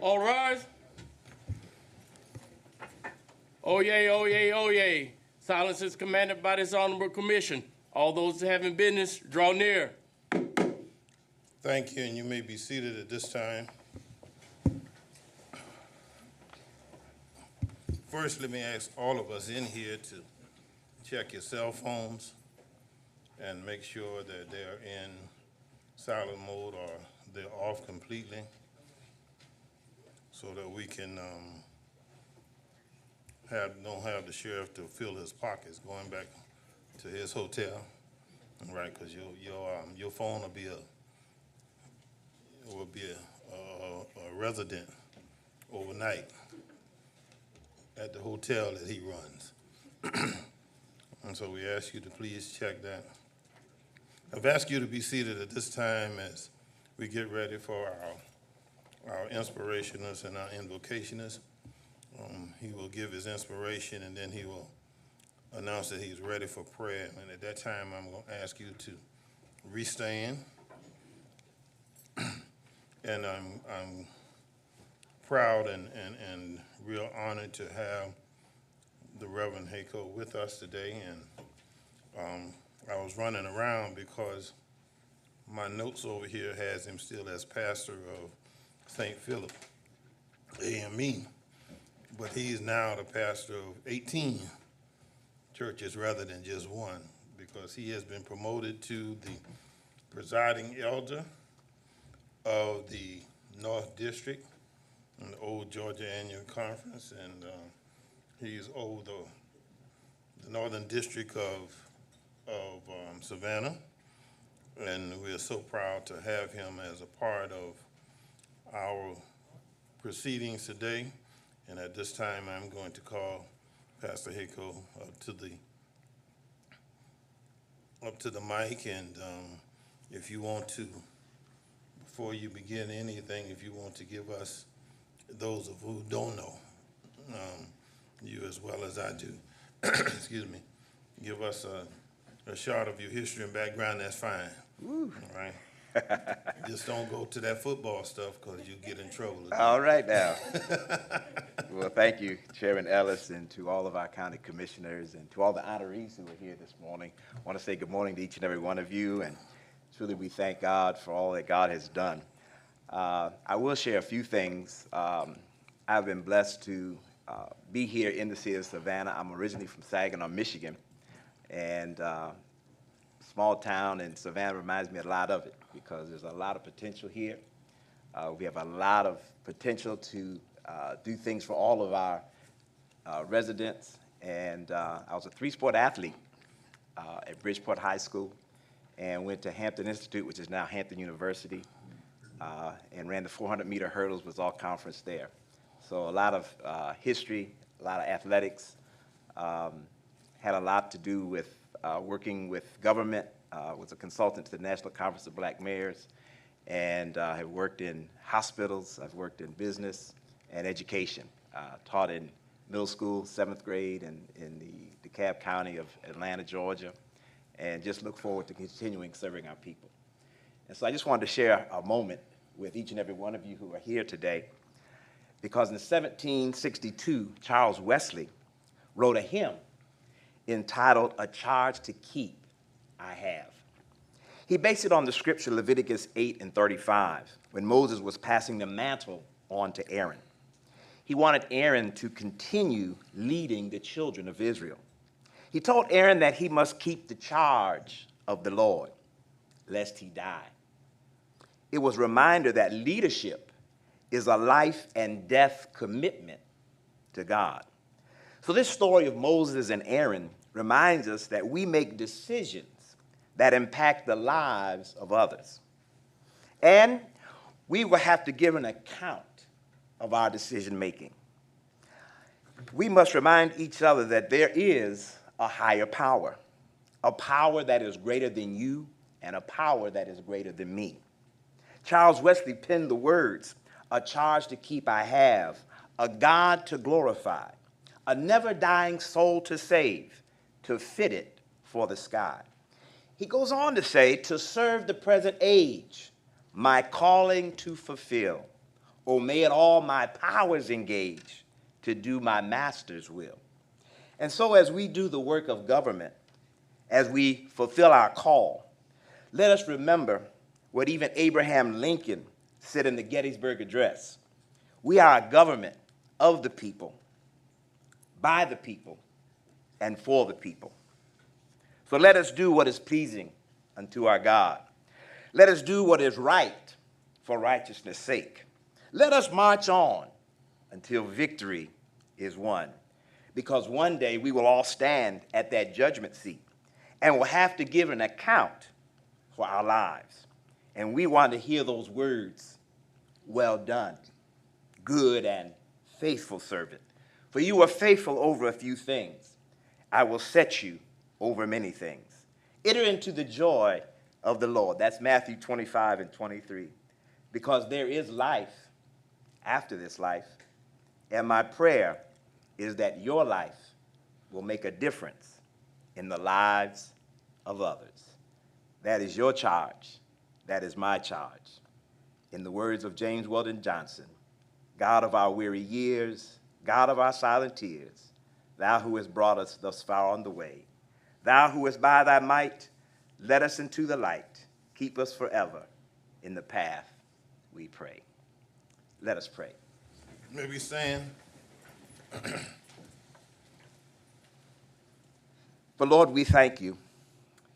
All rise. Oyez, oyez, oyez. Silence is commanded by this honorable commission. All those having business, draw near. Thank you, and you may be seated at this time. First, let me ask all of us in here to check your cell phones and make sure that they're in silent mode or they're off completely so that we can don't have the sheriff to fill his pockets going back to his hotel, right? Because your phone will be a resident overnight at the hotel that he runs. And so we ask you to please check that. I've asked you to be seated at this time as we get ready for our inspirationists and our invocationists. He will give his inspiration and then he will announce that he's ready for prayer. And at that time, I'm going to ask you to restand. And I'm proud and real honored to have the Reverend Hayco with us today. And I was running around because my notes over here has him still as pastor of St. Philip AME, but he's now the pastor of 18 churches rather than just one, because he has been promoted to the presiding elder of the North District in the Old Georgia Annual Conference, and he's over the Northern District of Savannah, and we're so proud to have him as a part of our proceedings today. And at this time, I'm going to call Pastor Hayco up to the mic, and if you want to, before you begin anything, if you want to give us, those of who don't know you as well as I do, excuse me, give us a shot of your history and background, that's fine. Woo. All right? Just don't go to that football stuff because you get in trouble. All right now. Well, thank you, Chairman Ellis, and to all of our county commissioners and to all the honorees who are here this morning. I want to say good morning to each and every one of you, and truly we thank God for all that God has done. I will share a few things. I've been blessed to be here in the city of Savannah. I'm originally from Saginaw, Michigan, and small town in Savannah reminds me a lot of it because there's a lot of potential here. We have a lot of potential to do things for all of our residents. And I was a three-sport athlete at Bridgeport High School and went to Hampton Institute, which is now Hampton University, and ran the 400-meter hurdles, was all conference there. So a lot of history, a lot of athletics, had a lot to do with working with government, was a consultant to the National Conference of Black Mayors, and have worked in hospitals, I've worked in business and education, taught in middle school, 7th grade, in the DeKalb County of Atlanta, Georgia, and just look forward to continuing serving our people. And so I just wanted to share a moment with each and every one of you who are here today, because in 1762, Charles Wesley wrote a hymn entitled, "A Charge to Keep I Have." He based it on the scripture Leviticus 8:35, when Moses was passing the mantle on to Aaron. He wanted Aaron to continue leading the children of Israel. He told Aaron that he must keep the charge of the Lord, lest he die. It was a reminder that leadership is a life and death commitment to God. So this story of Moses and Aaron reminds us that we make decisions that impact the lives of others. And we will have to give an account of our decision making. We must remind each other that there is a higher power, a power that is greater than you and a power that is greater than me. Charles Wesley penned the words, "A charge to keep I have, a God to glorify, a never-dying soul to save, to fit it for the sky." He goes on to say, "To serve the present age, my calling to fulfill, O may it all my powers engage to do my master's will. And so as we do the work of government, as we fulfill our call, let us remember what even Abraham Lincoln said in the Gettysburg Address. We are a government of the people, by the people, and for the people. So let us do what is pleasing unto our God. Let us do what is right for righteousness' sake. Let us march on until victory is won, because one day we will all stand at that judgment seat and will have to give an account for our lives. And we want to hear those words, well done, good and faithful servant. For you were faithful over a few things. I will set you over many things. Enter into the joy of the Lord. That's Matthew 25 and 23. Because there is life after this life. And my prayer is that your life will make a difference in the lives of others. That is your charge. That is my charge. In the words of James Weldon Johnson, God of our weary years, God of our silent tears, thou who hast brought us thus far on the way, thou who hast by thy might led us into the light, keep us forever in the path we pray. Let us pray. May we stand? For Lord, we thank you.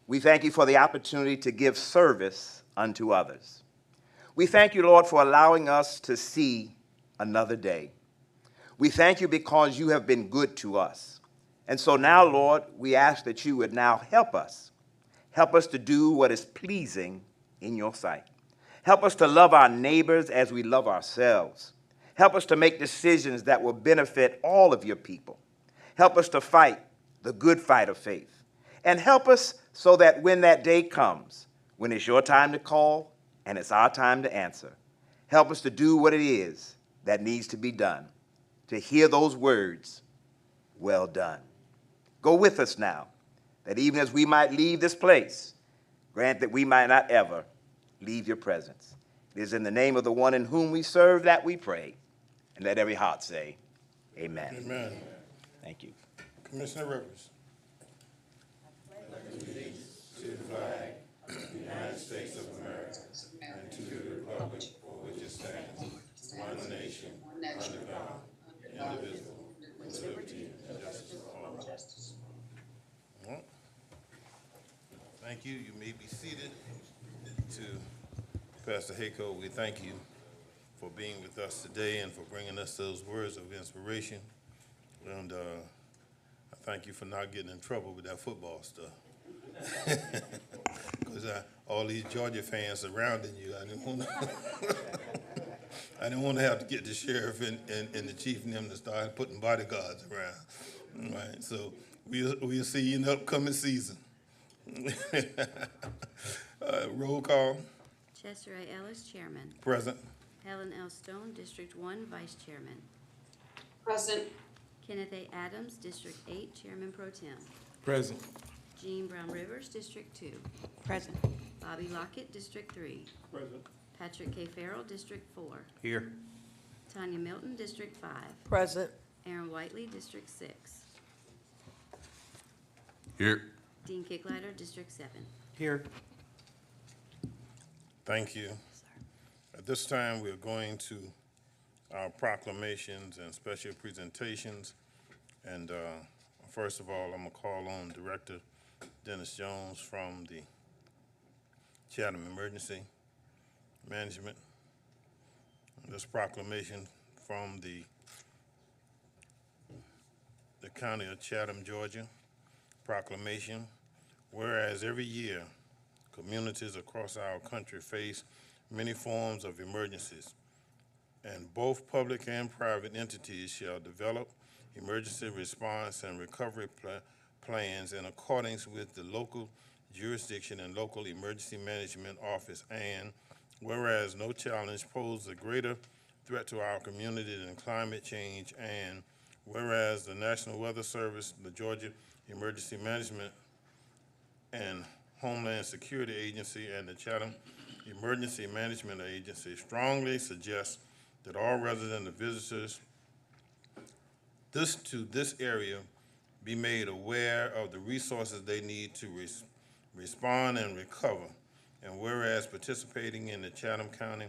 We thank you for the opportunity to give service unto others. We thank you, Lord, for allowing us to see another day. We thank you because you have been good to us. And so now, Lord, we ask that you would now help us. Help us to do what is pleasing in your sight. Help us to love our neighbors as we love ourselves. Help us to make decisions that will benefit all of your people. Help us to fight the good fight of faith. And help us so that when that day comes, when it's your time to call and it's our time to answer, help us to do what it is that needs to be done, to hear those words, well done. Go with us now, that even as we might leave this place, grant that we might not ever leave your presence. It is in the name of the one in whom we serve that we pray. And let every heart say, amen. Amen. Thank you. Commissioner Rivers. Well, thank you. You may be seated. To Pastor Hayco, we thank you for being with us today and for bringing us those words of inspiration. And I thank you for not getting in trouble with that football stuff. Because all these Georgia fans surrounding you, I didn't want to have to get the sheriff and the chief and them to start putting bodyguards around. All right, so we'll see you in the upcoming season. Roll call. Chester A. Ellis, Chairman. Present. Helen L. Stone, District 1, Vice Chairman. Present. Kenneth A. Adams, District 8, Chairman Pro Tem. Present. Jean Brown Rivers, District 2. Present. Bobby Lockett, District 3. Present. Patrick K. Farrell, District 4. Here. Tanya Milton, District 5. Present. Aaron Whiteley, District 6. Here. Dean Kicklighter, District 7. Here. Thank you. At this time, we're going to our proclamations and special presentations. And first of all, I'm going to call on Director Dennis Jones from the Chatham Emergency Management. This proclamation from the County of Chatham, Georgia. Proclamation, whereas every year, communities across our country face many forms of emergencies, and both public and private entities shall develop emergency response and recovery plans in accordance with the local jurisdiction and local emergency management office. And whereas no challenge poses a greater threat to our community than climate change, and whereas the National Weather Service, the Georgia Emergency Management and Homeland Security Agency, and the Chatham Emergency Management Agency strongly suggest that all residents and visitors to this area be made aware of the resources they need to respond and recover. And whereas participating in the Chatham County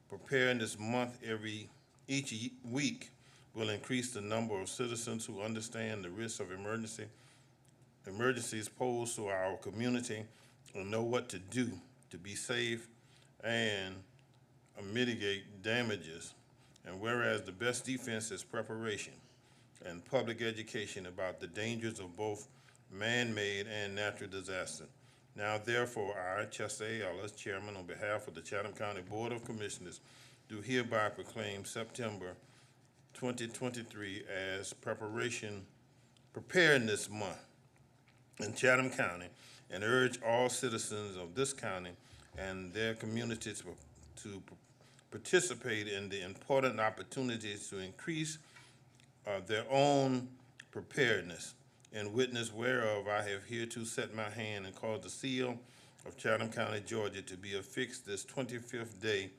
Preparedness Month each week will increase the number of citizens who understand the risks of emergencies posed to our community and know what to do to be safe and mitigate damages. And whereas the best defense is preparation and public education about the dangers of both man-made and natural disaster. Now therefore, I, Chester A. Ellis, Chairman, on behalf of the Chatham County Board of Commissioners, do hereby proclaim September 2023 as Preparedness Month in Chatham County, and urge all citizens of this county and their communities to participate in the important opportunities to increase their own preparedness. In witness whereof, I have hereto set my hand and caused the seal of Chatham County, Georgia, to be affixed this 25th day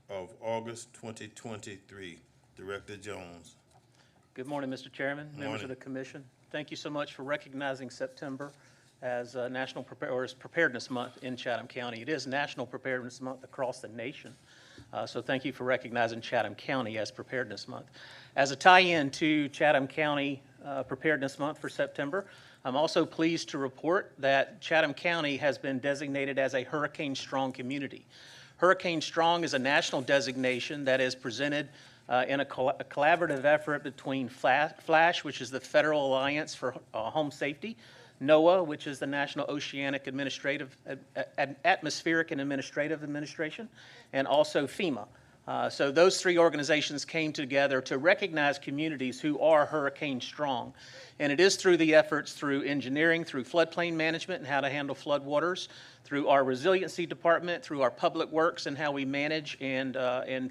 of August 2023. Director Jones. Good morning, Mr. Chairman, members of the commission. Thank you so much for recognizing September as Preparedness Month in Chatham County. It is National Preparedness Month across the nation. So thank you for recognizing Chatham County as Preparedness Month. As a tie-in to Chatham County Preparedness Month for September, I'm also pleased to report that Chatham County has been designated as a hurricane-strong community. Hurricane-strong is a national designation that is presented in a collaborative effort between FLASH, which is the Federal Alliance for Home Safety, NOAA, which is the National Oceanic Atmospheric and Administrative Administration, and also FEMA. So those three organizations came together to recognize communities who are hurricane strong. And it is through the efforts through engineering, through floodplain management and how to handle floodwaters, through our resiliency department, through our public works and how we manage and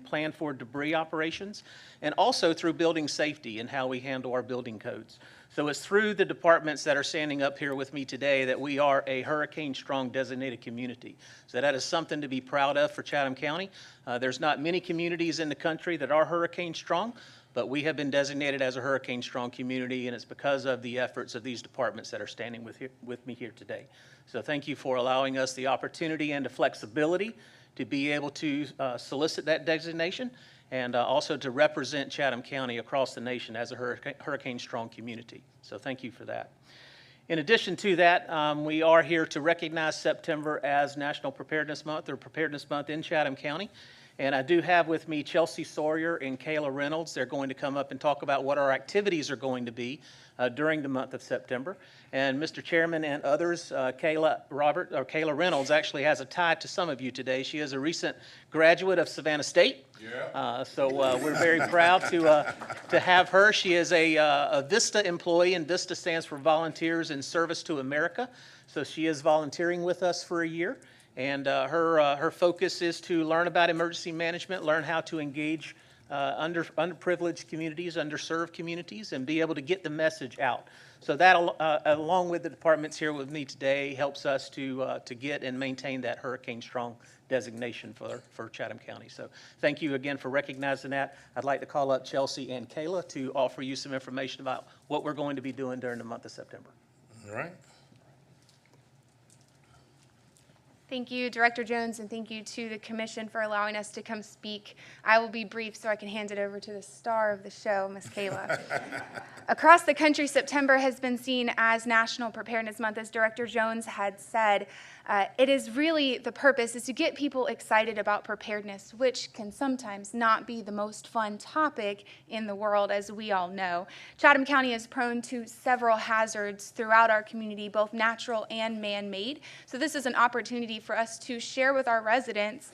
plan for debris operations, and also through building safety and how we handle our building codes. So it's through the departments that are standing up here with me today that we are a hurricane-strong designated community. So that is something to be proud of for Chatham County. There's not many communities in the country that are hurricane-strong, but we have been designated as a hurricane-strong community, and it's because of the efforts of these departments that are standing with me here today. So thank you for allowing us the opportunity and the flexibility to be able to solicit that designation, and also to represent Chatham County across the nation as a hurricane-strong community. So thank you for that. In addition to that, we are here to recognize September as National Preparedness Month, or Preparedness Month in Chatham County. And I do have with me Chelsea Sawyer and Kayla Reynolds. They're going to come up and talk about what our activities are going to be during the month of September. And Mr. Chairman and others, Kayla Reynolds actually has a tie to some of you today. She is a recent graduate of Savannah State. Yeah. So we're very proud to have her. She is a VISTA employee, and VISTA stands for Volunteers in Service to America. So she is volunteering with us for a year. And her focus is to learn about emergency management, learn how to engage underprivileged communities, underserved communities, and be able to get the message out. So that, along with the departments here with me today, helps us to get and maintain that hurricane-strong designation for Chatham County. So thank you again for recognizing that. I'd like to call up Chelsea and Kayla to offer you some information about what we're going to be doing during the month of September. All right. Thank you, Director Jones, and thank you to the Commission for allowing us to come speak. I will be brief so I can hand it over to the star of the show, Ms. Kayla. Across the country, September has been seen as National Preparedness Month, as Director Jones had said. It is really, the purpose is to get people excited about preparedness, which can sometimes not be the most fun topic in the world, as we all know. Chatham County is prone to several hazards throughout our community, both natural and man-made. So this is an opportunity for us to share with our residents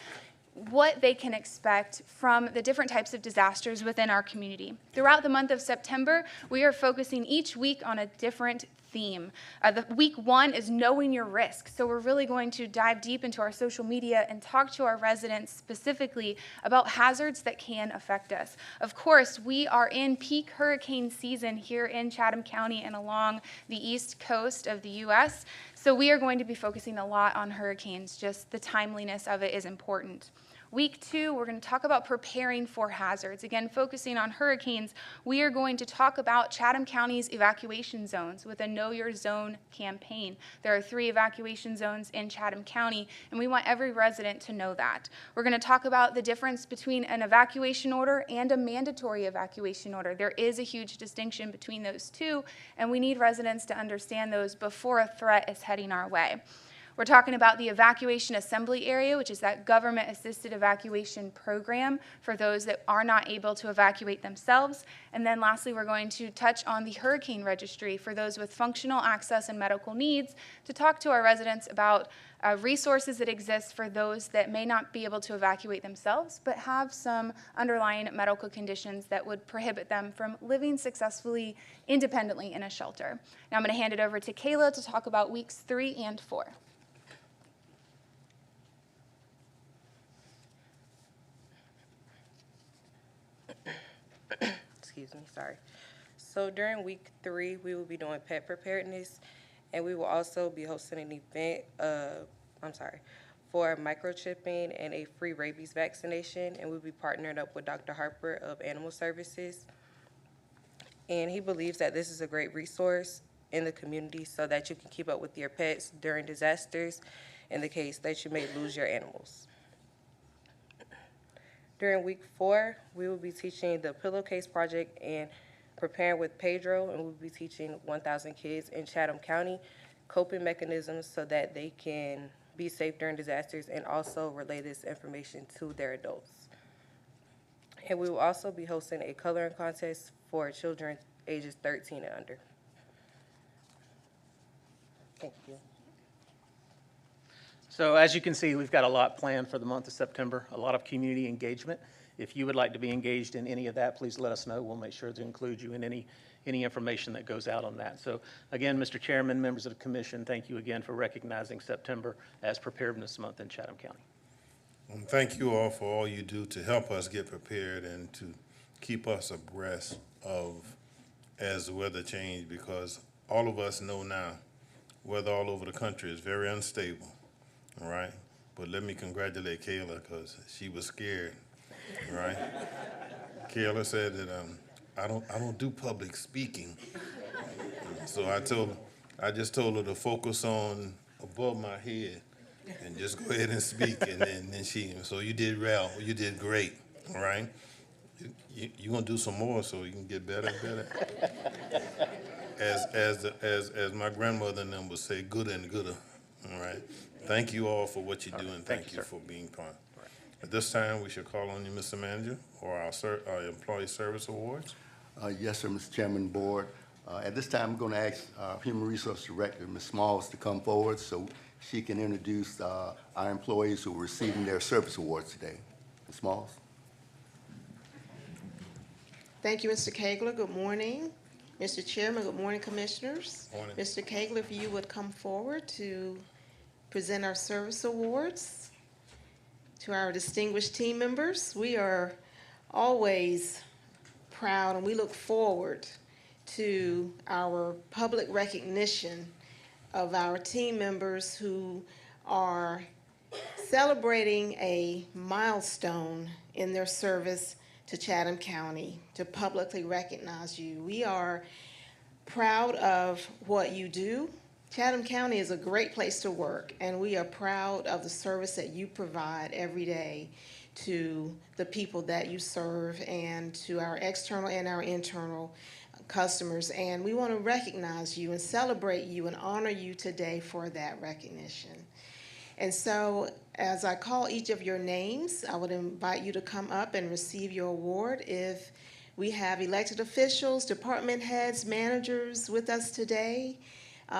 what they can expect from the different types of disasters within our community. Throughout the month of September, we are focusing each week on a different theme. The week one is knowing your risk. So we're really going to dive deep into our social media and talk to our residents specifically about hazards that can affect us. Of course, we are in peak hurricane season here in Chatham County and along the east coast of the U.S., so we are going to be focusing a lot on hurricanes. Just the timeliness of it is important. Week 2, we're going to talk about preparing for hazards. Again, focusing on hurricanes, we are going to talk about Chatham County's evacuation zones with a Know Your Zone campaign. There are 3 evacuation zones in Chatham County, and we want every resident to know that. We're going to talk about the difference between an evacuation order and a mandatory evacuation order. There is a huge distinction between those two, and we need residents to understand those before a threat is heading our way. We're talking about the evacuation assembly area, which is that government-assisted evacuation program for those that are not able to evacuate themselves. And then lastly, we're going to touch on the hurricane registry for those with functional access and medical needs to talk to our residents about resources that exist for those that may not be able to evacuate themselves, but have some underlying medical conditions that would prohibit them from living successfully, independently in a shelter. Now I'm going to hand it over to Kayla to talk about weeks 3 and 4. Excuse me, sorry. So during week 3, we will be doing pet preparedness, and we will also be hosting an event, for microchipping and a free rabies vaccination, and we'll be partnering up with Dr. Harper of Animal Services. And he believes that this is a great resource in the community so that you can keep up with your pets during disasters in the case that you may lose your animals. During week 4, we will be teaching the Pillowcase Project and preparing with Pedro, and we'll be teaching 1,000 kids in Chatham County coping mechanisms so that they can be safe during disasters and also relay this information to their adults. And we will also be hosting a coloring contest for children ages 13 and under. Thank you. So as you can see, we've got a lot planned for the month of September, a lot of community engagement. If you would like to be engaged in any of that, please let us know. We'll make sure to include you in any information that goes out on that. So again, Mr. Chairman, members of the commission, thank you again for recognizing September as Preparedness Month in Chatham County. And thank you all for all you do to help us get prepared and to keep us abreast of as the weather changes, because all of us know now weather all over the country is very unstable, all right? But let me congratulate Kayla, because she was scared, all right? Kayla said that I don't do public speaking. So I just told her to focus on above my head and just go ahead and speak. And then so you did well, you did great, all right? You're gonna do some more so you can get better and better. As my grandmother and them would say, gooder and gooder, all right? Thank you all for what you do, and thank you for being part. At this time, we should call on you, Mr. Manager, or our Employee Service Awards. Yes, sir, Mr. Chairman, Board. At this time, I'm going to ask Human Resource Director, Ms. Smalls, to come forward so she can introduce our employees who are receiving their service awards today. Ms. Smalls? Thank you, Mr. Kegler. Good morning. Mr. Chairman, good morning, Commissioners. Morning. Mr. Kegler, if you would come forward to present our service awards to our distinguished team members. We are always proud and we look forward to our public recognition of our team members who are celebrating a milestone in their service to Chatham County, to publicly recognize you. We are proud of what you do. Chatham County is a great place to work, and we are proud of the service that you provide every day to the people that you serve and to our external and our internal customers. And we want to recognize you and celebrate you and honor you today for that recognition. And so as I call each of your names, I would invite you to come up and receive your award. If we have elected officials, department heads, managers with us today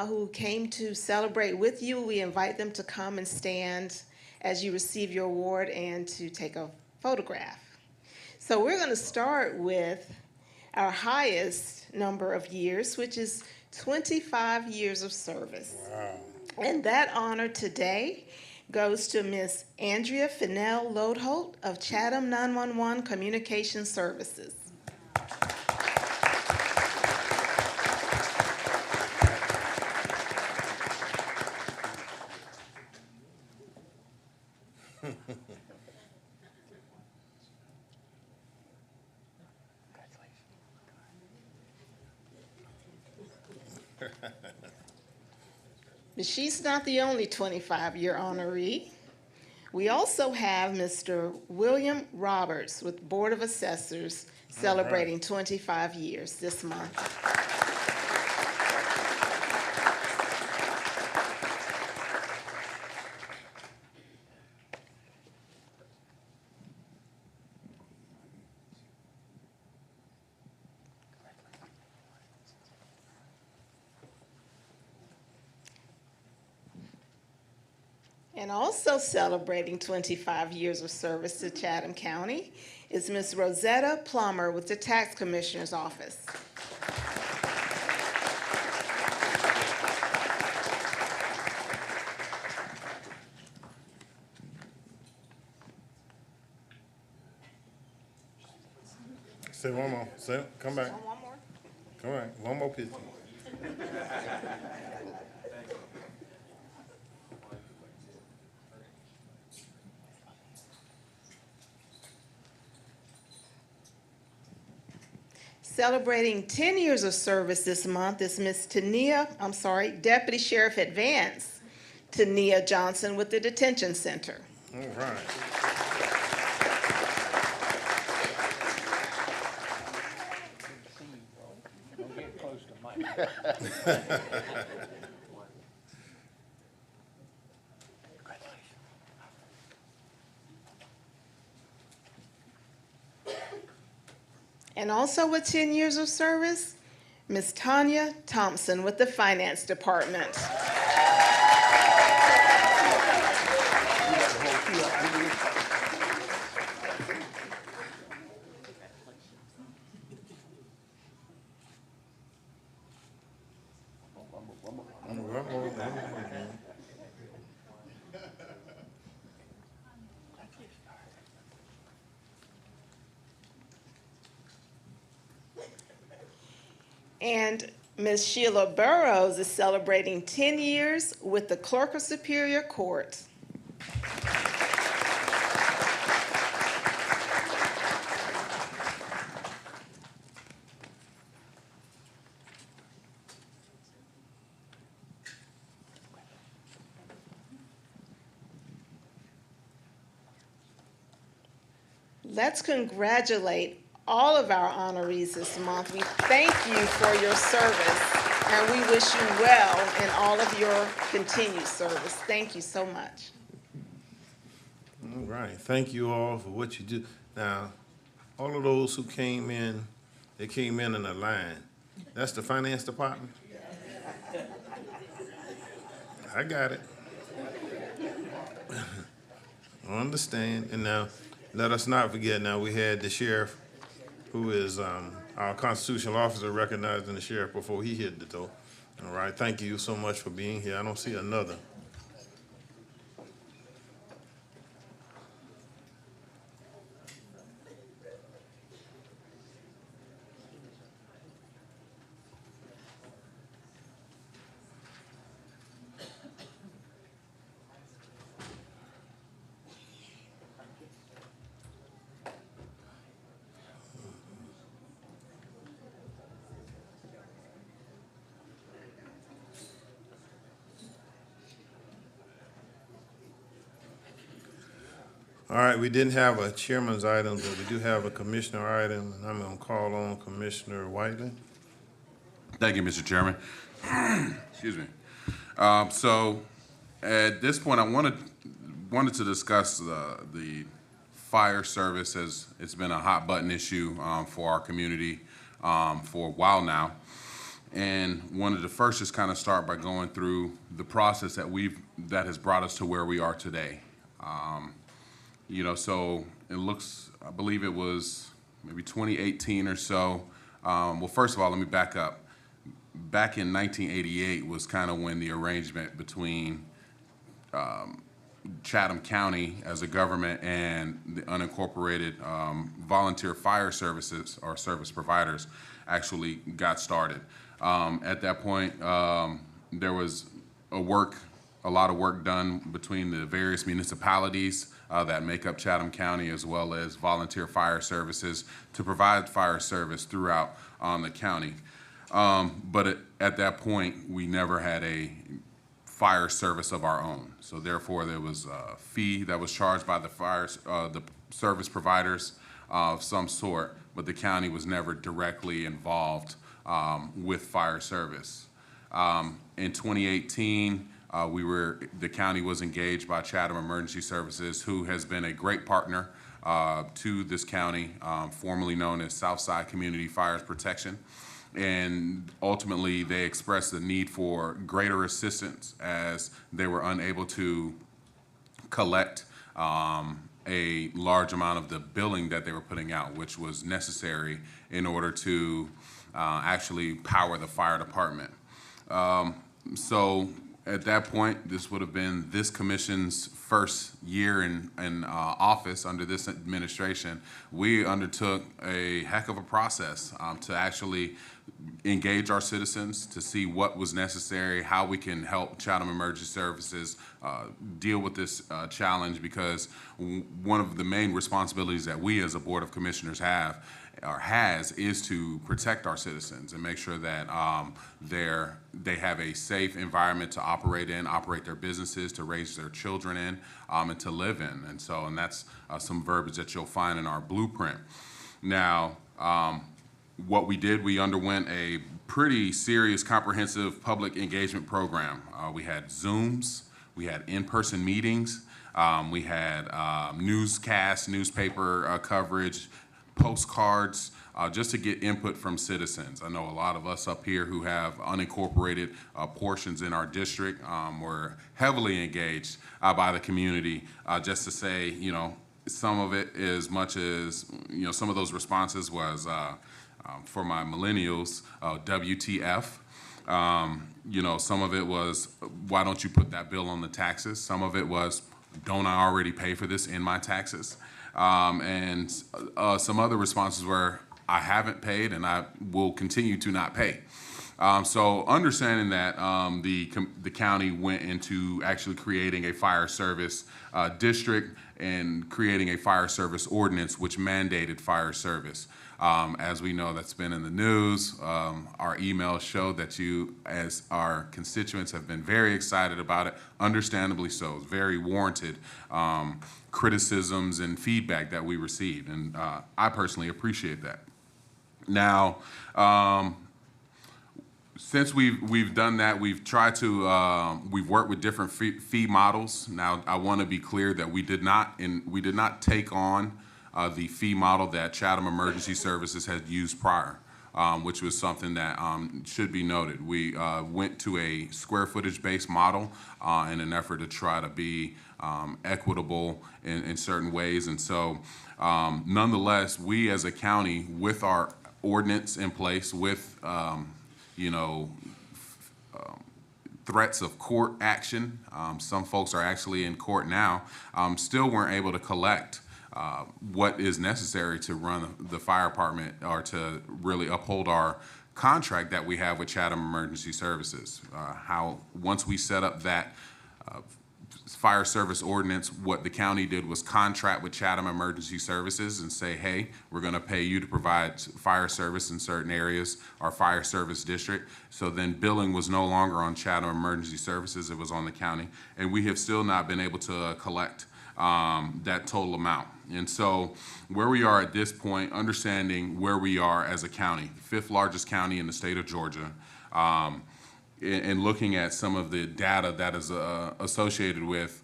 who came to celebrate with you, we invite them to come and stand as you receive your award and to take a photograph. So we're going to start with our highest number of years, which is 25 years of service. Wow. And that honor today goes to Miss Andrea Fennell Lodholt of Chatham 911 Communication Services. But she's not the only 25-year honoree. We also have Mr. William Roberts with Board of Assessors celebrating 25 years this month. And also celebrating 25 years of service to Chatham County is Ms. Rosetta Plummer with the Tax Commissioner's Office. Say one more. Say, come back. One more. Come back. One more picture. Celebrating 10 years of service this month is Ms. Deputy Sheriff Advance Tania Johnson with the Detention Center. All right. Don't get close to Mike. And also with 10 years of service, Ms. Tanya Thompson with the Finance Department. And Ms. Sheila Burrows is celebrating 10 years with the Clerk of Superior Court. Let's congratulate all of our honorees this month. We thank you for your service, and we wish you well in all of your continued service. Thank you so much. All right. Thank you all for what you do. Now, all of those who came in, they came in a line. That's the Finance Department? I got it. I understand. And now, let us not forget, now we had the sheriff, who is our constitutional officer, recognizing the sheriff before he hit the door. All right, thank you so much for being here. I don't see another. All right, we didn't have a chairman's item, but we do have a commissioner item, and I'm gonna call on Commissioner Whiteley. Thank you, Mr. Chairman. Excuse me. So at this point, I wanted to discuss the fire service, as it's been a hot button issue for our community for a while now. And wanted to first just kind of start by going through the process that has brought us to where we are today. You know, so it looks, I believe it was maybe 2018 or so. Well, first of all, let me back up. Back in 1988 was kind of when the arrangement between Chatham County as a government and the unincorporated volunteer fire services or service providers actually got started. At that point, there was a lot of work done between the various municipalities that make up Chatham County, as well as volunteer fire services to provide fire service throughout the county. But at that point, we never had a fire service of our own. So therefore, there was a fee that was charged by the service providers of some sort, but the county was never directly involved with fire service. In 2018, the county was engaged by Chatham Emergency Services, who has been a great partner to this county, formerly known as Southside Community Fires Protection. And ultimately, they expressed the need for greater assistance as they were unable to collect a large amount of the billing that they were putting out, which was necessary in order to actually power the fire department. So at that point, this would have been this commission's first year in office under this administration. We undertook a heck of a process to actually engage our citizens, to see what was necessary, how we can help Chatham Emergency Services deal with this challenge, because one of the main responsibilities that we as a Board of Commissioners have is to protect our citizens and make sure that they have a safe environment to operate in, operate their businesses, to raise their children in, and to live in. And that's some verbiage that you'll find in our blueprint. Now, what we did, we underwent a pretty serious, comprehensive public engagement program. We had Zooms, we had in-person meetings, we had newscasts, newspaper coverage, postcards, just to get input from citizens. I know a lot of us up here who have unincorporated portions in our district were heavily engaged by the community, just to say, some of it, as much as, some of those responses was, for my millennials, WTF. Some of it was, why don't you put that bill on the taxes? Some of it was, don't I already pay for this in my taxes? And some other responses were, I haven't paid and I will continue to not pay. So understanding that the county went into actually creating a fire service district and creating a fire service ordinance which mandated fire service. As we know, that's been in the news. Our emails show that you, as our constituents, have been very excited about it, understandably so. It's very warranted criticisms and feedback that we received, and I personally appreciate that. Now, since we've done that, we've tried to we've worked with different fee models. Now, I want to be clear that we did not take on the fee model that Chatham Emergency Services had used prior, which was something that should be noted. We went to a square footage based model in an effort to try to be equitable in certain ways. And so nonetheless, we as a county, with our ordinance in place, with threats of court action, some folks are actually in court now, still weren't able to collect what is necessary to run the fire department or to really uphold our contract that we have with Chatham Emergency Services. Once we set up that fire service ordinance, what the county did was contract with Chatham Emergency Services and say, hey, we're going to pay you to provide fire service in certain areas, our fire service district. So then billing was no longer on Chatham Emergency Services, it was on the county. And we have still not been able to collect that total amount. And so where we are at this point, understanding where we are as a county, the 5th largest county in the state of Georgia, and looking at some of the data that is associated with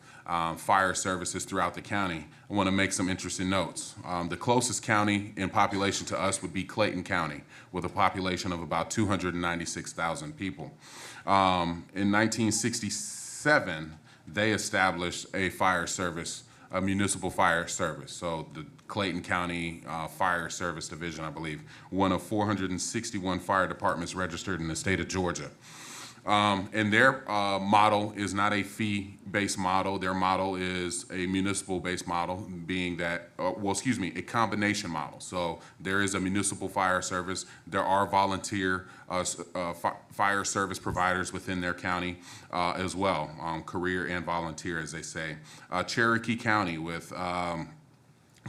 fire services throughout the county, I want to make some interesting notes. The closest county in population to us would be Clayton County, with a population of about 296,000 people. In 1967, they established a fire service, a municipal fire service. So the Clayton County Fire Service Division, I believe, one of 461 fire departments registered in the state of Georgia. And their model is not a fee-based model. Their model is a municipal-based model, being that, a combination model. So there is a municipal fire service. There are volunteer fire service providers within their county as well, career and volunteer, as they say. Cherokee County with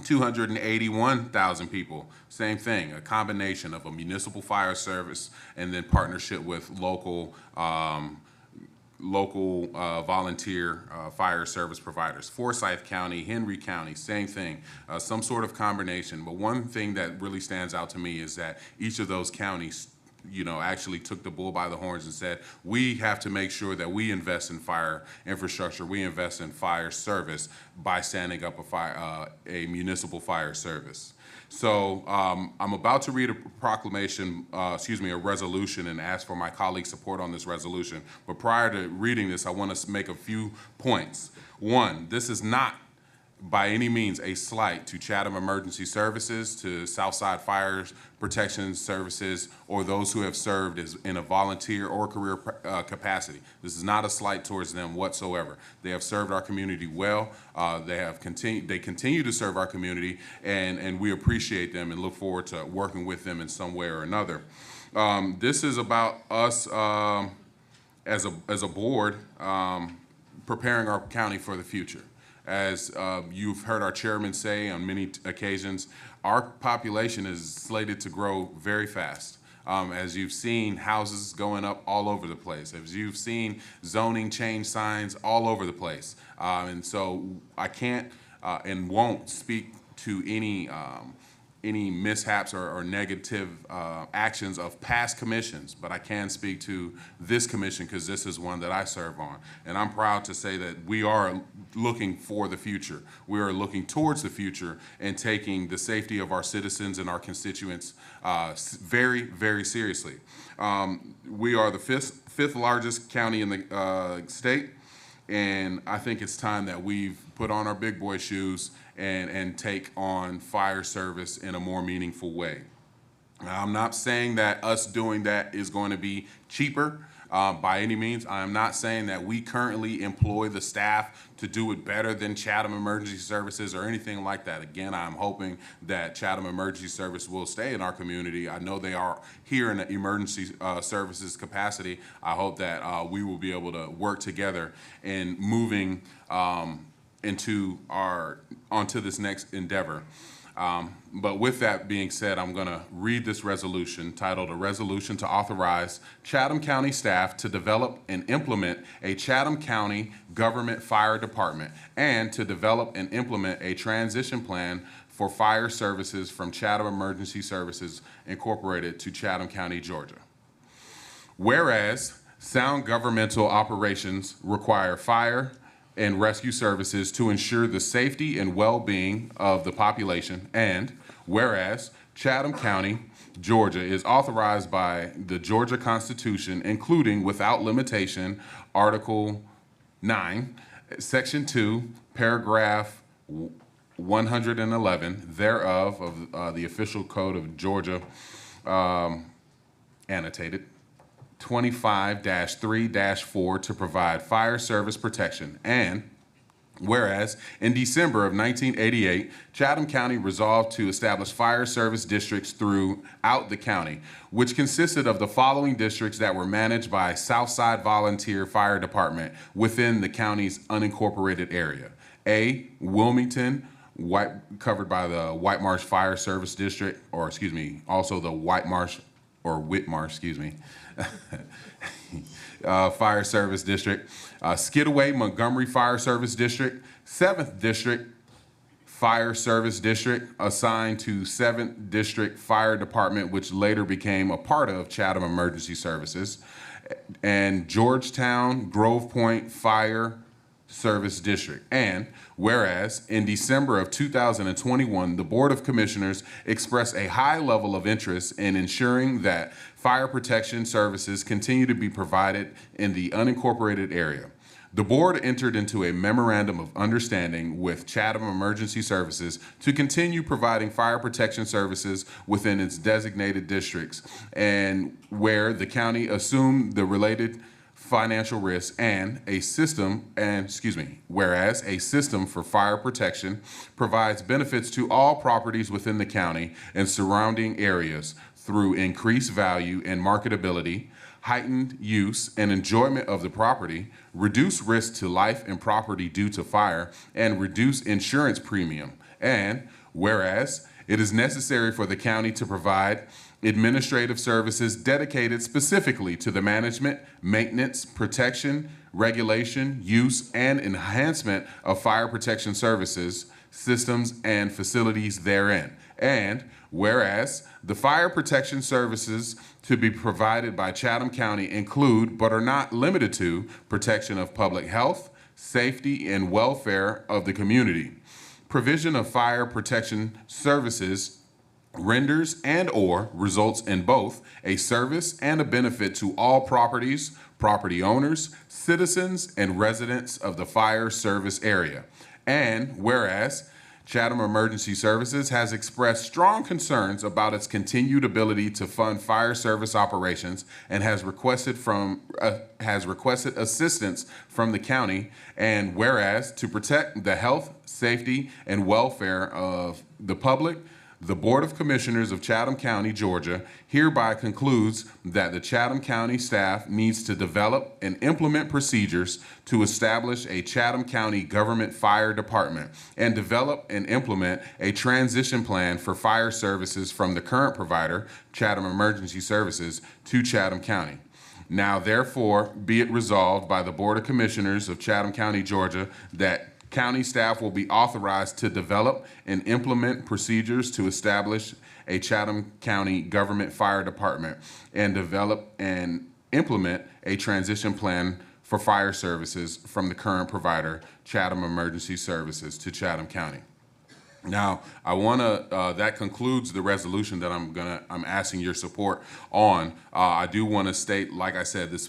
281,000 people. Same thing, a combination of a municipal fire service and then partnership with local volunteer fire service providers. Forsyth County, Henry County, same thing, some sort of combination. But one thing that really stands out to me is that each of those counties, actually took the bull by the horns and said, we have to make sure that we invest in fire infrastructure, we invest in fire service by standing up a municipal fire service. So I'm about to read a proclamation, a resolution, and ask for my colleagues' support on this resolution. But prior to reading this, I want to make a few points. One, this is not by any means a slight to Chatham Emergency Services, to Southside Fire Protection Services, or those who have served in a volunteer or career capacity. This is not a slight towards them whatsoever. They have served our community well. They continue to serve our community, and we appreciate them and look forward to working with them in some way or another. This is about us as a board preparing our county for the future. As you've heard our chairman say on many occasions, our population is slated to grow very fast. As you've seen houses going up all over the place, as you've seen zoning change signs all over the place. And so I can't and won't speak to any mishaps or negative actions of past commissions, but I can speak to this commission because this is one that I serve on. And I'm proud to say that we are looking for the future. We are looking towards the future and taking the safety of our citizens and our constituents very, very seriously. We are the fifth largest county in the state, and I think it's time that we've put on our big boy shoes and take on fire service in a more meaningful way. Now, I'm not saying that us doing that is going to be cheaper by any means. I am not saying that we currently employ the staff to do it better than Chatham Emergency Services or anything like that. Again, I'm hoping that Chatham Emergency Service will stay in our community. I know they are here in an emergency services capacity. I hope that we will be able to work together in moving onto this next endeavor. But with that being said, I'm going to read this resolution titled, "A Resolution to Authorize Chatham County Staff to Develop and Implement a Chatham County Government Fire Department and to develop and implement a transition plan for fire services from Chatham Emergency Services Incorporated to Chatham County, Georgia. Whereas sound governmental operations require fire and rescue services to ensure the safety and well-being of the population, and whereas Chatham County, Georgia is authorized by the Georgia Constitution, including without limitation, Article 9, Section 2, Paragraph 111 thereof of the Official Code of Georgia, annotated 25-3-4 to provide fire service protection. And whereas in December of 1988, Chatham County resolved to establish fire service districts throughout the county, which consisted of the following districts that were managed by Southside Volunteer Fire Department within the county's unincorporated area. A, Wilmington, covered by the White Marsh Fire Service District, or excuse me, also the White Marsh, or Whitmarsh, excuse me, Fire Service District, Skidaway Montgomery Fire Service District, 7th District Fire Service District, assigned to 7th District Fire Department, which later became a part of Chatham Emergency Services, and Georgetown Grove Point Fire Service District. And whereas in December of 2021, the Board of Commissioners expressed a high level of interest in ensuring that fire protection services continue to be provided in the unincorporated area. The board entered into a memorandum of understanding with Chatham Emergency Services to continue providing fire protection services within its designated districts, and where the county assumed the related financial risks, and whereas a system for fire protection provides benefits to all properties within the county and surrounding areas through increased value and marketability, heightened use and enjoyment of the property, reduced risk to life and property due to fire, and reduced insurance premium. And Whereas it is necessary for the county to provide administrative services dedicated specifically to the management, maintenance, protection, regulation, use, and enhancement of fire protection services, systems, and facilities therein. And whereas the fire protection services to be provided by Chatham County include, but are not limited to, protection of public health, safety, and welfare of the community, provision of fire protection services renders and/or results in both a service and a benefit to all properties, property owners, citizens, and residents of the fire service area. And whereas Chatham Emergency Services has expressed strong concerns about its continued ability to fund fire service operations and has requested assistance from the county. And whereas to protect the health, safety, and welfare of the public, the Board of Commissioners of Chatham County, Georgia, hereby concludes that the Chatham County staff needs to develop and implement procedures to establish a Chatham County Government Fire Department and develop and implement a transition plan for fire services from the current provider, Chatham Emergency Services, to Chatham County. Now, therefore, be it resolved by the Board of Commissioners of Chatham County, Georgia, that county staff will be authorized to develop and implement procedures to establish a Chatham County Government Fire Department and develop and implement a transition plan for fire services from the current provider, Chatham Emergency Services, to Chatham County. Now, I want to. That concludes the resolution that I'm asking your support on. I do want to state, like I said, this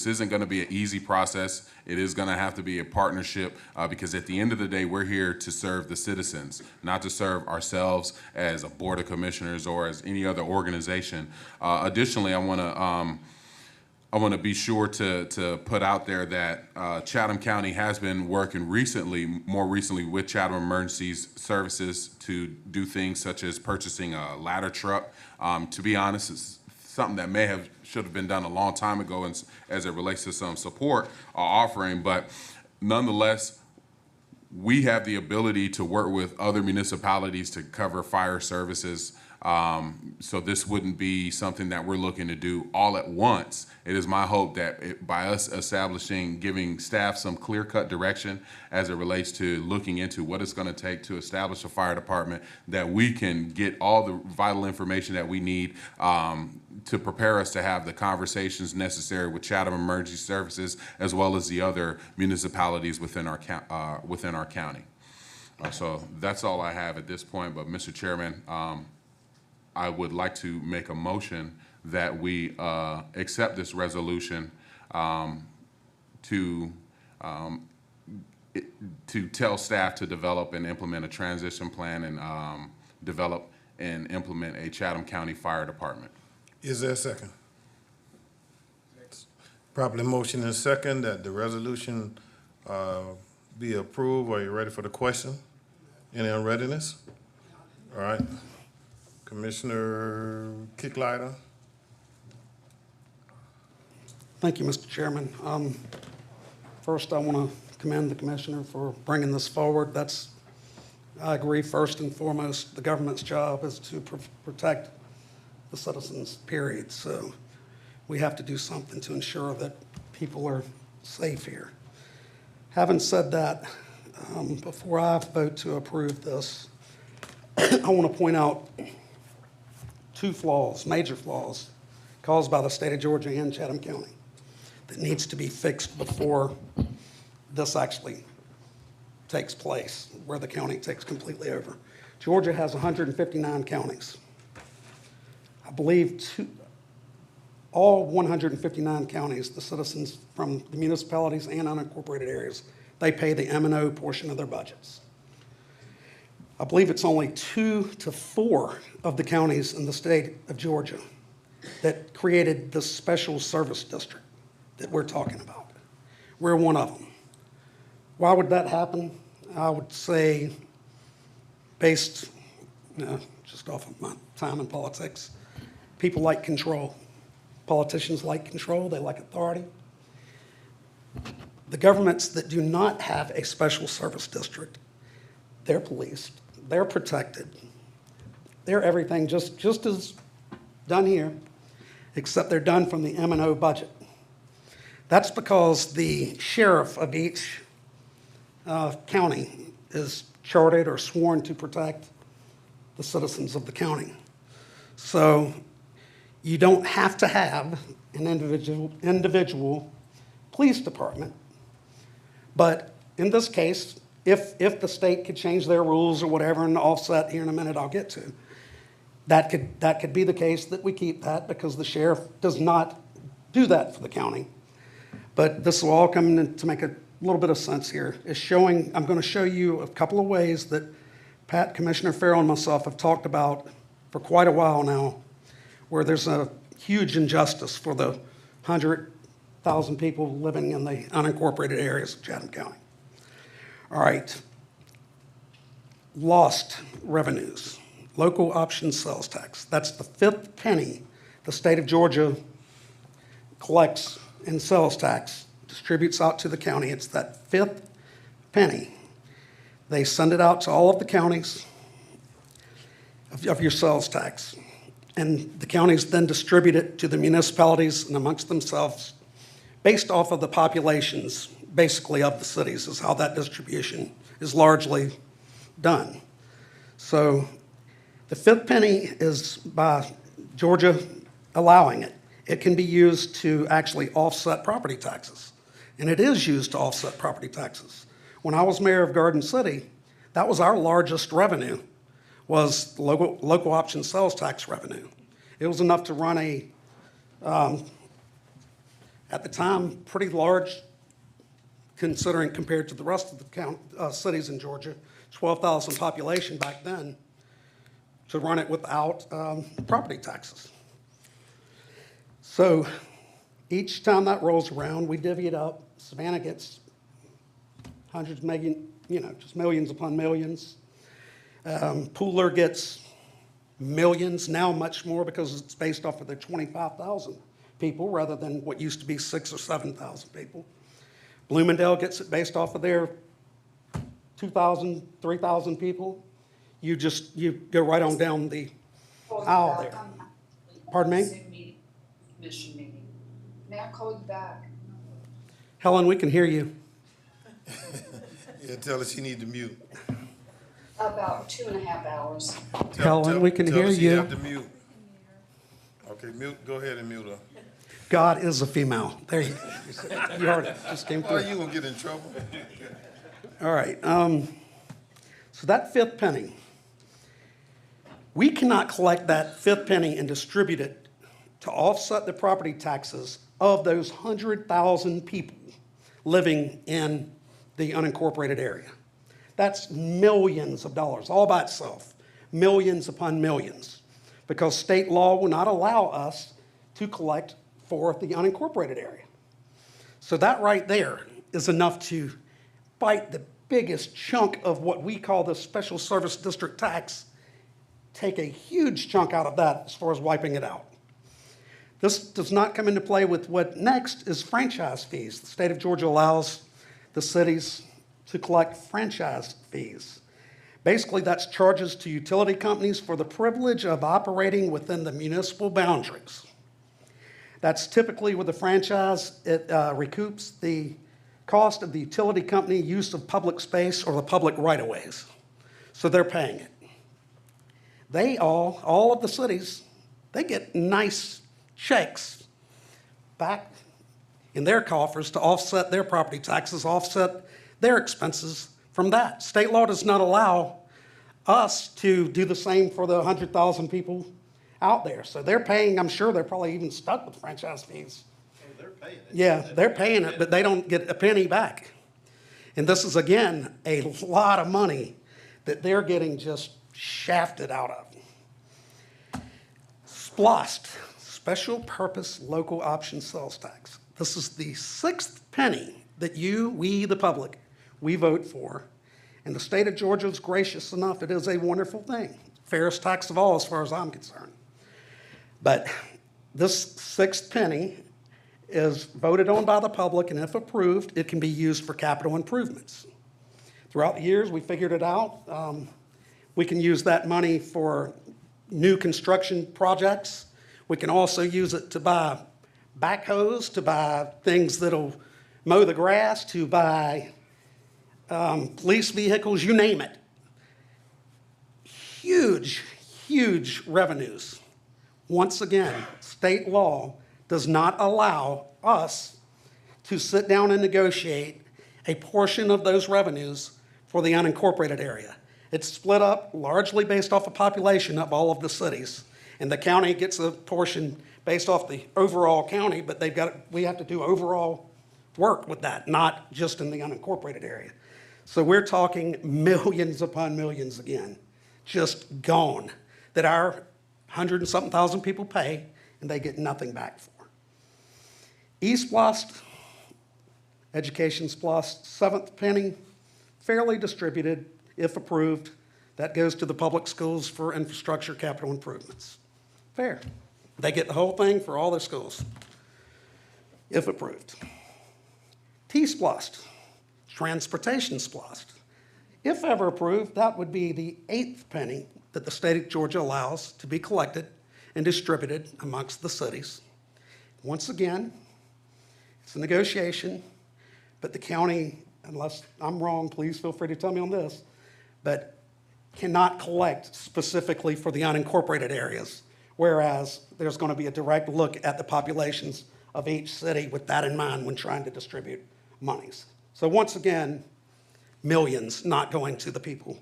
isn't going to be an easy process. It is going to have to be a partnership because at the end of the day, we're here to serve the citizens, not to serve ourselves as a board of commissioners or as any other organization. Additionally, I want to be sure to put out there that Chatham County has been working more recently with Chatham Emergency Services to do things such as purchasing a ladder truck. To be honest, it's something that should have been done a long time ago as it relates to some support offering, but nonetheless, we have the ability to work with other municipalities to cover fire services. So this wouldn't be something that we're looking to do all at once. It is my hope that by us giving staff some clear-cut direction as it relates to looking into what it's going to take to establish a fire department, that we can get all the vital information that we need to prepare us to have the conversations necessary with Chatham Emergency Services as well as the other municipalities within our county. So that's all I have at this point. But Mr. Chairman, I would like to make a motion that we accept this resolution to tell staff to develop and implement a transition plan and develop and implement a Chatham County Fire Department. Is there a second? Properly motion and second that the resolution be approved. Are you ready for the question? Any unreadiness? All right. Commissioner Kicklighter. Thank you, Mr. Chairman. First, I want to commend the commissioner for bringing this forward. I agree, first and foremost, the government's job is to protect the citizens, period. So we have to do something to ensure that people are safe here. Having said that, before I vote to approve this, I want to point out two flaws, major flaws, caused by the state of Georgia and Chatham County that needs to be fixed before this actually takes place, where the county takes completely over. Georgia has 159 counties. I believe all 159 counties, the citizens from the municipalities and unincorporated areas, they pay the M&O portion of their budgets. I believe it's only 2 to 4 of the counties in the state of Georgia that created this special service district that we're talking about. We're one of them. Why would that happen? I would say, based just off of my time in politics, people like control. Politicians like control, they like authority. The governments that do not have a special service district, they're policed. they're protected. They're everything just as done here, except they're done from the M&O budget. That's because the sheriff of each county is chartered or sworn to protect the citizens of the county. So you don't have to have an individual police department. But in this case, if the state could change their rules or whatever, and offset here in a minute I'll get to, that could be the case that we keep that, because the sheriff does not do that for the county. But this will all come in to make a little bit of sense here. I'm going to show you a couple of ways that Pat, Commissioner Farrell, and myself have talked about for quite a while now, where there's a huge injustice for the 100,000 people living in the unincorporated areas of Chatham County. All right. Lost revenues. Local option sales tax. That's the fifth penny the state of Georgia collects in sales tax, distributes out to the county. It's that fifth penny. They send it out to all of the counties of your sales tax. And the counties then distribute it to the municipalities and amongst themselves based off of the populations, basically, of the cities, is how that distribution is largely done. So the fifth penny is by Georgia allowing it. It can be used to actually offset property taxes. And it is used to offset property taxes. When I was mayor of Garden City, that was our largest revenue, was local option sales tax revenue. It was enough to run at the time, pretty large, compared to the rest of the cities in Georgia, 12,000 population back then, to run it without property taxes. So each time that rolls around, we divvy it up. Savannah gets hundreds of million, just millions upon millions. Pooler gets millions, now much more, because it's based off of their 25,000 people rather than what used to be 6,000 or 7,000 people. Bloomingdale gets it based off of their 2,000, 3,000 people. You go right on down the aisle there. Pardon me? Commission meeting. May I call you back? Helen, we can hear you. Yeah, tell her she need to mute. About 2.5 hours. Helen, we can hear Tell her she you. have to mute. Okay, mute, go ahead and mute her. God is a female. There you go. You heard it. Just came Why through. you gonna get in trouble? All right. So that fifth penny, we cannot collect that fifth penny and distribute it to offset the property taxes of those 100,000 people living in the unincorporated area. That's millions of dollars all by itself, millions upon millions, because state law will not allow us to collect for the unincorporated area. So that right there is enough to bite the biggest chunk of what we call the special service district tax, take a huge chunk out of that as far as wiping it out. This does not come into play with what next is franchise fees. The state of Georgia allows the cities to collect franchise fees. Basically, that's charges to utility companies for the privilege of operating within the municipal boundaries. That's typically with the franchise, it recoups the cost of the utility company use of public space or the public right-of-ways. So they're paying it. They all of the cities, they get nice checks back in their coffers to offset their property taxes, offset their expenses from that. State law does not allow us to do the same for the 100,000 people out there. So they're paying, I'm sure they're probably even stuck with franchise fees. They're paying it. Yeah, they're paying it, but they don't get a penny back. And this is, again, a lot of money that they're getting just shafted out of. SPLOST, Special Purpose Local Option Sales Tax. This is the sixth penny that we, the public, we vote for. And the state of Georgia is gracious enough. It is a wonderful thing. Fairest tax of all as far as I'm concerned. But this sixth penny is voted on by the public, and if approved, it can be used for capital improvements. Throughout the years, we figured it out. We can use that money for new construction projects. We can also use it to buy backhoes, to buy things that'll mow the grass, to buy police vehicles, you name it. Huge, huge revenues. Once again, state law does not allow us to sit down and negotiate a portion of those revenues for the unincorporated area. It's split up largely based off of population of all of the cities. And the county gets a portion based off the overall county, but we have to do overall work with that, not just in the unincorporated area. So we're talking millions upon millions again, just gone, that our 100 and something thousand people pay and they get nothing back for. East West, Education's Plus, seventh penny, fairly distributed, if approved. That goes to the public schools for infrastructure capital improvements. Fair. They get the whole thing for all their schools, if approved. T-Splost, Transportation Splost. If ever approved, that would be the eighth penny that the state of Georgia allows to be collected and distributed amongst the cities. Once again, it's a negotiation, but the county, unless I'm wrong, please feel free to tell me on this, but cannot collect specifically for the unincorporated areas, whereas there's going to be a direct look at the populations of each city with that in mind when trying to distribute monies. So once again, millions not going to the people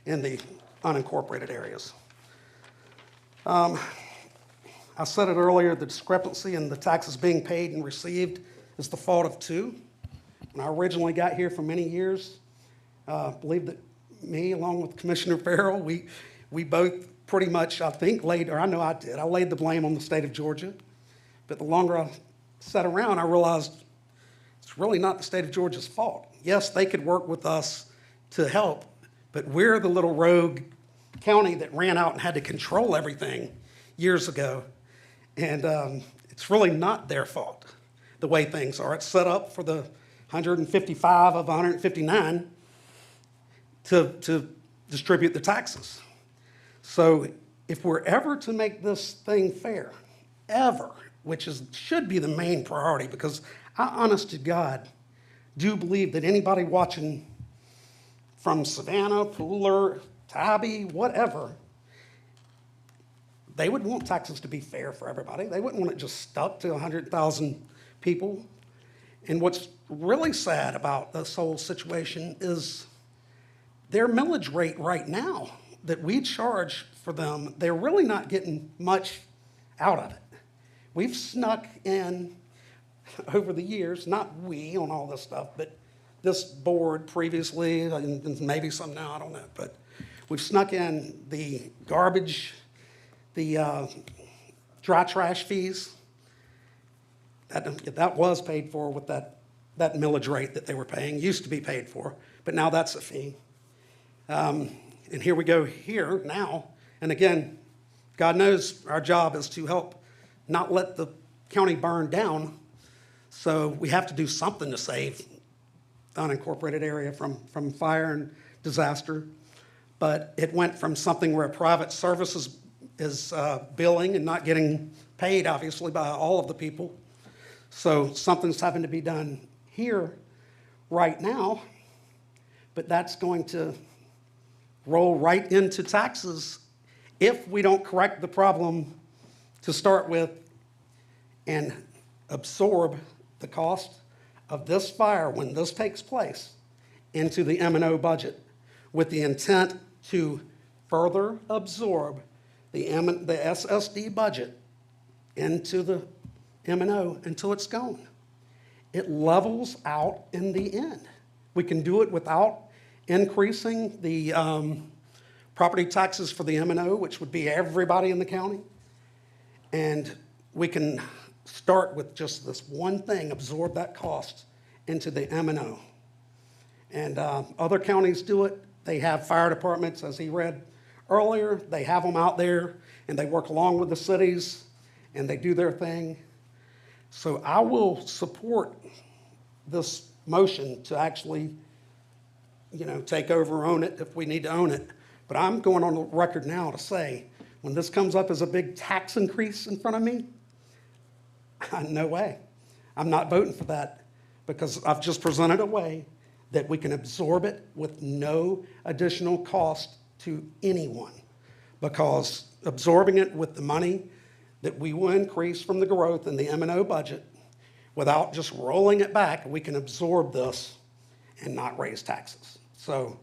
in the unincorporated areas. I said it earlier, the discrepancy in the taxes being paid and received is the fault of two. When I originally got here for many years, I believe that me, along with Commissioner Farrell, we both pretty much, I think, I laid the blame on the state of Georgia. But the longer I sat around, I realized it's really not the state of Georgia's fault. Yes, they could work with us to help, but we're the little rogue county that ran out and had to control everything years ago. And it's really not their fault, the way things are. It's set up for the 155 of 159 to distribute the taxes. So if we're ever to make this thing fair, ever, which should be the main priority, because I, honest to God, do believe that anybody watching from Savannah, Pooler, Tybee, whatever, they would want taxes to be fair for everybody. They wouldn't want it just stuck to 100,000 people. And what's really sad about this whole situation is their millage rate right now that we charge for them, they're really not getting much out of it. We've snuck in over the years, not we on all this stuff, but this board previously, and maybe some now, I don't know, but we've snuck in the garbage, the dry trash fees. That was paid for with that millage rate that they were paying, used to be paid for, but now that's a fee. And here we go here now. And again, God knows our job is to help not let the county burn down. So we have to do something to save the unincorporated area from fire and disaster. But it went from something where a private service is billing and not getting paid, obviously, by all of the people. So something's having to be done here right now, but that's going to roll right into taxes if we don't correct the problem to start with and absorb the cost of this fire when this takes place into the M&O budget with the intent to further absorb the SSD budget into the M&O until it's gone. It levels out in the end. We can do it without increasing the property taxes for the M&O, which would be everybody in the county. And we can start with just this one thing, absorb that cost into the M&O. And other counties do it. They have fire departments, as he read earlier. They have them out there, and they work along with the cities, and they do their thing. So I will support this motion to actually, take over, own it if we need to own it. But I'm going on the record now to say, when this comes up as a big tax increase in front of me, no way. I'm not voting for that because I've just presented a way that we can absorb it with no additional cost to anyone. Because absorbing it with the money that we will increase from the growth in the M&O budget, without just rolling it back, we can absorb this and not raise taxes. So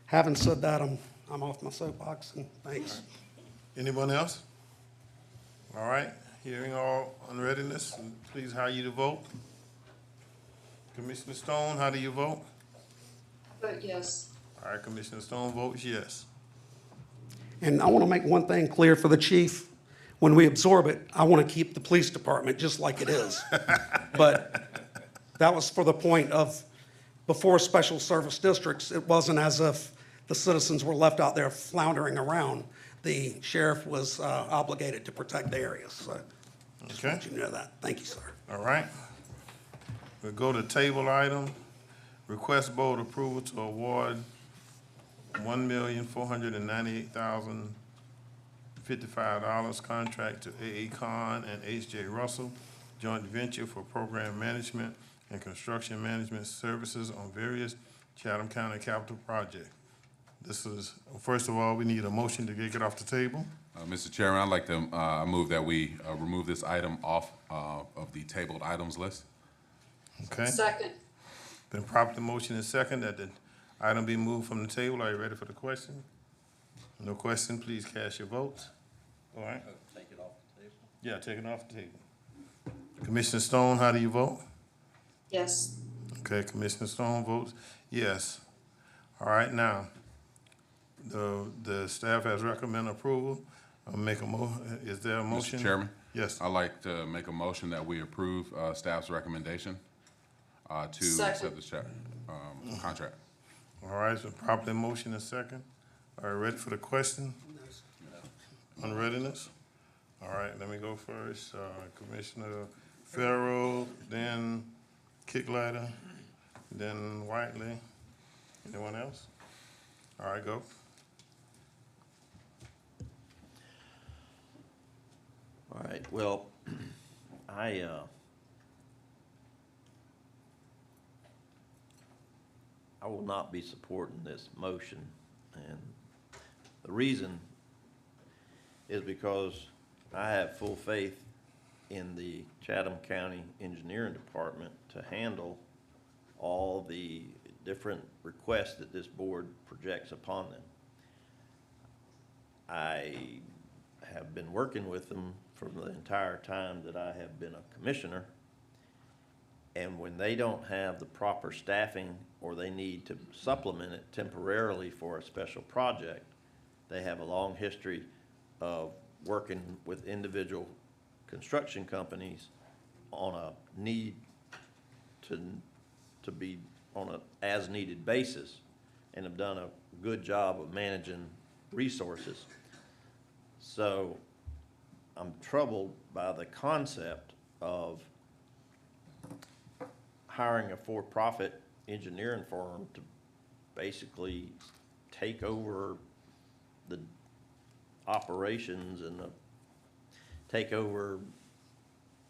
having said that, I'm off my soapbox, and thanks. Anyone else? All right, hearing all unreadiness, please how you to vote. Commissioner Stone, how do you vote? Vote yes. All right, Commissioner Stone votes yes. And I want to make one thing clear for the chief. When we absorb it, I want to keep the police department just like it is. But that was for the point of, before special service districts, it wasn't as if the citizens were left out there floundering around. The sheriff was obligated to protect the areas. So just Okay. want you to know that. Thank you, sir. All right. We'll go to table item. Request board approval to award $1,498,055 contract to A.A. Khan and H.J. Russell joint venture for program management and construction management services on various Chatham County capital projects. This is, first of all, we need a motion to get it off the table. Mr. Chairman, I'd like to move that we remove this item off of the tabled items list. Okay? Second. Been properly motion and second that the item be moved from the table. Are you ready for the question? No question, please cast your votes. All right? Take it off the table. Yeah, take it off the table. Commissioner Stone, how do you vote? Yes. Okay, Commissioner Stone votes yes. All right, now, the staff has recommended approval. I'll make a is there a motion? Mr. Chairman? Yes. I'd like to make a motion that we approve staff's recommendation to Second. accept this contract. All right, so properly motion and second. Are you ready for the question? Unreadiness? All right, let me go first. Commissioner Farrell, then Kicklighter, then Whiteley. Anyone else? All right, go. All right, well, I will not be supporting this motion, and the reason is because I have full faith in the Chatham County Engineering Department to handle all the different requests that this board projects upon them. I have been working with them for the entire time that I have been a commissioner, and when they don't have the proper staffing or they need to supplement it temporarily for a special project, they have a long history of working with individual construction companies on a need to be on a as-needed basis, and have done a good job of managing resources. So I'm troubled by the concept of hiring a for-profit engineering firm to basically take over the operations and take over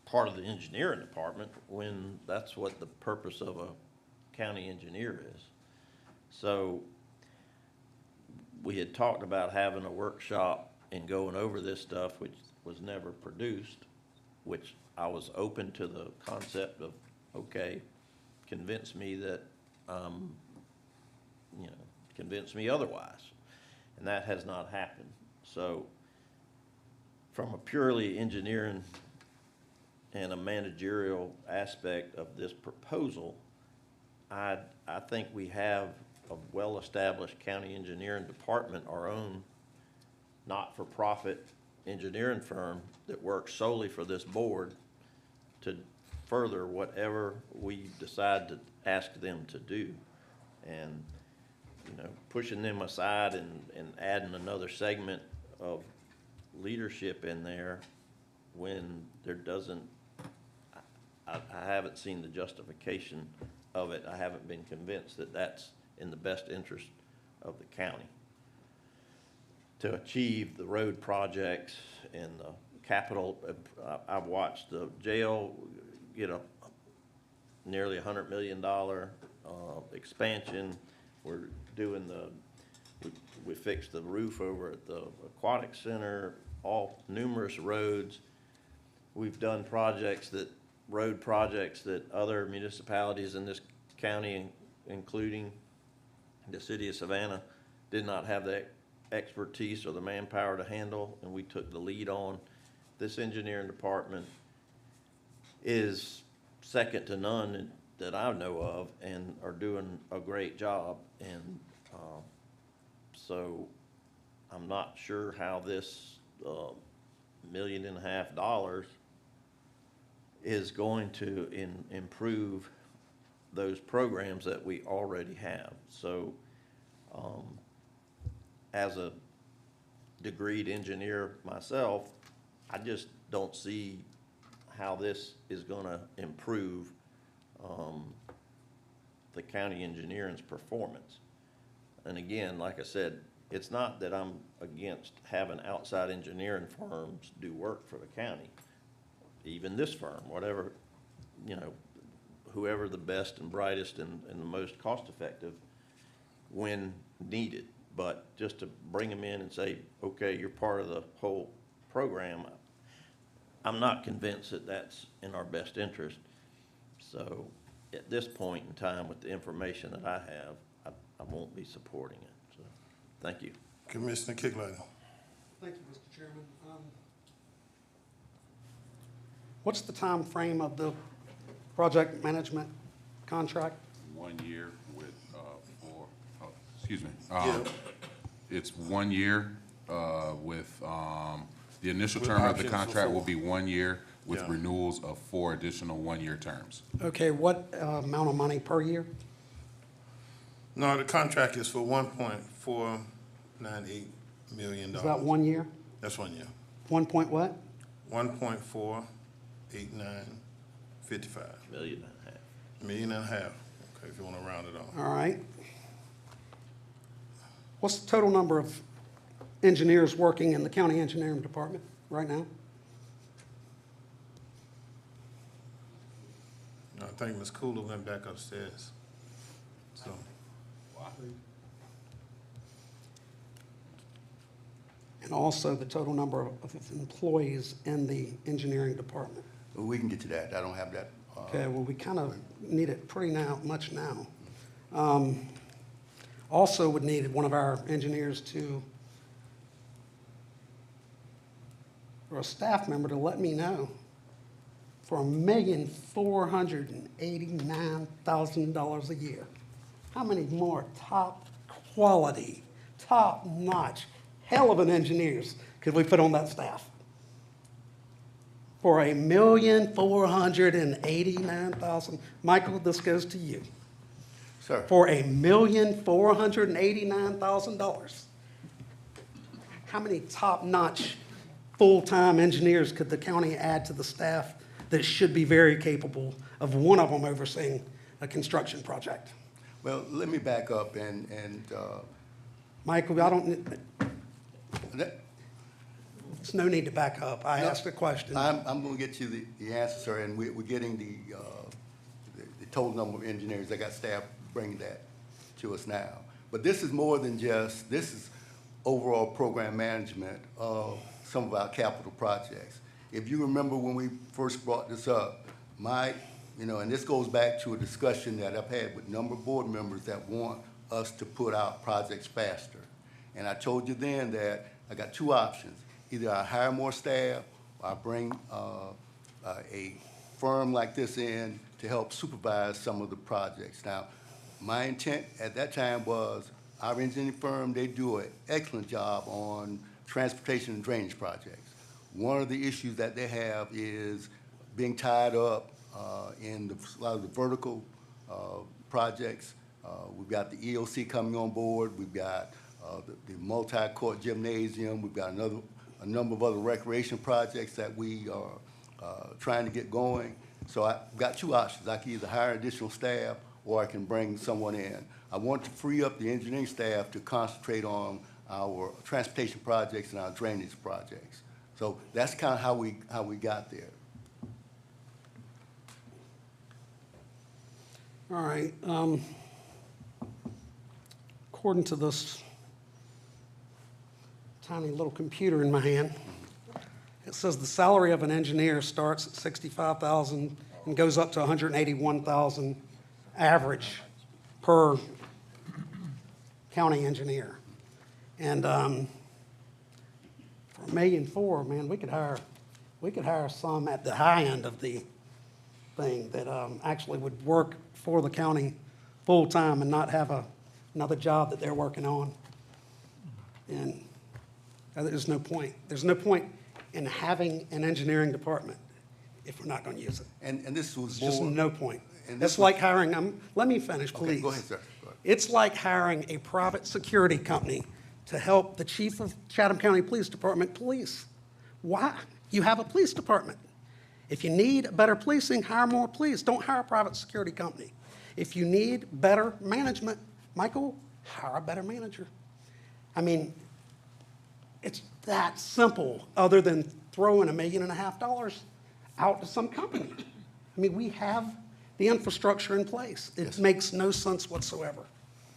part of the engineering department, when that's what the purpose of a county engineer is. So we had talked about having a workshop and going over this stuff, which was never produced, which I was open to the concept of, okay, convince me that, convince me otherwise. And that has not happened. So from a purely engineering and a managerial aspect of this proposal, I think we have a well-established county engineering department, our own not-for-profit engineering firm that works solely for this board to further whatever we decide to ask them to do. And, pushing them aside and adding another segment of leadership in there when there doesn't, I haven't seen the justification of it. I haven't been convinced that that's in the best interest of the county. to achieve the road projects and the capital. I've watched the jail get a nearly $100 million expansion. We're doing we fixed the roof over at the aquatic center, all numerous roads. We've done road projects that other municipalities in this county, including the city of Savannah, did not have the expertise or the manpower to handle, and we took the lead on. This engineering department is second to none that I know of, and are doing a great job. And so I'm not sure how this $1.5 million is going to improve those programs that we already have. So as a degreed engineer myself, I just don't see how this is going to improve the county engineering's performance. And again, like I said, it's not that I'm against having outside engineering firms do work for the county. Even this firm, whatever, whoever the best and brightest and the most cost-effective when needed. But just to bring them in and say, okay, you're part of the whole program, I'm not convinced that that's in our best interest. So at this point in time, with the information that I have, I won't be supporting it. So, thank you. Commissioner Kicklighter. Thank you, Mr. Chairman. What's the time frame of the project management contract? 1 year with, excuse me. It's 1 year with, the initial With term of the options for contract will 4. be 1 year with Yeah. renewals of 4 additional 1-year terms. Okay, what amount of money per year? No, the contract is for $1.498 million. Is that 1 year? That's 1 year. 1 point what? 1.48955. $1.5 million. $1.5 million. Okay, if you want to round it off. All right. What's the total number of engineers working in the county engineering department right now? I think Ms. Cooler went back upstairs. So, And also the total number of employees in the engineering department? Well, we can get to that. I don't have that. Okay, well, we kind of need it pretty much now. Also would need one of our engineers or a staff member to let me know, for $1,489,000 a year, how many more top quality, top-notch, hell of an engineers could we put on that staff? For $1,489,000. Michael, this goes to you. Sir. For $1,489,000. How many top-notch, full-time engineers could the county add to the staff that should be very capable of one of them overseeing a construction project? Well, let me back up and Michael, there's no need to back up. I asked a question. I'm going to get you the answer, sir, and we're getting the total number of engineers. I got staff bringing that to us now. But this is more than this is overall program management of some of our capital projects. If you remember when we first brought this up, and this goes back to a discussion that I've had with a number of board members that want us to put out projects faster. And I told you then that I got 2 options. Either I hire more staff, or I bring a firm like this in to help supervise some of the projects. Now, my intent at that time was our engineering firm, they do an excellent job on transportation and drainage projects. One of the issues that they have is being tied up in a lot of the vertical projects. We've got the EOC coming on board. We've got the multi-court gymnasium. We've got a number of other recreation projects that we are trying to get going. So I've got 2 options. I can either hire additional staff or I can bring someone in. I want to free up the engineering staff to concentrate on our transportation projects and our drainage projects. So that's kind of how we got there. All right. According to this tiny little computer in my hand, it says the salary of an engineer starts at $65,000 and goes up to $181,000 average per county engineer. And for $1.4 million, man, we could hire some at the high end of the thing that actually would work for the county full-time and not have another job that they're working on. And there's no point. There's no point in having an engineering department if we're not going to use it. And this was There's just more- no point. and this It's like hiring, let me finish, Okay, please. go ahead, sir. Go ahead. It's like hiring a private security company to help the chief of Chatham County Police Department police. Why? You have a police department. If you need better policing, hire more police. Don't hire a private security company. If you need better management, Michael, hire a better manager. I mean, it's that simple, other than throwing $1.5 million out to some company. I mean, we have the infrastructure in place. It makes no sense whatsoever.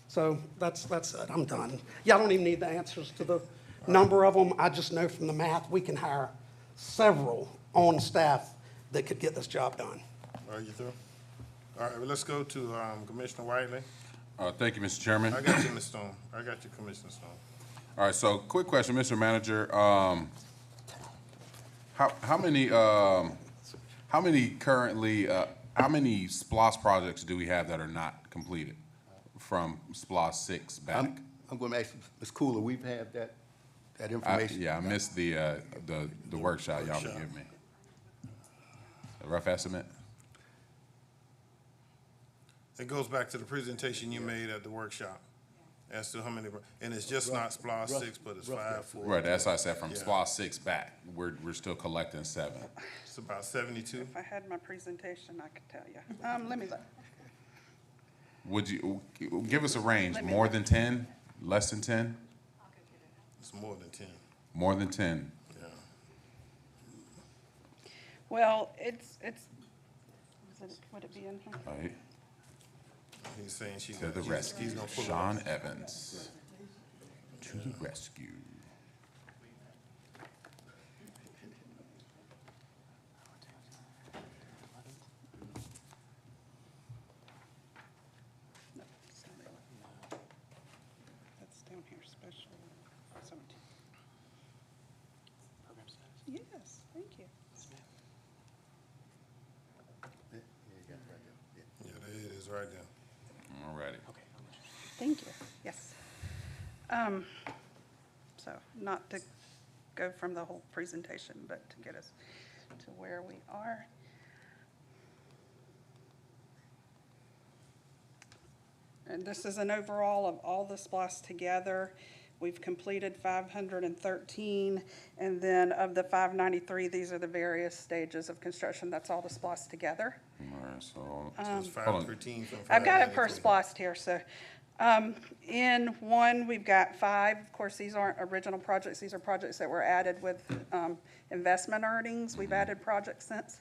So that's it. I'm done. Y'all don't even need the answers to the number of them. I just know from the math, we can hire several on staff that could get this job done. Are you through? All right, well, let's go to Commissioner Wiley. Thank you, Mr. Chairman. I got you, Ms. Stone. I got you, Commissioner Stone. All right, so quick question, Mr. Manager. How many currently, how many SPLOST projects do we have that are not completed from SPLOST 6 back? I'm going to ask Ms. Cooler, we've had that information. Yeah, I missed the workshop y'all would give me. A rough estimate? It goes back to the presentation you made at the workshop as to how many, and it's just not SPLOST 6, but it's 5, 4. Right, that's what I said, from Yeah. SPLOST 6 back, we're still collecting 7. It's about 72. If I had my presentation, I could tell you. Let me look. Would you, give us a range, Let me more look. than 10, less than 10? It's more than 10. More than 10? Yeah. Well, would it be in here? Right, He's saying she's to the rescue, he's gonna pull it Sean up. Evans, to the rescue. No, it's not it. That's down here, special 17. Yes, thank you. Yeah, there it is right there. All righty. Thank you, yes. So not to go from the whole presentation, but to get us to where we are. And this is an overall of all the SPLOST together. We've completed 513, and then of the 593, these are the various stages of construction. That's all the SPLOST together. All right, so, So it's hold on. 513 from I've got it per 593. SPLOST here, so. In one, we've got 5. Of course, these aren't original projects. These are projects that were added with investment earnings. We've added projects since.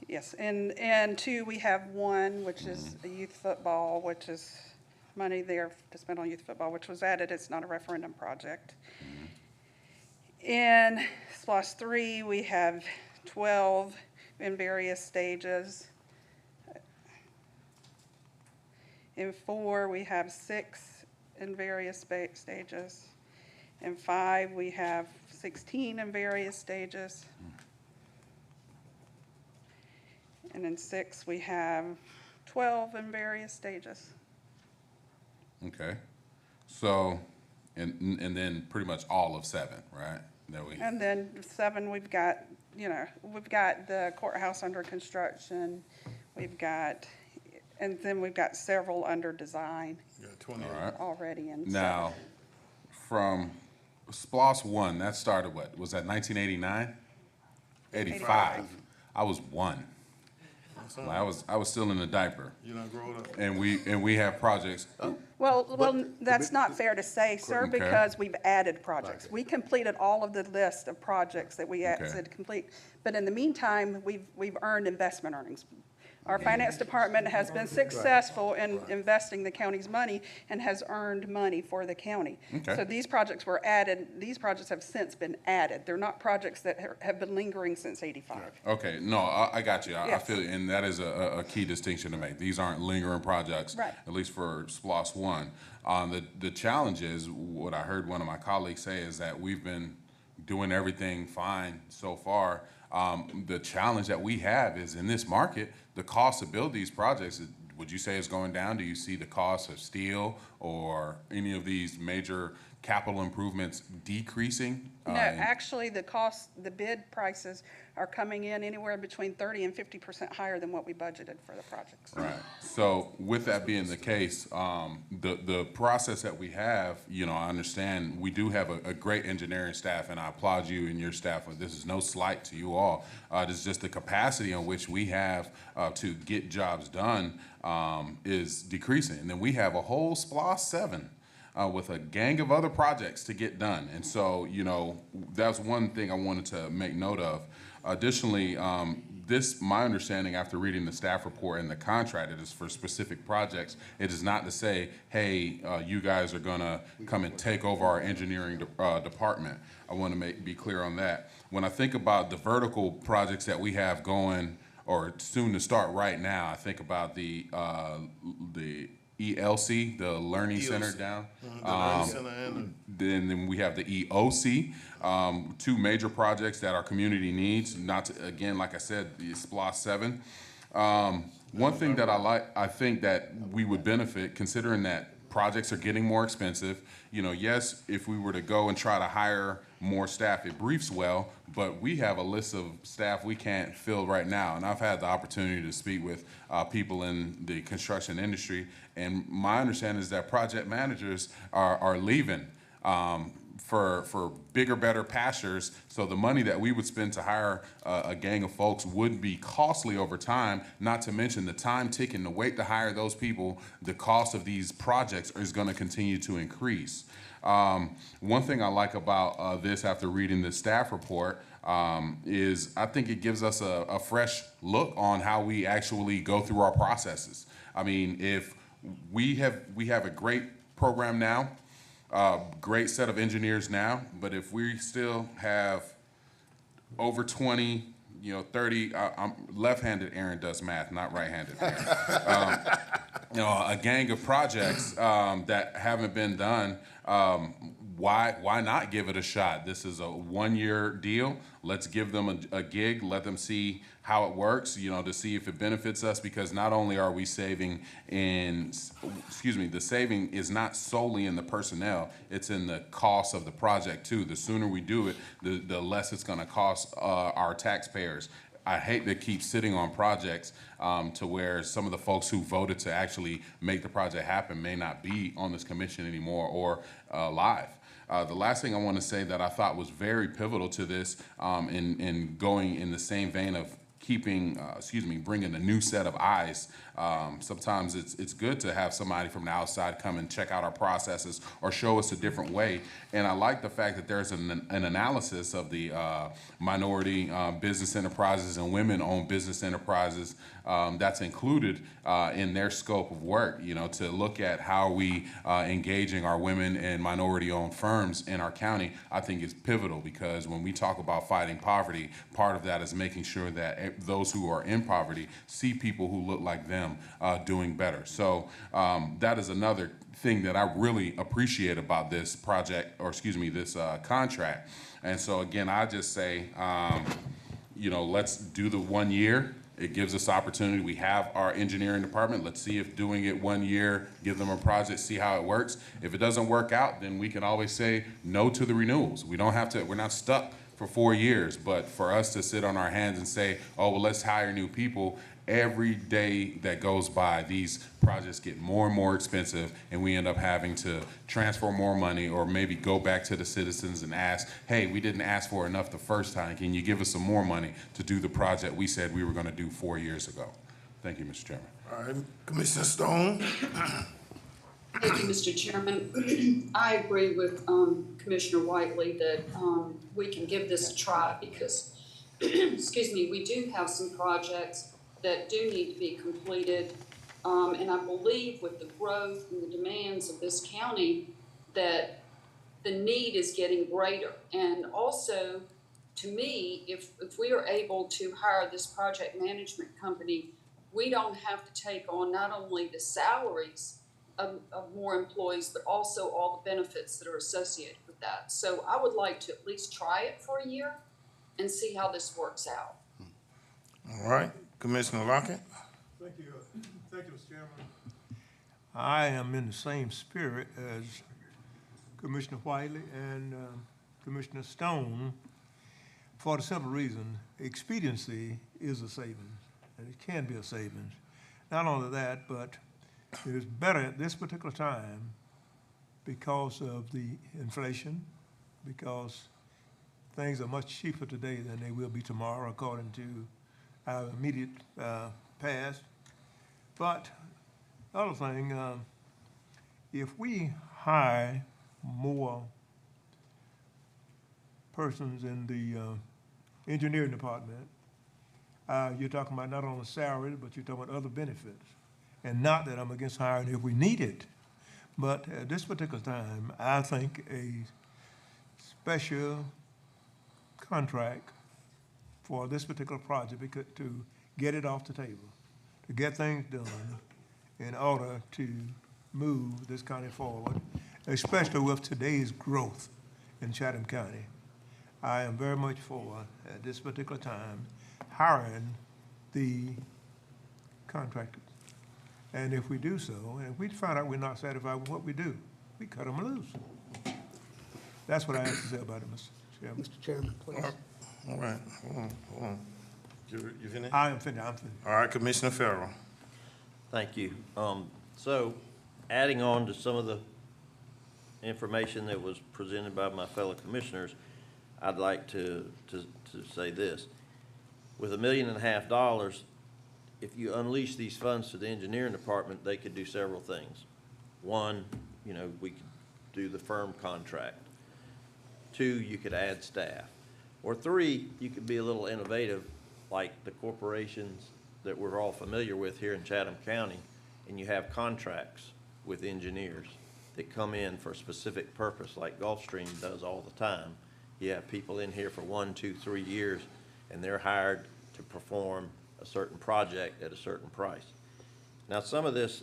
Yes, and 2, we have 1, which is a youth football, which is money there to spend on youth football, which was added. It's not a referendum project. In SPLOST 3, we have 12 in various stages. In 4, we have 6 in various stages. In 5, we have 16 in various stages. And in 6, we have 12 in various stages. Okay, so, and then pretty much all of 7, right? That we, And then 7, we've got, we've got the courthouse under construction. We've got, and then we've got several under design You got 20. all right. already in. Now, from SPLOST 1, that started what? Was that 1989? 85. I was 1. I was still in the diaper, You not growing up? and we have projects. Well, that's not fair to say, sir, Okay. because we've added projects. We completed all of the list of projects that we Okay. said to complete. But in the meantime, we've earned investment earnings. Our finance department has been successful in investing the county's money and has earned money for the county. Okay. So these projects were added, these projects have since been added. They're not projects that have been lingering since '85. Okay, no, I got you. I Yes. feel you, and that is a key distinction to make. These aren't lingering projects, Right. at least for SPLOST 1. The challenge is, what I heard one of my colleagues say is that we've been doing everything fine so far. The challenge that we have is in this market, the cost to build these projects, would you say is going down? Do you see the cost of steel or any of these major capital improvements decreasing? No, actually, the bid prices are coming in anywhere between 30% and 50% higher than what we budgeted for the projects. Right. So with that being the case, the process that we have, I understand we do have a great engineering staff, and I applaud you and your staff. This is no slight to you all. This is just the capacity on which we have to get jobs done is decreasing. And then we have a whole SPLOST 7 with a gang of other projects to get done. And so, that's one thing I wanted to make note of. Additionally, my understanding after reading the staff report and the contract, it is for specific projects. It is not to say, hey, you guys are gonna come and take over our engineering department. I want to be clear on that. When I think about the vertical projects that we have going or soon to start right now, I think about the ELC, the Learning Center down. The Learning Center and Then we have the EOC, two major projects that our community needs. Not to, again, like I said, the SPLOST 7. One thing that I think that we would benefit, considering that projects are getting more expensive. Yes, if we were to go and try to hire more staff, it briefs well, but we have a list of staff we can't fill right now. And I've had the opportunity to speak with people in the construction industry, and my understanding is that project managers are leaving for bigger, better pastures. So the money that we would spend to hire a gang of folks would be costly over time, not to mention the time taken to wait to hire those people. The cost of these projects is going to continue to increase. One thing I like about this after reading the staff report is I think it gives us a fresh look on how we actually go through our processes. I mean, if we have a great program now, great set of engineers now, but if we still have over 20, 30, I'm left-handed Aaron does math, not right-handed Aaron. A gang of projects that haven't been done, why not give it a shot? This is a one-year deal. Let's give them a gig, let them see how it works, to see if it benefits us, because not only are we saving the saving is not solely in the personnel, it's in the cost of the project too. The sooner we do it, the less it's gonna cost our taxpayers. I hate to keep sitting on projects to where some of the folks who voted to actually make the project happen may not be on this commission anymore or live. The last thing I want to say that I thought was very pivotal to this in going in the same vein of bringing a new set of eyes. Sometimes it's good to have somebody from the outside come and check out our processes or show us a different way. And I like the fact that there's an analysis of the minority business enterprises and women-owned business enterprises that's included in their scope of work, to look at how we engaging our women and minority-owned firms in our county. I think is pivotal, because when we talk about fighting poverty, part of that is making sure that those who are in poverty see people who look like them doing better. So that is another thing that I really appreciate about this project, or this contract. And so again, I just say, let's do the 1 year. It gives us opportunity. We have our engineering department. Let's see if doing it 1 year, give them a project, see how it works. If it doesn't work out, then we can always say no to the renewals. We don't have to, we're not stuck for 4 years, but for us to sit on our hands and say, oh, well, let's hire new people. Every day that goes by, these projects get more and more expensive, and we end up having to transfer more money, or maybe go back to the citizens and ask, hey, we didn't ask for enough the first time. Can you give us some more money to do the project we said we were going to do 4 years ago? Thank you, Mr. Chairman. All right, Commissioner Stone? Thank you, Mr. Chairman. I agree with Commissioner Whiteley that we can give this a try because, excuse me, we do have some projects that do need to be completed. And I believe with the growth and the demands of this county that the need is getting greater. And also, to me, if we are able to hire this project management company, we don't have to take on not only the salaries of more employees, but also all the benefits that are associated with that. So I would like to at least try it for a year and see how this works out. All right, Commissioner Lockett? Thank you, Mr. Chairman. I am in the same spirit as Commissioner Whiteley and Commissioner Stone for the simple reason expediency is a savings, and it can be a savings. Not only that, but it is better at this particular time because of the inflation, because things are much cheaper today than they will be tomorrow according to our immediate past. But the other thing, if we hire more persons in the engineering department, you're talking about not only salary, but you're talking about other benefits. And not that I'm against hiring if we need it, but at this particular time, I think a special contract for this particular project to get it off the table, to get things done in order to move this county forward, especially with today's growth in Chatham County. I am very much for, at this particular time, hiring the contractors. And if we do so, and if we find out we're not satisfied with what we do, we cut them loose. That's what I have to say about it, Mr. Chairman. Mr. Chairman, please. All right, hold on. You finished? I am finished, I'm finished. All right, Commissioner Farrell. Thank you. So adding on to some of the information that was presented by my fellow commissioners, I'd like to say this. With $1.5 million, if you unleash these funds to the engineering department, they could do several things. One, we could do the firm contract. Two, you could add staff. Or three, you could be a little innovative, like the corporations that we're all familiar with here in Chatham County, and you have contracts with engineers that come in for a specific purpose, like Gulfstream does all the time. You have people in here for 1, 2, 3 years, and they're hired to perform a certain project at a certain price. Now, some of this,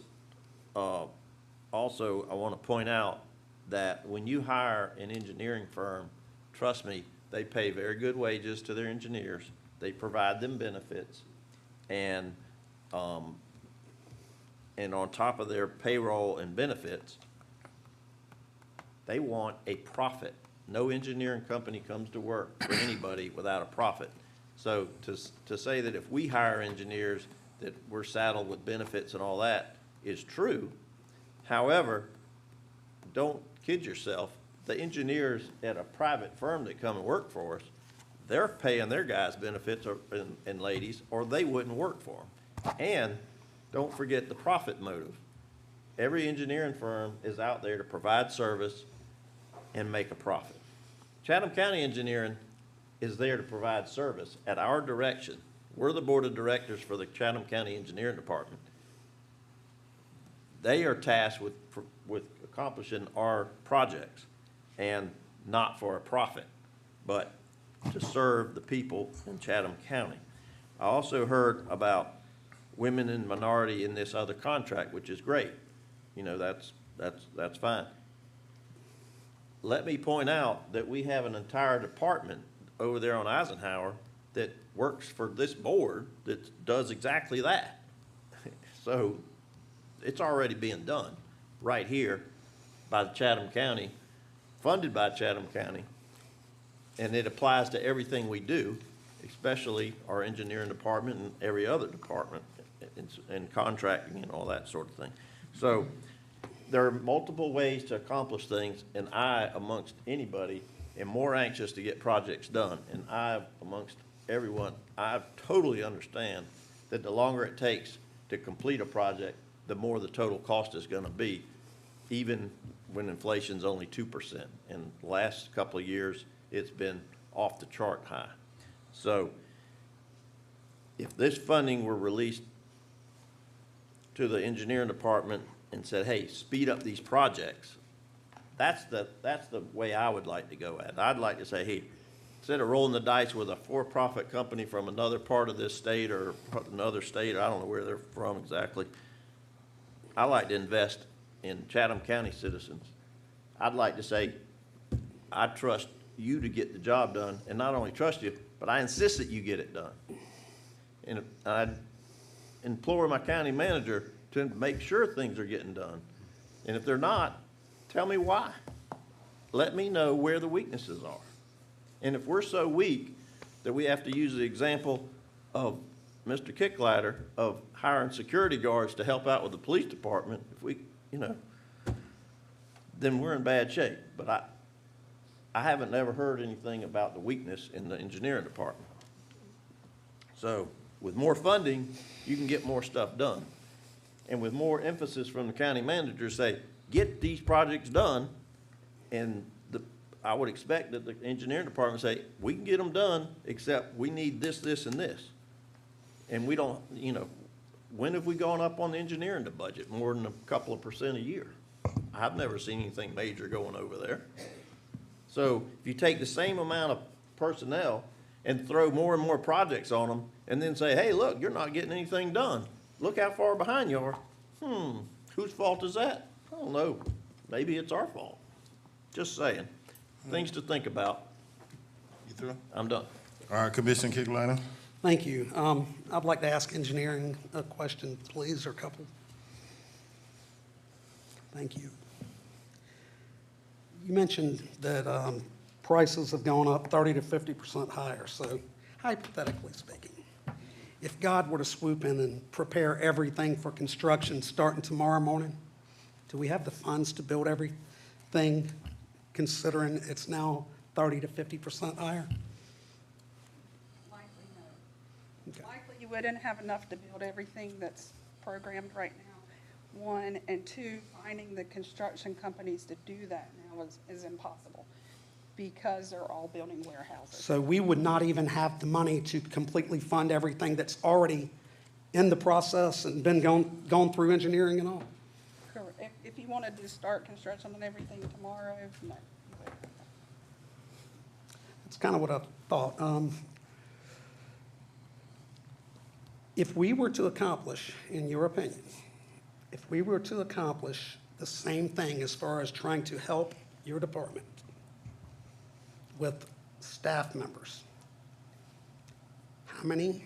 also, I want to point out that when you hire an engineering firm, trust me, they pay very good wages to their engineers. They provide them benefits, and on top of their payroll and benefits, they want a profit. No engineering company comes to work for anybody without a profit. So to say that if we hire engineers that we're saddled with benefits and all that is true. However, don't kid yourself. The engineers at a private firm that come and work for us, they're paying their guys benefits and ladies, or they wouldn't work for them. And don't forget the profit motive. Every engineering firm is out there to provide service and make a profit. Chatham County Engineering is there to provide service at our direction. We're the board of directors for the Chatham County Engineering Department. They are tasked with accomplishing our projects, and not for a profit, but to serve the people in Chatham County. I also heard about women and minority in this other contract, which is great. That's fine. Let me point out that we have an entire department over there on Eisenhower that works for this board that does exactly that. So it's already being done right here by Chatham County, funded by Chatham County, and it applies to everything we do, especially our engineering department and every other department, and contracting and all that sort of thing. So there are multiple ways to accomplish things, and I, amongst anybody, am more anxious to get projects done. And I, amongst everyone, I totally understand that the longer it takes to complete a project, the more the total cost is gonna be, even when inflation's only 2%. And the last couple of years, it's been off the chart high. So if this funding were released to the engineering department and said, hey, speed up these projects, that's the way I would like to go at it. I'd like to say, hey, instead of rolling the dice with a for-profit company from another part of this state or another state, I don't know where they're from exactly, I like to invest in Chatham County citizens. I'd like to say, I trust you to get the job done, and not only trust you, but I insist that you get it done. And I'd implore my county manager to make sure things are getting done. And if they're not, tell me why. Let me know where the weaknesses are. And if we're so weak that we have to use the example of Mr. Kicklighter of hiring security guards to help out with the police department, if we, then we're in bad shape. But I haven't never heard anything about the weakness in the engineering department. So with more funding, you can get more stuff done. And with more emphasis from the county manager, say, get these projects done, and I would expect that the engineering department say, we can get them done, except we need this, this, and this. And we don't, when have we gone up on the engineering budget more than a couple of % a year? I've never seen anything major going over there. So if you take the same amount of personnel and throw more and more projects on them, and then say, hey, look, you're not getting anything done. Look how far behind you are. Whose fault is that? I don't know. Maybe it's our fault. Just saying. Things to think about. You through? I'm done. All right, Commissioner Kicklighter. Thank you. I'd like to ask engineering a question, please, or a couple. Thank you. You mentioned that prices have gone up 30 to 50% higher. So hypothetically speaking, if God were to swoop in and prepare everything for construction starting tomorrow morning, do we have the funds to build everything considering it's now 30 to 50% higher? Likely no. Likely you wouldn't have enough to build everything that's programmed right now, one, and two, finding the construction companies to do that now is impossible because they're all building warehouses. So we would not even have the money to completely fund everything that's already in the process and been gone through engineering and all? Correct. If you wanted to start construction on everything tomorrow, no, you wouldn't. That's kind of what I thought. If we were to accomplish, in your opinion, if we were to accomplish the same thing as far as trying to help your department with staff members, how many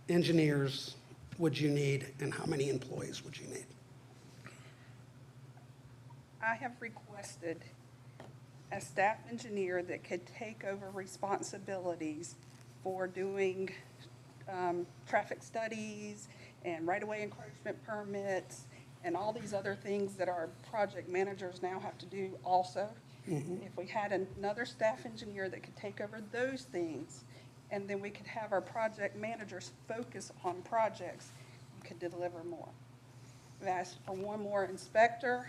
engineers would you need and how many employees would you need? I have requested a staff engineer that could take over responsibilities for doing traffic studies and right-of-way encroachment permits and all these other things that our project managers now have to do also. If we had another staff engineer that could take over those things, and then we could have our project managers focus on projects, we could deliver more. I've asked for one more inspector,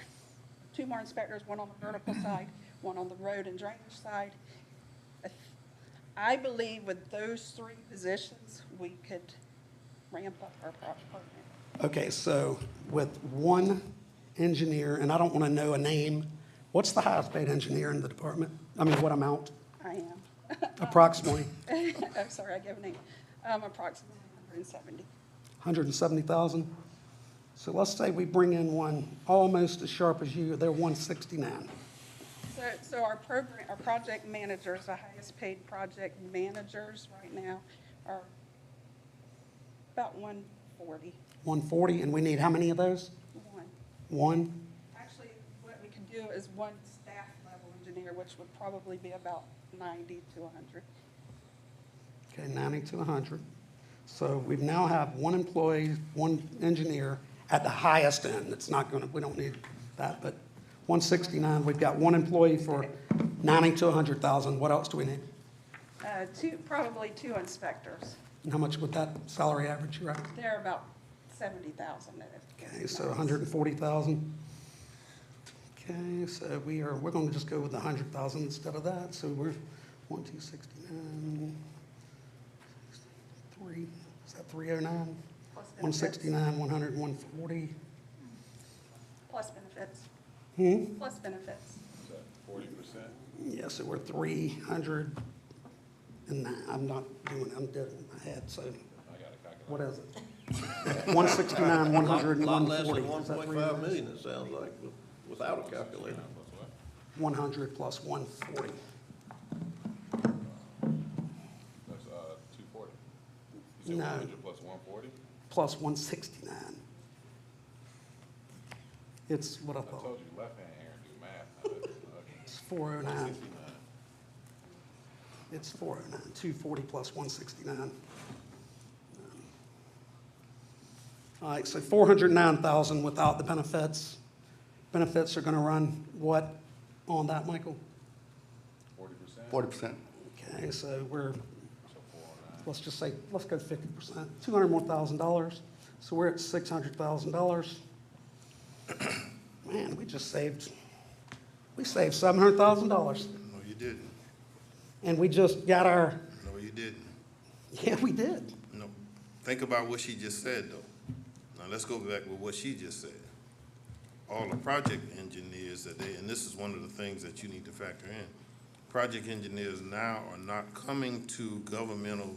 two more inspectors, one on the vertical side, one on the road and drainage side. I believe with those three positions, we could ramp up our program. Okay, so with one engineer, and I don't want to know a name, what's the highest paid engineer in the department? I mean, what amount? I am. Approximately? I'm sorry, I gave a name. Approximately 170. 170,000? So let's say we bring in one almost as sharp as you, they're 169. So our project managers, the highest paid project managers right now are about 140. 140, and we need how many of those? One. One? Actually, what we can do is one staff level engineer, which would probably be about 90 to 100. Okay, 90 to 100. So we now have one employee, one engineer at the highest end. It's not going to, we don't need that, but 169, we've got one employee for 90 to 100,000. What else do we need? Probably two inspectors. And how much would that salary average you reckon? They're about 70,000. Okay, so 140,000. Okay, so we're gonna just go with the 100,000 instead of that, so we're 1,269, 3, is that 309? 169, 100, 140. Plus benefits. Hmm? Plus benefits. Yeah, so we're 300, and I'm not doing, I'm dead in my head, so what is it? 169, 100, and Lot less 140. than Is that 1.5 309? million, it sounds like, without a calculator. 100 plus 140. That's, 240. No. 100 plus 140? Plus 169. It's what I I thought. told you left-hand here and do math. It's 409. It's 409, 240 plus 169. All right, so 409,000 without the benefits. Benefits are gonna run what on that, Michael? 40%. Okay, so let's just say, let's go 50%, $200 more thousand dollars. So we're at $600,000. Man, we saved $700,000. No, you didn't. And we just got our, No, you didn't. yeah, we did. No. Think about what she just said, though. Now, let's go back with what she just said. All the project engineers and this is one of the things that you need to factor in. Project engineers now are not coming to governmental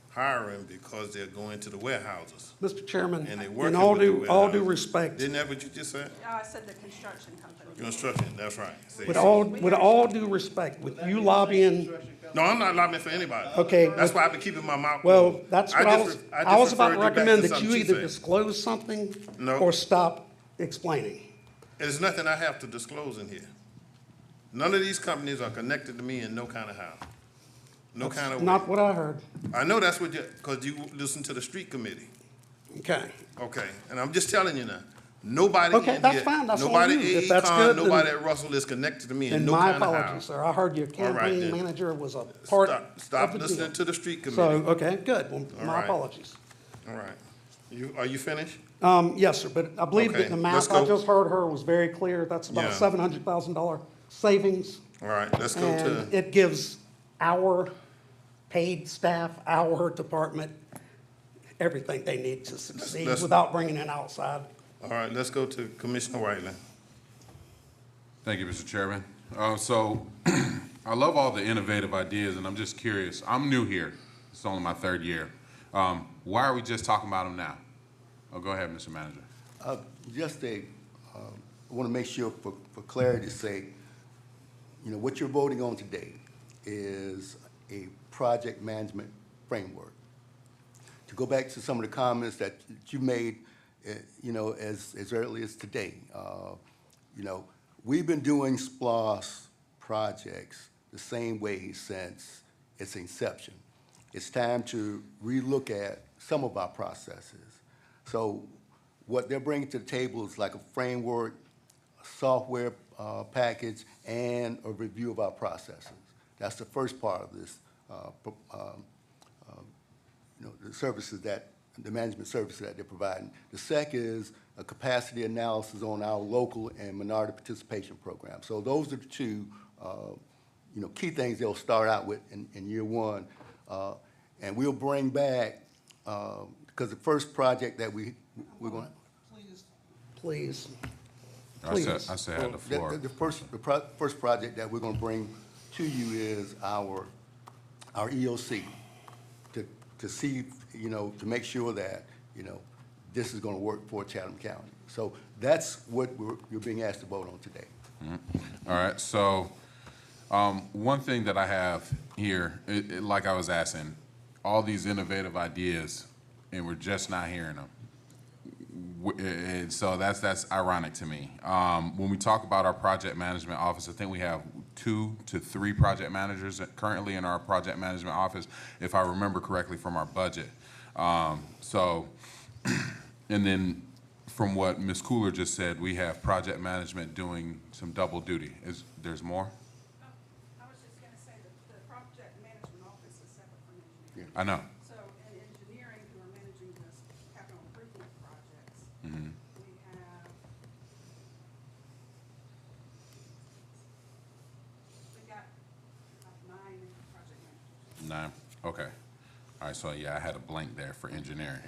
hiring because they're going to the warehouses. Mr. Chairman, And they in working all with the due warehouses. respect, Isn't that what you just said? I said the construction company. Construction, that's right. See? with all due respect, with you lobbying, No, I'm not lobbying for anybody. Okay. That's why I've been keeping my mouth well, closed. that's what I just- I was just about referred to you back recommend that something you she either said. disclose something No. or stop explaining. There's nothing I have to disclose in here. None of these companies are connected to me in no kind of how. No kind of way. Not what I heard. I know that's what because you listen to the street committee. Okay. Okay, and I'm just telling you now, nobody in Okay, here. that's fine. That's on nobody you. at If that's Econ, good, then- nobody at Russell is connected to me in And no my kind of how. apologies, sir. I heard your All right, campaign then. manager was a part Stop of the listening deal. to the street So, committee. okay, good. Well, All my right. apologies. All right. Are you finished? Yes, sir, but I believe Okay, that the let's math I go. just heard her was very clear. That's about a Yeah. $700,000 savings. All right, let's go And to, it gives our paid staff, our department, everything they need to succeed let's- without bringing in outside. all right, let's go to Commissioner Whiteley. Thank you, Mr. Chairman. So I love all the innovative ideas, and I'm just curious. I'm new here. It's only my third year. Why are we just talking about them now? Oh, go ahead, Mr. Manager. Just I want to make sure for clarity's sake, what you're voting on today is a project management framework. To go back to some of the comments that you made, as early as today, we've been doing SPLOST projects the same way since its inception. It's time to relook at some of our processes. So what they're bringing to the table is like a framework, a software package, and a review of our processes. That's the first part of this, the services the management services that they're providing. The second is a capacity analysis on our local and minority participation program. So those are the two, key things they'll start out with in year one. And we'll bring back, because the first project that we're going. Please. I said I had the floor. The first project that we're going to bring to you is our EOC to see, to make sure that, this is going to work for Chatham County. So that's what you're being asked to vote on today. All right, so one thing that I have here, like I was asking, all these innovative ideas, and we're just not hearing them. And so that's ironic to me. When we talk about our project management office, I think we have 2 to 3 project managers currently in our project management office, if I remember correctly from our budget. And then from what Ms. Cooler just said, we have project management doing some double duty. There's more? I was just going to say that the project management office is separate from engineering. I know. So in engineering, who are managing this capital improvement project, 9, okay. All right, so yeah, I had a blank there for engineering.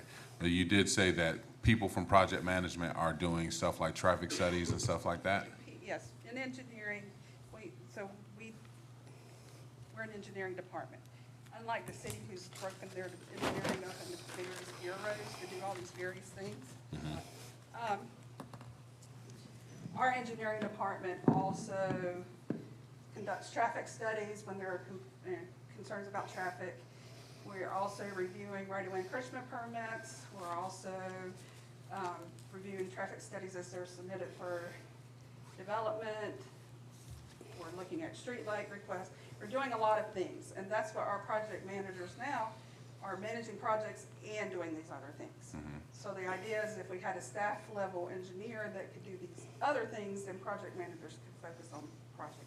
You did say that people from project management are doing stuff like traffic studies and stuff like that? Yes, in engineering, we're an engineering department. Unlike the city who's broken their engineering up into various bureaus to do all these various things. Our engineering department also conducts traffic studies when there are concerns about traffic. We're also reviewing right-of-way encroachment permits. We're also reviewing traffic studies as they're submitted for development. We're looking at street light requests. We're doing a lot of things, and that's what our project managers now are managing projects and doing these other things. So the idea is if we had a staff level engineer that could do these other things, then project managers could focus on project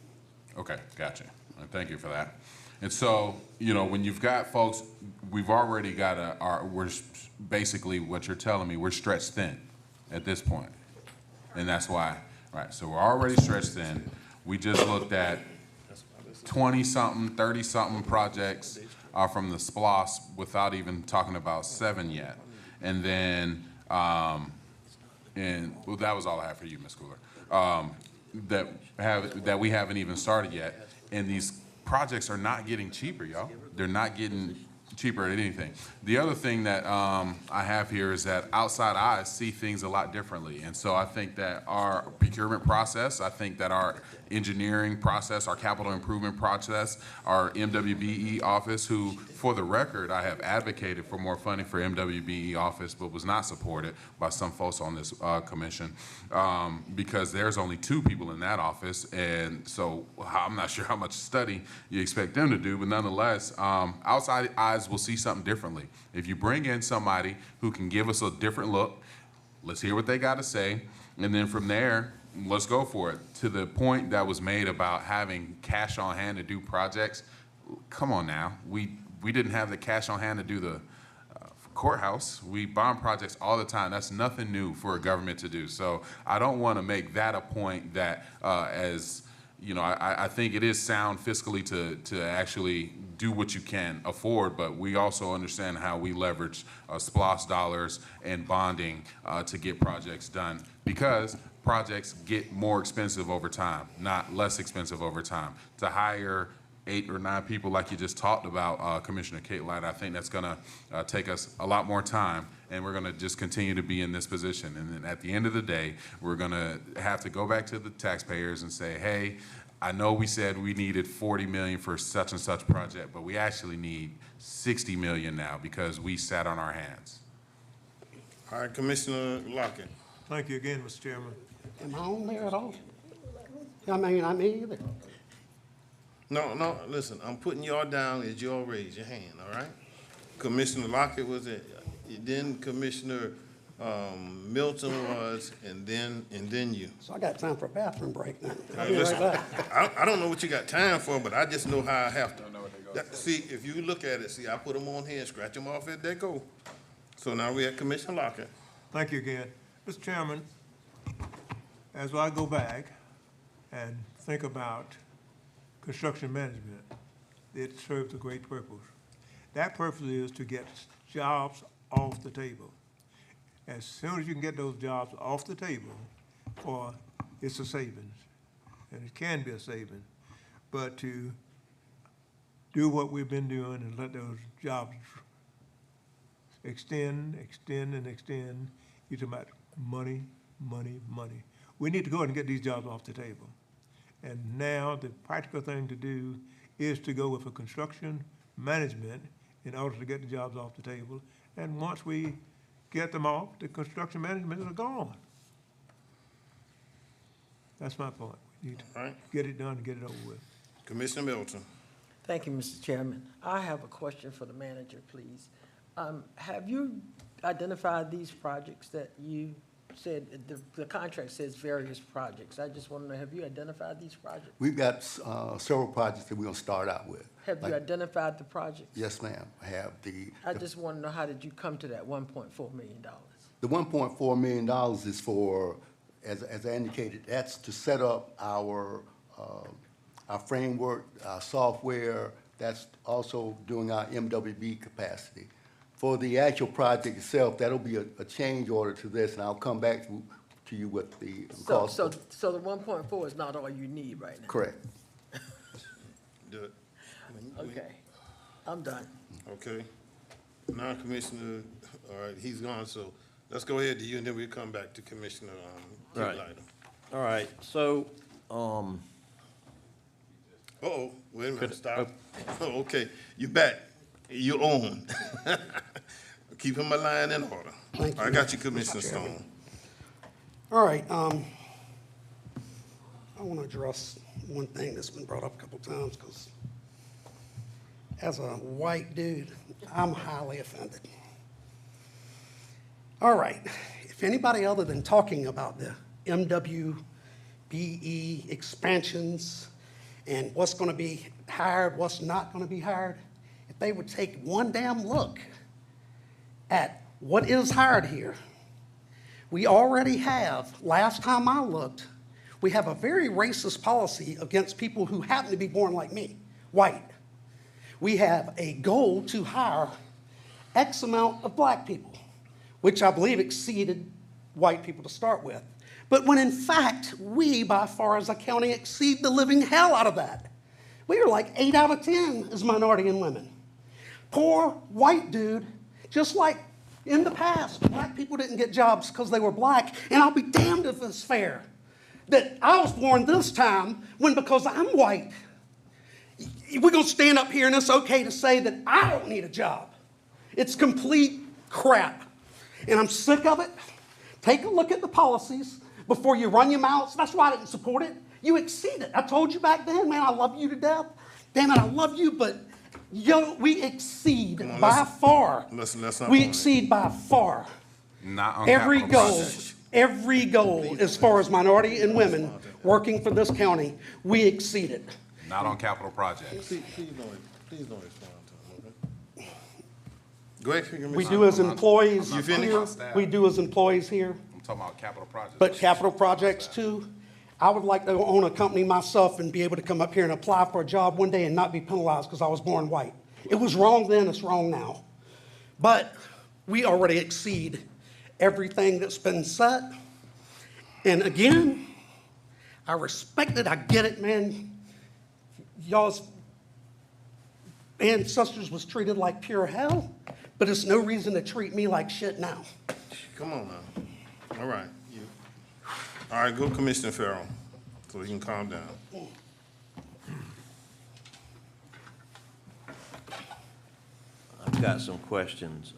management. Okay, gotcha. Thank you for that. And so, you know, when you've got folks, we've already got we're basically, what you're telling me, we're stretched thin at this point. And that's why, right, so we're already stretched thin. We just looked at 20-something, 30-something projects from the SPLOST without even talking about 7 yet. And then, well, that was all I have for you, Ms. Cooler. That we haven't even started yet. And these projects are not getting cheaper, y'all. They're not getting cheaper at anything. The other thing that I have here is that outside eyes see things a lot differently. And so I think that our procurement process, I think that our engineering process, our capital improvement process, our MWBE office, who, for the record, I have advocated for more funding for MWBE office, but was not supported by some folks on this commission because there's only 2 people in that office. And so I'm not sure how much study you expect them to do, but nonetheless, outside eyes will see something differently. If you bring in somebody who can give us a different look, let's hear what they got to say, and then from there, let's go for it. To the point that was made about having cash on hand to do projects, come on now. We didn't have the cash on hand to do the courthouse. We bond projects all the time. That's nothing new for a government to do. So I don't want to make that a point that as, you know, I think it is sound fiscally to actually do what you can afford, but we also understand how we leverage SPLOST dollars and bonding to get projects done, because projects get more expensive over time, not less expensive over time. To hire 8 or 9 people like you just talked about, Commissioner Kate Light, I think that's gonna take us a lot more time, and we're gonna just continue to be in this position. And then at the end of the day, we're gonna have to go back to the taxpayers and say, hey, I know we said we needed 40 million for such and such project, but we actually need 60 million now because we sat on our hands. All right, Commissioner Lockett. Thank you again, Mr. Chairman. Am I on there at all? I mean, I'm either. No, listen, I'm putting y'all down as y'all raise your hand, all right? Commissioner Lockett was it, then Commissioner Milton was, and then you. So I got time for a bathroom break now. I'll Hey, be right listen, back. I don't know what you got time for, but I just know how I have to. See, if you look at it, see, I put them on here and scratch them off as they go. So now we're at Commissioner Lockett. Thank you again. Mr. Chairman, as I go back and think about construction management, it serves a great purpose. That purpose is to get jobs off the table. As soon as you can get those jobs off the table, it's a savings, and it can be a savings. But to do what we've been doing and let those jobs extend, you're talking about money. We need to go ahead and get these jobs off the table. And now the practical thing to do is to go with a construction management in order to get the jobs off the table. And once we get them off, the construction management are gone. That's my point. We need to get it done and get it over with. Commissioner Milton. Thank you, Mr. Chairman. I have a question for the manager, please. Have you identified these projects that you said, the contract says various projects. I just want to know, have you identified these projects? We've got several projects that we're gonna start out with. Have you identified the projects? Yes, ma'am. I have I just want to know, how did you come to that $1.4 million? The $1.4 million is for, as I indicated, that's to set up our framework, our software, That's also doing our MWB capacity. For the actual project itself, that'll be a change order to this, and I'll come back to you with the cost. So the 1.4 is not all you need right now? Correct. Do it. Okay, I'm done. Okay. Now, Commissioner, all right, he's gone, so let's go ahead to you, and then we'll come back to Commissioner Right. Kitlider. All right, so, Uh-oh, wait a minute, stop. Oh, okay, you back. You on. Keeping my line in order. Thank you, I got you, Mr. Commissioner Chairman. Stone. All right, I want to address one thing that's been brought up a couple times, because as a white dude, I'm highly offended. All right, if anybody other than talking about the MWBE expansions and what's going to be hired, what's not going to be hired, if they would take one damn look at what is hired here. We already have, last time I looked, we have a very racist policy against people who happen to be born like me, white. We have a goal to hire X amount of black people, which I believe exceeded white people to start with. But when in fact, we, by far as a county, exceed the living hell out of that. We are like 8 out of 10 as minority and women. Poor white dude, just like in the past, black people didn't get jobs because they were black, and I'll be damned if it's fair that I was born this time when because I'm white. We're going to stand up here and it's okay to say that I don't need a job. It's complete crap. And I'm sick of it. Take a look at the policies before you run your mouths. That's why I didn't support it. You exceed it. I told you back then, man, I love you to death. Damn it, I love you, but we exceed by far. Let's not We on it. exceed by far. Not on Every capital goal, projects. every goal as far as minority and women working for this county, we exceed it. Not on capital projects. Please don't respond to him, okay? Go ahead, Commissioner. We do as employees You finished? here, we do as employees here, I'm talking about capital projects. but capital projects too. I would like to own a company myself and be able to come up here and apply for a job one day and not be penalized because I was born white. It was wrong then, it's wrong now. But we already exceed everything that's been set. And again, I respect it, I get it, man. Y'all's ancestors was treated like pure hell, but it's no reason to treat me like shit now. Come on now. All right. All right, go Commissioner Farrell, so he can calm down. I've got some questions.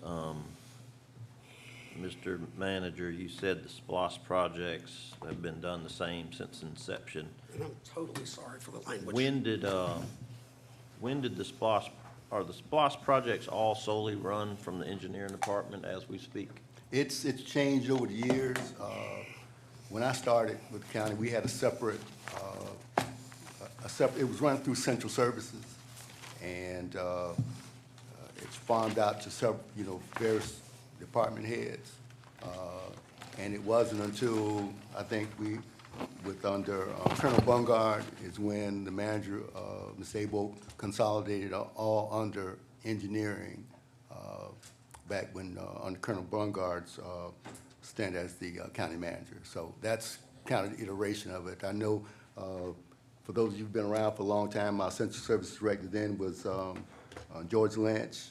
Mr. Manager, you said the SPLOST projects have been done the same since inception. And I'm totally sorry for the language. When did the SPLOST, are the SPLOST projects all solely run from the engineering department as we speak? It's changed over the years. When I started with the county, we had a separate, it was run through central services, and it's farmed out to several, various department heads. And it wasn't until, I think under Colonel Bungard is when the manager, Ms. Abel, consolidated all under engineering back when, under Colonel Bungard's stint as the county manager. So that's kind of the iteration of it. I know for those of you who've been around for a long time, our central services director then was George Lynch.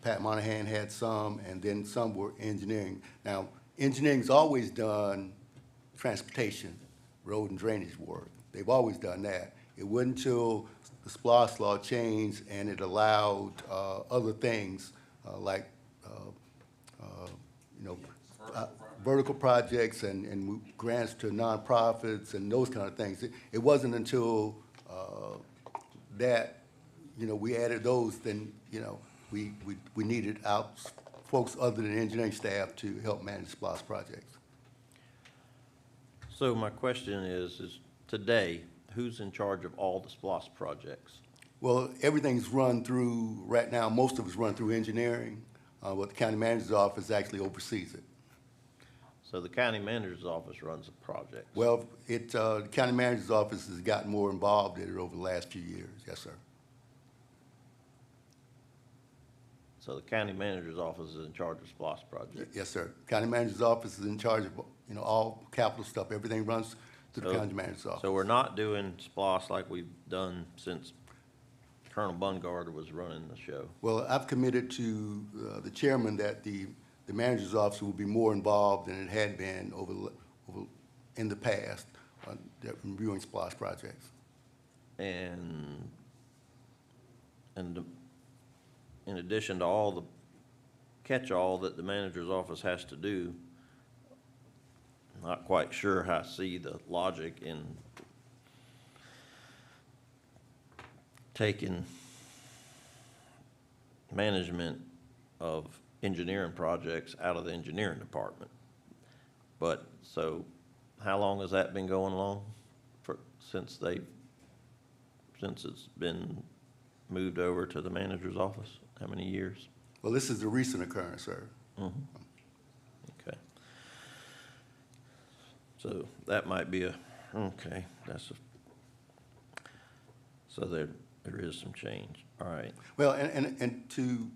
Pat Monahan had some, and then some were engineering. Now, engineering's always done transportation, road and drainage work. They've always done that. It wasn't until the SPLOST law changed and it allowed other things like, vertical projects and grants to nonprofits and those kind of things. It wasn't until that, we added those, then, we needed out folks other than engineering staff to help manage SPLOST projects. So my question is today, who's in charge of all the SPLOST projects? Well, everything's run through, right now, most of it's run through engineering, but the county manager's office actually oversees it. So the county manager's office runs the project. Well, the county manager's office has gotten more involved in it over the last few years, yes, sir. So the county manager's office is in charge of SPOS project. Yes, sir. County manager's office is in charge of, you know, all capital stuff. Everything runs through the county manager's office. So we're not doing SPOS like we've done since Colonel Bungard was running the show. Well, I've committed to the chairman that the manager's office will be more involved than it had been in the past reviewing SPOS projects. And in addition to all the catch-all that the manager's office has to do, not quite sure how I see the logic in taking management of engineering projects out of the engineering department. But, so, how long has that been going along since it's been moved over to the manager's office? How many years? Well, this is a recent occurrence, sir. Mm-hmm. Okay. So that might be okay, so there is some change. All right. Well, and to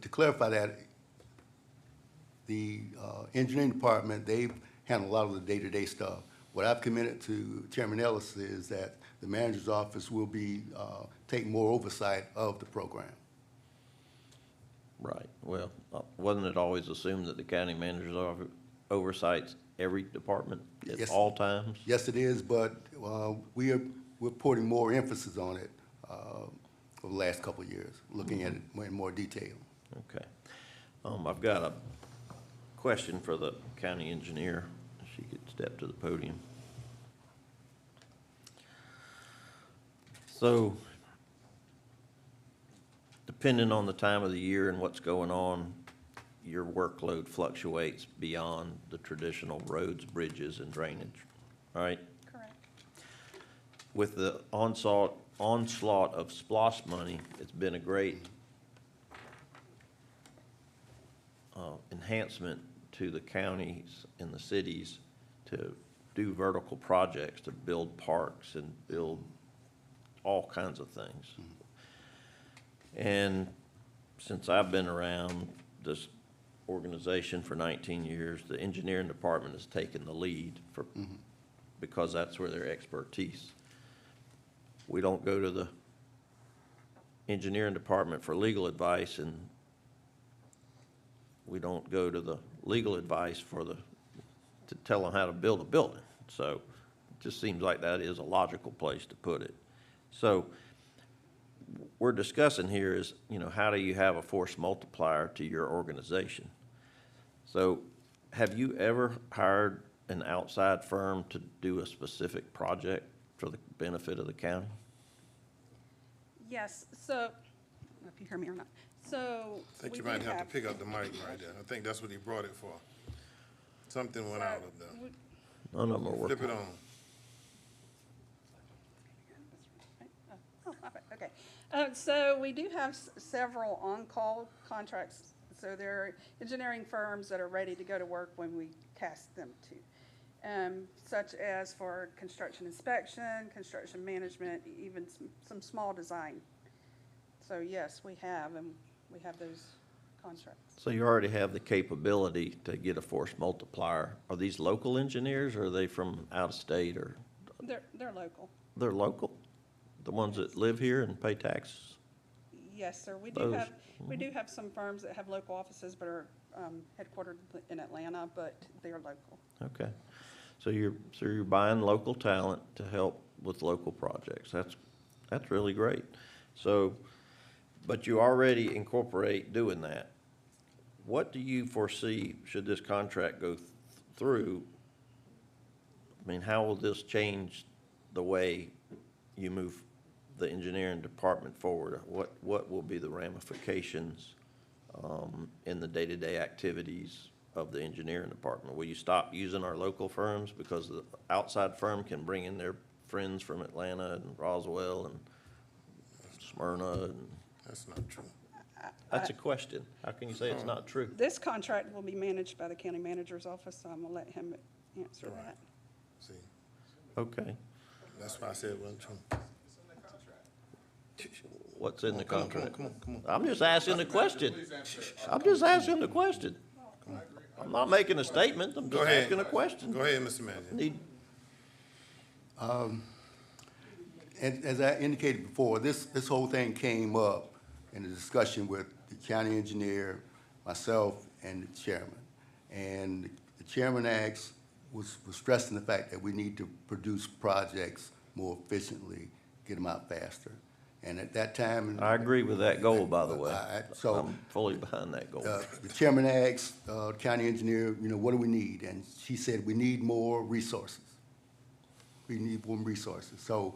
clarify that, the engineering department, they handle a lot of the day-to-day stuff. What I've committed to Chairman Ellis is that the manager's office will be taking more oversight of the program. Right. Well, wasn't it always assumed that the county manager's office oversights every department at Yes. all times? Yes, it is, but we're putting more emphasis on it over the last couple of years, looking at it in more detail. Okay. I've got a question for the county engineer. If she could step to the podium. So, depending on the time of the year and what's going on, your workload fluctuates beyond the traditional roads, bridges, and drainage, right? Correct. With the onslaught of SPOS money, it's been a great enhancement to the counties and the cities to do vertical projects, to build parks and build all kinds of things. And since I've been around this organization for 19 years, the engineering department has taken the lead because that's where their expertise. We don't go to the engineering department for legal advice, and we don't go to the legal advice to tell them how to build a building. So it just seems like that is a logical place to put it. So we're discussing here is, how do you have a force multiplier to your organization? So have you ever hired an outside firm to do a specific project for the benefit of the county? Yes, so, I don't know if you hear me or not. So. I think we you do might have to pick up the mic right there. I think that's what he brought it for. Something went out of there. None of them are working. Flip it on. Oh, okay. So we do have several on-call contracts. So there are engineering firms that are ready to go to work when we task them to, such as for construction inspection, construction management, even some small design. So yes, we have those contracts. So you already have the capability to get a force multiplier. Are these local engineers, or are they from out of state, or? They're local. They're local? The ones that live here and pay taxes? Yes, sir. We do have some firms that have local offices but are headquartered in Atlanta, but they are local. Okay. So you're buying local talent to help with local projects. That's really great. So, but you already incorporate doing that. What do you foresee, should this contract go through? I mean, how will this change the way you move the engineering department forward? What will be the ramifications in the day-to-day activities of the engineering department? Will you stop using our local firms because the outside firm can bring in their friends from Atlanta and Roswell and Smyrna? And that's not true. That's a question. How can you say it's not true? This contract will be managed by the county manager's office, so I'm gonna let him answer Right. that. See, Okay. that's why I said it wasn't true. what's in the Come on, contract. come on, come on. I'm just asking the question. I'm just asking the question. I'm not making a statement, I'm Go just ahead. asking a question. Go ahead, Mr. Manager. Need- As I indicated before, this whole thing came up in a discussion with the county engineer, myself, and the chairman. And the chairman was stressing the fact that we need to produce projects more efficiently, get them out faster. And at that time. I agree with that goal, by the way. So. I'm fully behind that goal. The chairman asked, the county engineer, what do we need? And she said, we need more resources. We need more resources. So,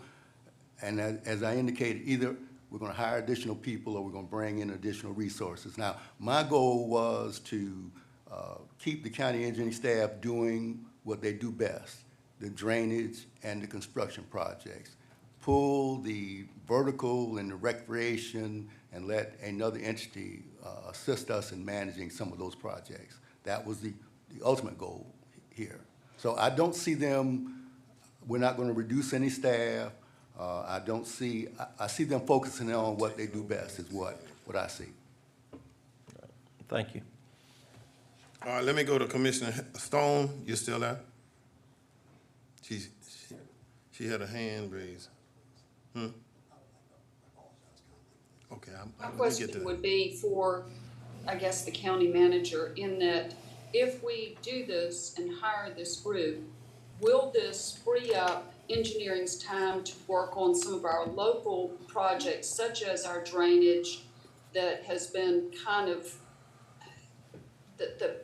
and as I indicated, either we're gonna hire additional people or we're gonna bring in additional resources. Now, my goal was to keep the county engineering staff doing what they do best, the drainage and the construction projects. Pull the vertical and the recreation and let another entity assist us in managing some of those projects. That was the ultimate goal here. So I don't see them, we're not gonna reduce any staff. I see them focusing on what they do best is what I see. Thank you. All right, let me go to Commissioner Stone. You still there? She had a hand raised. Okay, My let me get to question that. would be for, I guess, the county manager, in that if we do this and hire this group, will this free up engineering's time to work on some of our local projects, such as our drainage, that has been kind of, the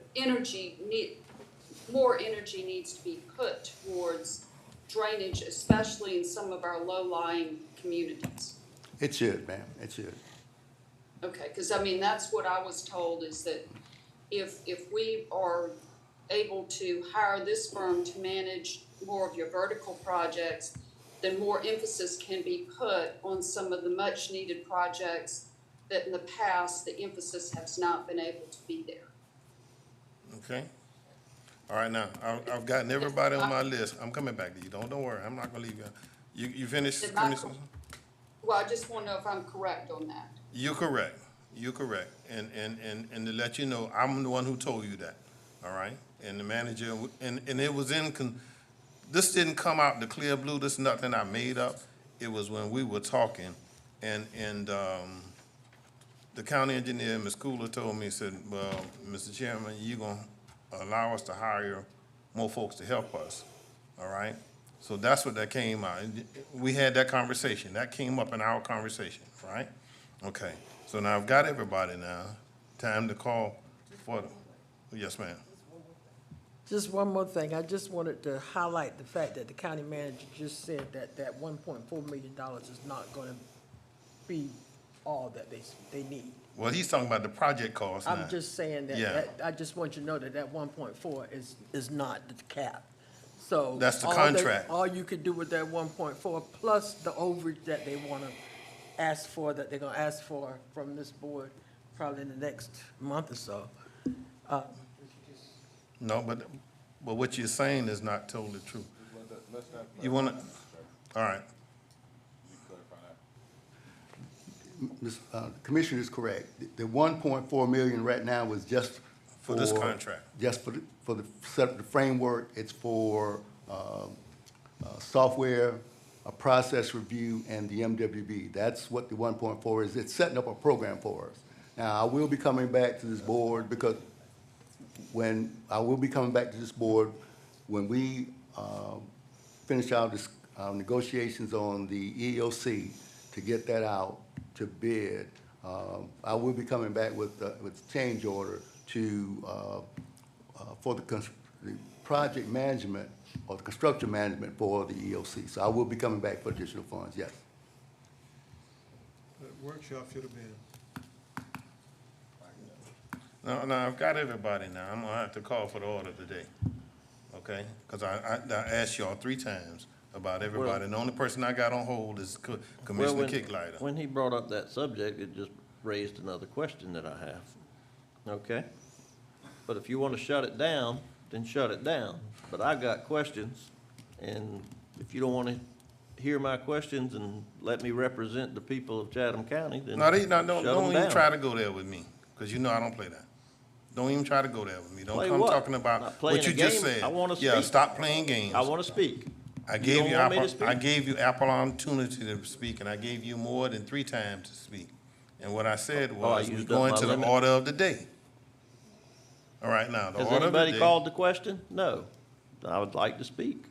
more energy needs to be put towards drainage, especially in some of our low-lying communities? It should, ma'am, it should. Okay, because I mean, that's what I was told, is that if we are able to hire this firm to manage more of your vertical projects, then more emphasis can be put on some of the much-needed projects that in the past, the emphasis has not been able to be there. Okay. All right, now, I've gotten everybody on my list. I'm coming back to you. Don't worry, I'm not gonna leave you. You finished, Did my- Commissioner? Well, I just want to know if I'm correct on that. You're correct. You're correct. And to let you know, I'm the one who told you that, all right? And the manager, and it was this didn't come out the clear blue. This is nothing I made up. It was when we were talking, and the county engineer, Ms. Cooler, told me, said, well, Mr. Chairman, you gonna allow us to hire more folks to help us, all right? So that's what that came out. We had that conversation. That came up in our conversation, right? Okay, so now I've got everybody now. Time to call for yes, ma'am. Just one more thing. I just wanted to highlight the fact that the county manager just said that that $1.4 million is not going to be all that they need. Well, he's talking about the project cost now. I'm just saying that, Yeah. I just want you to know that that 1.4 is not the cap. So. That's the all contract. All you could do with that 1.4 plus the overage that they want to ask for, that they're going to ask for from this board probably in the next month or so. No, but what you're saying is not totally true. You wanna, all right. The Commissioner is correct. The 1.4 million right now was just For this contract. Just for the set up the framework. It's for software, a process review, and the MWB. That's what the 1.4 is. It's setting up a program for us. Now, I will be coming back to this board because when we finish our negotiations on the EOC to get that out to bid, I will be coming back with change order to for the project management or the construction management for the EOC. So I will be coming back for additional funds, yes. That workshop should have been. No, I've got everybody now. I'm gonna have to call for the order today, okay? Because I asked y'all 3 times about everybody, and the only person I got on hold is Commissioner Kicklighter. When he brought up that subject, it just raised another question that I have. Okay? But if you want to shut it down, then shut it down. But I got questions, and if you don't want to hear my questions and let me represent the people of Chatham County, then No, shut don't them even down. try to go there with me, because you know I don't play that. Don't even try to go there with me. Don't Play come what? talking about Not playing what you a just game. said. I wanna Yeah, speak. stop playing games. I want to speak. I You gave don't you want me to ample, speak? I gave you ample opportunity to speak, and I gave you more than 3 times to speak. And what I said I was, we used go up my into the limit? order of the day. All right, now, the Has order of the anybody day. called the question? No. I would like to speak.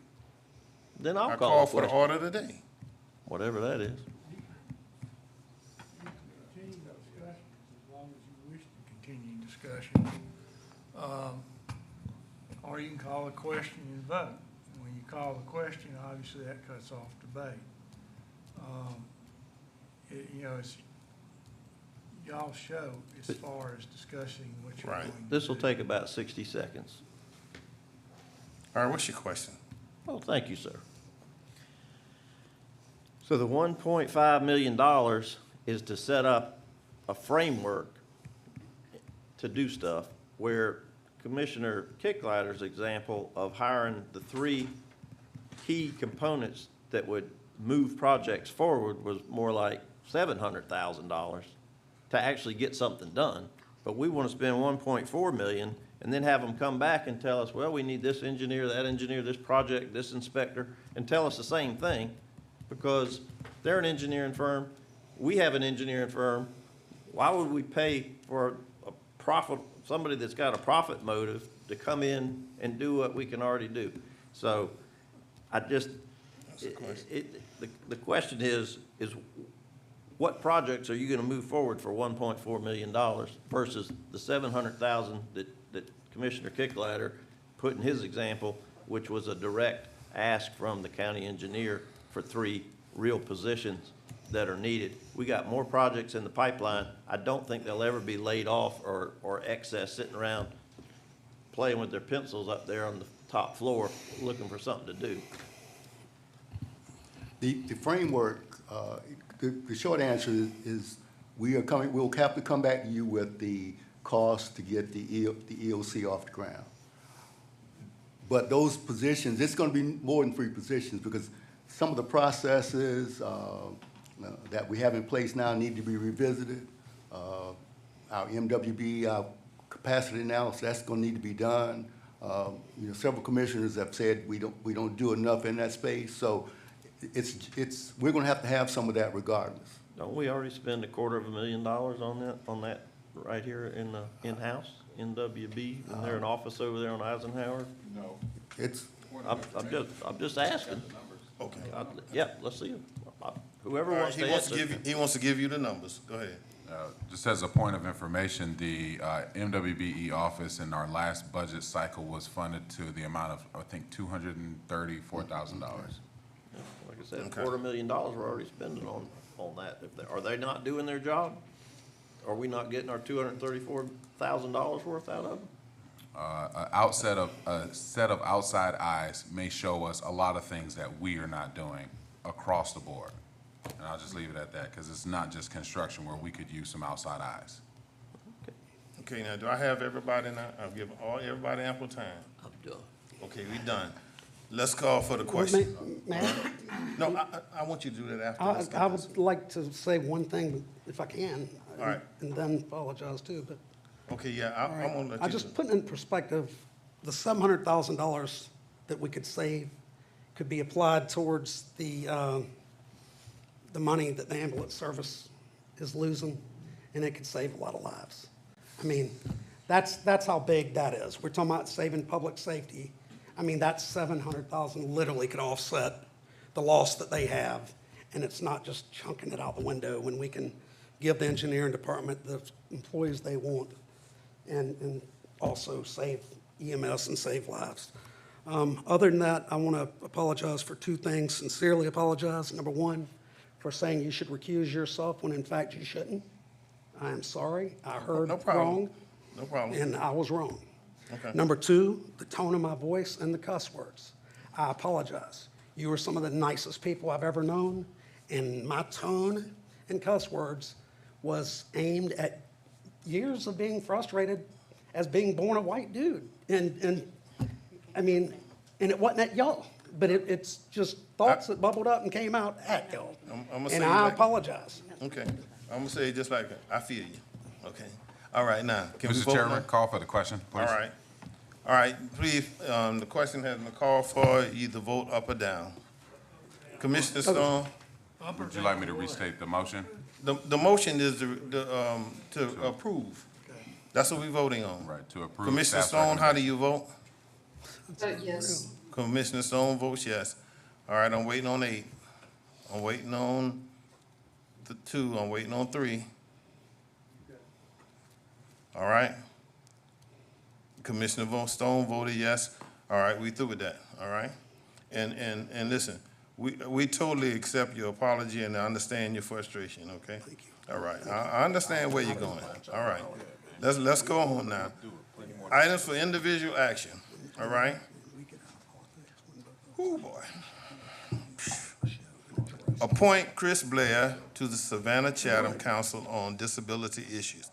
Then I'll I call call the for the question. order of the day. Whatever that is. Continue discussion, as long as you wish to continue discussion. Or you can call a question and vote. When you call the question, obviously that cuts off debate. You know, it's y'all's show as far as discussing what you're Right. going to do. This will take about 60 seconds. All right, what's your question? Well, thank you, sir. So the $1.5 million is to set up a framework to do stuff where Commissioner Kicklighter's example of hiring the 3 key components that would move projects forward was more like $700,000 to actually get something done. But we want to spend $1.4 million and then have them come back and tell us, well, we need this engineer, this project, this inspector, and tell us the same thing, because they're an engineering firm, we have an engineering firm. Why would we pay for a profit, somebody that's got a profit motive to come in and do what we can already do? So I just, the question is what projects are you gonna move forward for $1.4 million versus the $700,000 that Commissioner Kicklighter put in his example, which was a direct ask from the county engineer for 3 real positions that are needed. We got more projects in the pipeline. I don't think they'll ever be laid off or excess sitting around playing with their pencils up there on the top floor looking for something to do. The framework, the short answer is we'll have to come back to you with the cost to get the EOC off the ground. But those positions, it's gonna be more than 3 positions, because some of the processes that we have in place now need to be revisited. Our MWB, our capacity analysis, that's gonna need to be done. You know, several commissioners have said we don't do enough in that space, so we're gonna have to have some of that regardless. Don't we already spend $250,000 on that right here in the in-house, NWB, and they're an office over there on Eisenhower? No. I'm just asking. Okay. Yeah, let's see it. Whoever All right, wants to answer. he wants to give you the numbers. Go ahead. Just as a point of information, the MWBE office in our last budget cycle was funded to the amount of, I think, $234,000. Like I said, Okay. $250,000 we're already spending on that. Are they not doing their job? Are we not getting our $234,000 worth out of them? A set of outside eyes may show us a lot of things that we are not doing across the board. And I'll just leave it at that, because it's not just construction where we could use some outside eyes. Okay, now, do I have everybody now? I've given everybody ample time. I'm done. Okay, we done. Let's call for the question. No, I want you to do that after. Let's get I this. would like to say one thing, if I can. All right. And then apologize too, but. Okay, yeah, I'm gonna let you. I just put in perspective, the $700,000 that we could save could be applied towards the money that the ambulance service is losing, and it could save a lot of lives. I mean, that's how big that is. We're talking about saving public safety. I mean, that $700,000 literally could offset the loss that they have, and it's not just chunking it out the window when we can give the engineering department the employees they want and also save EMS and save lives. Other than that, I want to apologize for 2 things, sincerely apologize. Number 1, for saying you should recuse yourself when in fact you shouldn't. I am sorry. I heard No problem. wrong. No problem. And I was wrong. Okay. Number 2, the tone of my voice and the cuss words. I apologize. You are some of the nicest people I've ever known, and my tone and cuss words was aimed at years of being frustrated as being born a white dude. And I mean, and it wasn't at y'all. but it's just thoughts that bubbled up and came out at y'all. I'm gonna say And it I like- apologize. Okay, I'm gonna say it just like that. I feel you. Okay. All right, now, can we Mr. vote Chairman, now? call for the question, All please. right. All right, please, the question has been called for, either vote up or down. Commissioner Stone, Would you like me to restate the motion? the motion is to approve. That's what we're voting on. Right, to approve. Commissioner staff's Stone, how do you vote? Yes. Commissioner Stone votes yes. All right, I'm waiting on 8. I'm waiting on the 2. I'm waiting on 3. All right. Commissioner Stone voted yes. All right, we through with that. All right. And listen, we totally accept your apology and I understand your frustration. Okay. Thank you. All right. I understand where you're going. All right. Let's go on now. Items for individual action. All right. Oh, boy. Appoint Chris Blair to the Savannah Chatham Council on Disability Issues.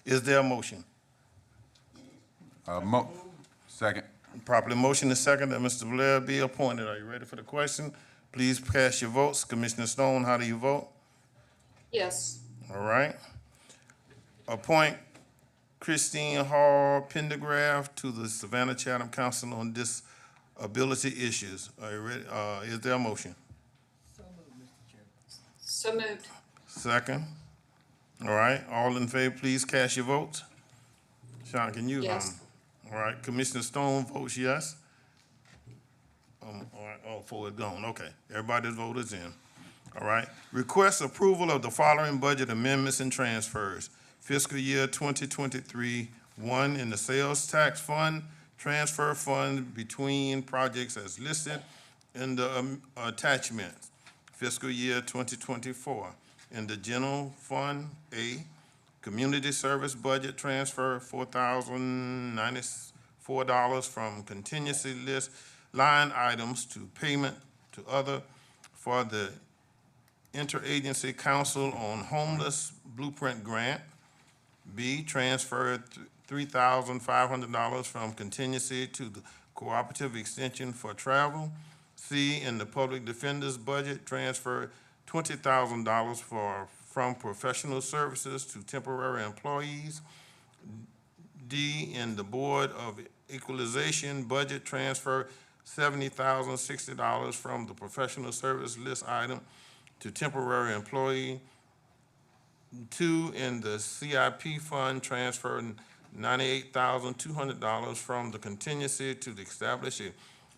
Is there a motion? Second. Properly motion is second that Mr. Blair be appointed. Are you ready for the question? Please cast your votes. Commissioner Stone, how do you vote? Yes. All right. Appoint Christine Hall Pendergraph to the Savannah Chatham Council on Disability Issues. Are you ready? Is there a motion? So moved. Second. All right. All in favor, please cast your votes. Sean, can you? Yes. All right. Commissioner Stone votes yes. All right. Oh, for it gone. Okay. Everybody's vote is in. All right. Request approval of the following budget amendments and transfers. Fiscal year 2023, 1 in the sales tax fund, transfer fund between projects as listed in the attachments. Fiscal year 2024, in the general fund, A, community service budget transfer, $4,094 from contingency list line items to payment to other for the Interagency Council on Homeless Blueprint Grant. B, transfer $3,500 from contingency to the Cooperative Extension for Travel. C, in the Public Defender's budget, transfer $20,000 from professional services to temporary employees. D, in the Board of Equalization budget, transfer $70,060 from the professional service list item to temporary employee. 2, in the CIP fund, transfer $98,200 from the contingency to establish a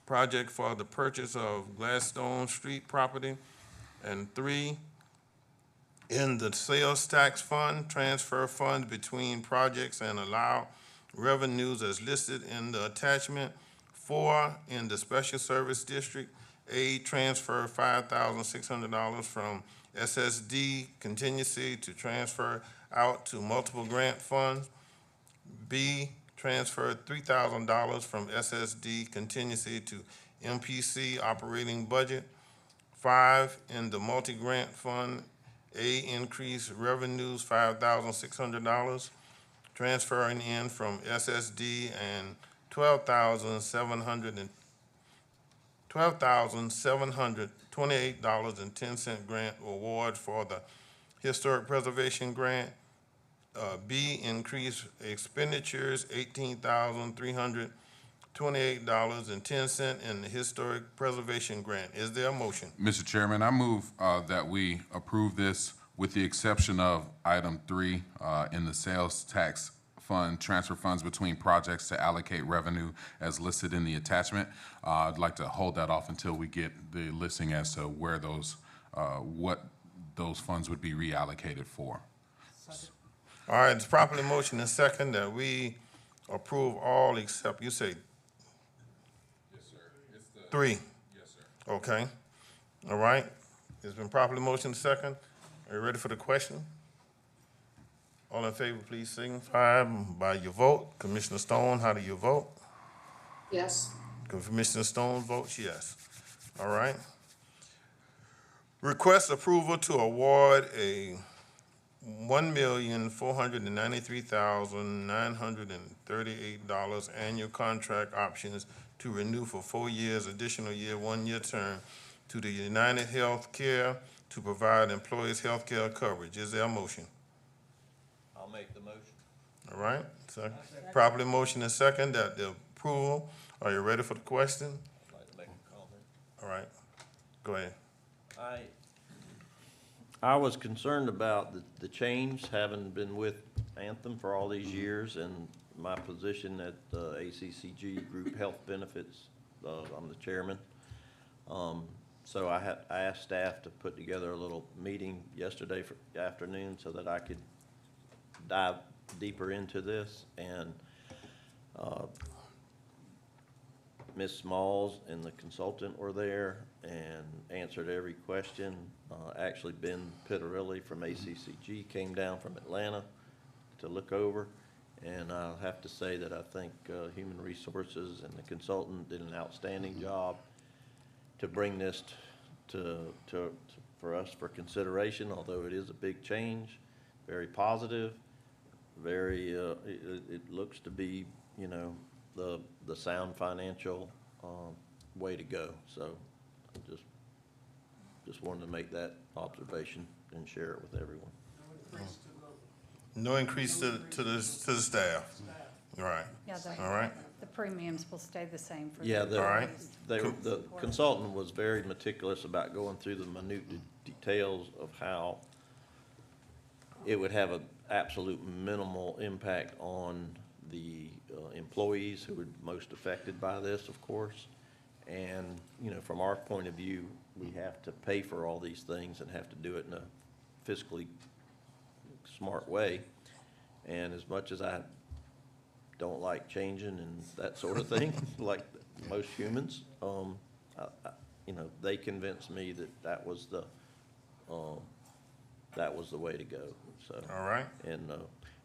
project for the purchase of Gladstone Street property. And 3, in the sales tax fund, transfer funds between projects and allow revenues as listed in the attachment. 4, in the special service district, A, transfer $5,600 from SSD contingency to transfer out to multiple grant funds. B, transfer $3,000 from SSD contingency to MPC operating budget. 5, in the multi-grant fund, A, increase revenues $5,600, transferring in from SSD and $12,728.10 grant award for the Historic Preservation Grant. B, increase expenditures $18,328.10 in the Historic Preservation Grant. Is there a motion? Mr. Chairman, I move that we approve this with the exception of item 3 in the sales tax fund, transfer funds between projects to allocate revenue as listed in the attachment. I'd like to hold that off until we get the listing as to where those, what those funds would be reallocated for. All right, it's properly motion and second that we approve all except, you say? Yes, sir. It's the 3. Yes, sir. Okay. All right. It's been properly motion second. Are you ready for the question? All in favor, please signify by your vote. Commissioner Stone, how do you vote? Yes. Commissioner Stone votes yes. All right. Request approval to award a $1,493,938 annual contract options to renew for 4 years, additional year, 1-year term to the United Healthcare to provide employees health care coverage. Is there a motion? I'll make the motion. All right, so properly motion and second that the approval. Are you ready for the question? I'd like to make a comment. All right, go ahead. I was concerned about the change, having been with Anthem for all these years, and my position at ACCG Group Health Benefits. I'm the chairman. So I asked staff to put together a little meeting yesterday afternoon so that I could dive deeper into this. And Ms. Smalls and the consultant were there and answered every question. Actually, Ben Pittarelli from ACCG came down from Atlanta to look over. And I'll have to say that I think Human Resources and the consultant did an outstanding job to bring this for us for consideration, although it is a big change, very positive, very, it looks to be, you know, the sound financial way to go. So I just wanted to make that observation and share it with everyone. No increase to the staff. All right. Yeah, All right. the premiums will stay the same for. Yeah, All right. The consultant was very meticulous about going through the minute details of how it would have an absolute minimal impact on the employees who were most affected by this, of course. And, you know, from our point of view, we have to pay for all these things and have to do it in a fiscally smart way. And as much as I don't like changing and that sort of thing, like most humans, you know, they convinced me that was the way to go. So. All right. And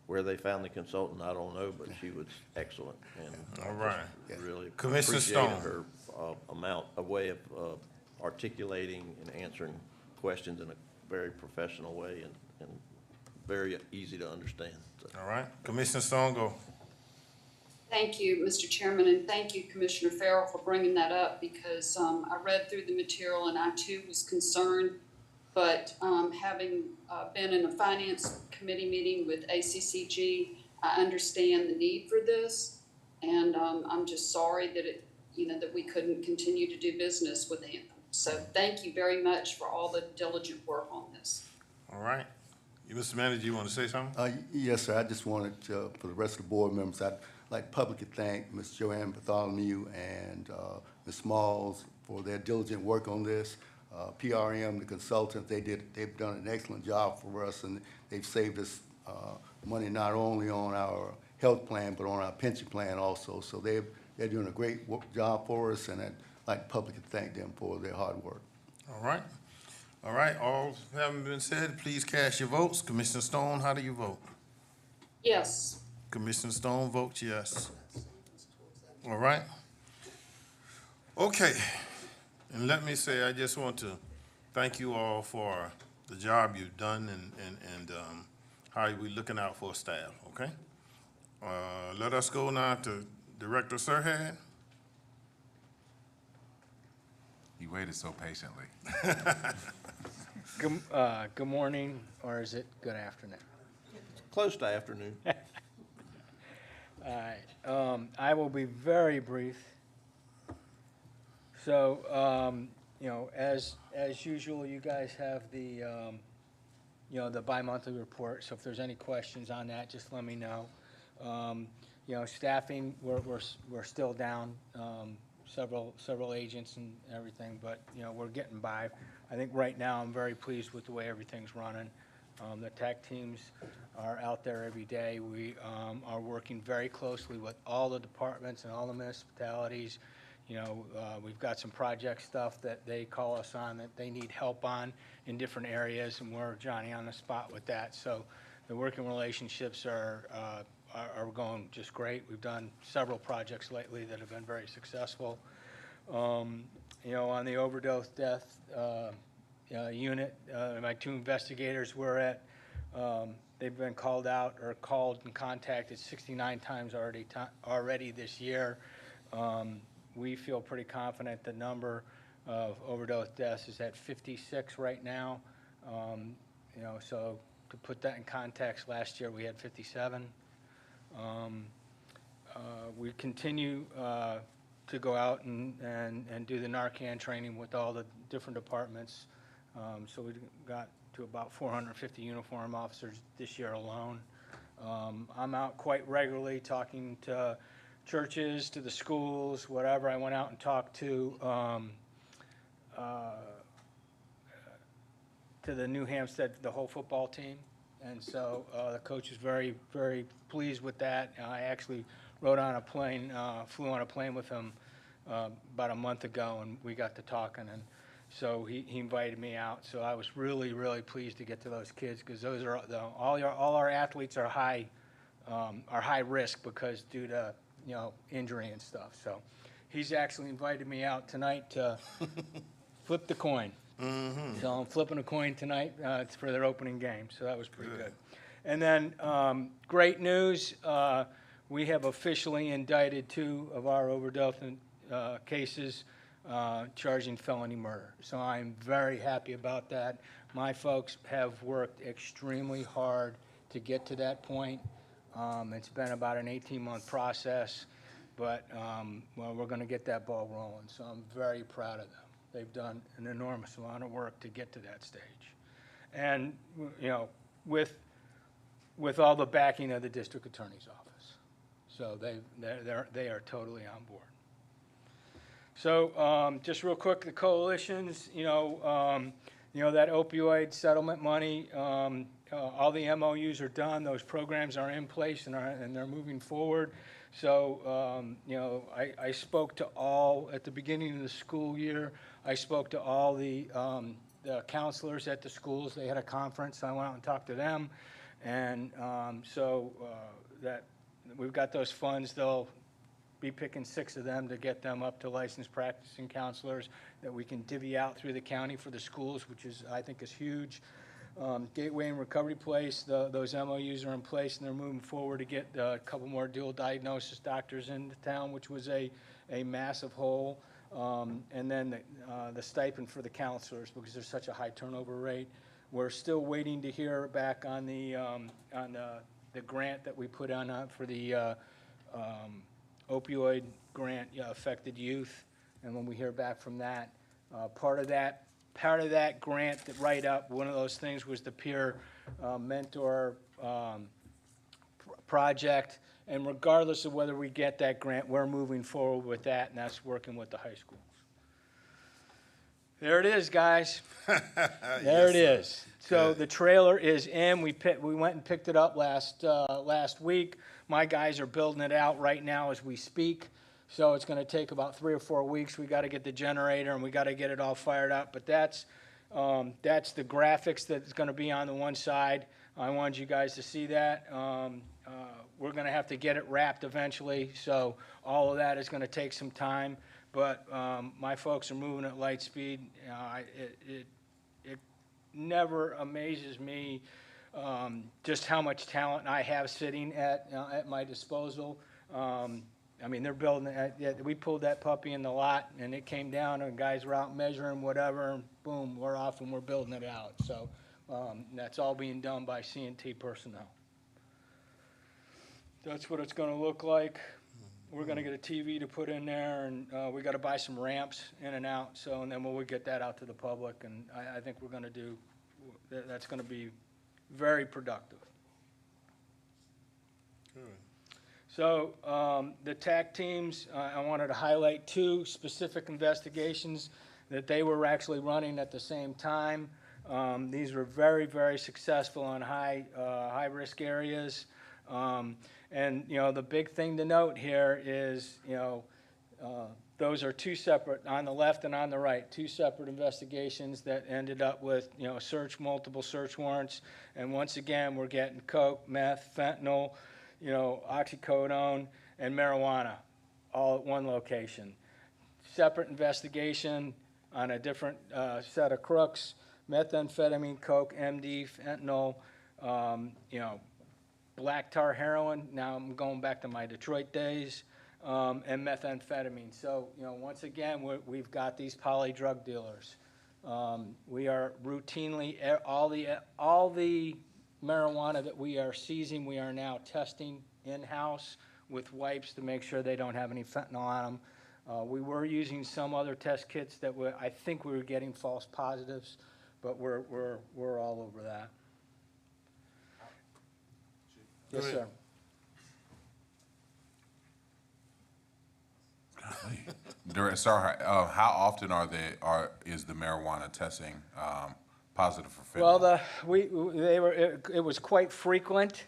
where they found the consultant, I don't know, but she was excellent. And All right. really Commissioner appreciated Stone. her a way of articulating and answering questions in a very professional way and very easy to understand. So. All right. Commissioner Stone, go. Thank you, Mr. Chairman, and thank you, Commissioner Farrell, for bringing that up because I read through the material and I too was concerned. But having been in a finance committee meeting with ACCG, I understand the need for this. And I'm just sorry that that we couldn't continue to do business with Anthem. So thank you very much for all the diligent work on this. All right. Mr. Manager, you want to say something? Yes, sir. I just wanted to, for the rest of the board members, I'd like to publicly thank Ms. Joanne Bartholomew and Ms. Smalls for their diligent work on this. PRM, the consultant, they've done an excellent job for us, and they've saved us money not only on our health plan, but on our pension plan also. So they're doing a great job for us, and I'd like to publicly thank them for their hard work. All right. All right. All having been said, please cast your votes. Commissioner Stone, how do you vote? Yes. Commissioner Stone votes yes. All right. Okay. And let me say, I just want to thank you all for the job you've done and how we're looking out for staff, okay? Let us go now to Director Serhad. You waited so patiently. Good morning, or is it good afternoon? Close to afternoon. All right. I will be very brief. So, as usual, you guys have the, the bi-monthly report. So if there's any questions on that, just let me know. Staffing, we're still down, several agents and everything, but, we're getting by. I think right now I'm very pleased with the way everything's running. The tech teams are out there every day. We are working very closely with all the departments and all the municipalities. We've got some project stuff that they call us on that they need help on in different areas, and we're Johnny on the spot with that. So the working relationships are going just great. We've done several projects lately that have been very successful. On the overdose death unit, my 2 investigators were at, they've been called out or called and contacted 69 times already this year. we feel pretty confident the number of overdose deaths is at 56 right now. You know, so to put that in context, last year we had 57. We continue to go out and do the Narcan training with all the different departments. So we got to about 450 uniform officers this year alone. I'm out quite regularly talking to churches, to the schools, whatever. I went out and talked to the New Hampstead, the whole football team. And so the coach is very, very pleased with that. I actually rode on a plane, flew on a plane with him about a month ago, and we got to talking. And so he invited me out. So I was really, really pleased to get to those kids, because those are all our athletes are high risk because due to injury and stuff. So he's actually invited me out tonight to flip the coin. Mm-hmm. So I'm flipping a coin tonight for their opening game. So that was pretty good. And then great news, we have officially indicted 2 of our overdose cases charging felony murder. So I'm very happy about that. My folks have worked extremely hard to get to that point. It's been about an 18-month process, but well, we're going to get that ball rolling. So I'm very proud of them. They've done an enormous amount of work to get to that stage, and with all the backing of the district attorney's office. So they are totally on board. So just real quick, the coalitions, that opioid settlement money, all the MOUs are done. Those programs are in place and they're moving forward. So, I spoke to all, at the beginning of the school year, I spoke to all the counselors at the schools. They had a conference. I went out and talked to them. And that we've got those funds. They'll be picking 6 of them to get them up to licensed practicing counselors that we can divvy out through the county for the schools, which I think is huge. Gateway and Recovery Place, those MOUs are in place, and they're moving forward to get a couple more dual diagnosis doctors into town, which was a massive hole. And then the stipend for the counselors, because there's such a high turnover rate. We're still waiting to hear back on the grant that we put on for the opioid grant affected youth. And when we hear back from that, part of that grant write-up, one of those things was the peer mentor project. And regardless of whether we get that grant, we're moving forward with that, and that's working with the high schools. There it is, guys. There it is. So the trailer is in. We went and picked it up last week. My guys are building it out right now as we speak. So it's going to take about 3 or 4 weeks. We got to get the generator and we got to get it all fired up. But that's the graphics that's going to be on the one side. I wanted you guys to see that. We're going to have to get it wrapped eventually. So all of that is going to take some time. But my folks are moving at light speed. It never amazes me just how much talent I have sitting at my disposal. I mean, they're building it. We pulled that puppy in the lot, and it came down, and guys were out measuring whatever, and boom, we're off, and we're building it out. So that's all being done by C&T personnel. That's what it's going to look like. We're going to get a TV to put in there, and we got to buy some ramps in and out. So, and then we'll get that out to the public, and I think we're going to do. That's going to be very productive. Good. So the TAC teams, I wanted to highlight 2 specific investigations that they were actually running at the same time. These were very, very successful on high-risk areas. And, the big thing to note here is, those are 2 separate, on the left and on the right, 2 separate investigations that ended up with, multiple search warrants. And once again, we're getting coke, meth, fentanyl, oxycodone, and marijuana, all at one location. Separate investigation on a different set of crooks, methamphetamine, coke, MD, fentanyl, black tar heroin. Now I'm going back to my Detroit days. and methamphetamine. So, once again, we've got these poly drug dealers. We are routinely, all the marijuana that we are seizing, we are now testing in-house with wipes to make sure they don't have any fentanyl on them. We were using some other test kits that I think we were getting false positives, but we're all over that. Yes, sir. Sir, how often is the marijuana testing positive for fentanyl? Well, it was quite frequent,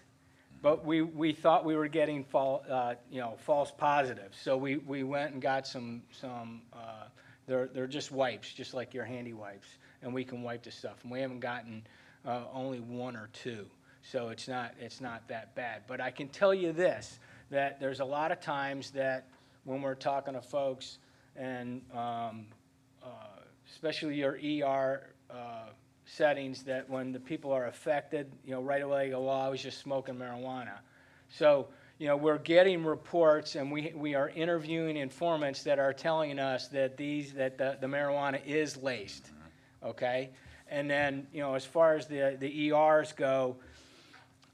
but we thought we were getting false positives. So we went and got some they're just wipes, just like your handy wipes, and we can wipe the stuff. And we haven't gotten only one or two, so it's not that bad. But I can tell you this, that there's a lot of times that when we're talking to folks, and especially your ER settings, that when the people are affected, right away they go, well, I was just smoking marijuana. So, we're getting reports, and we are interviewing informants that are telling us that the marijuana is laced, okay? And then, as far as the ERs go,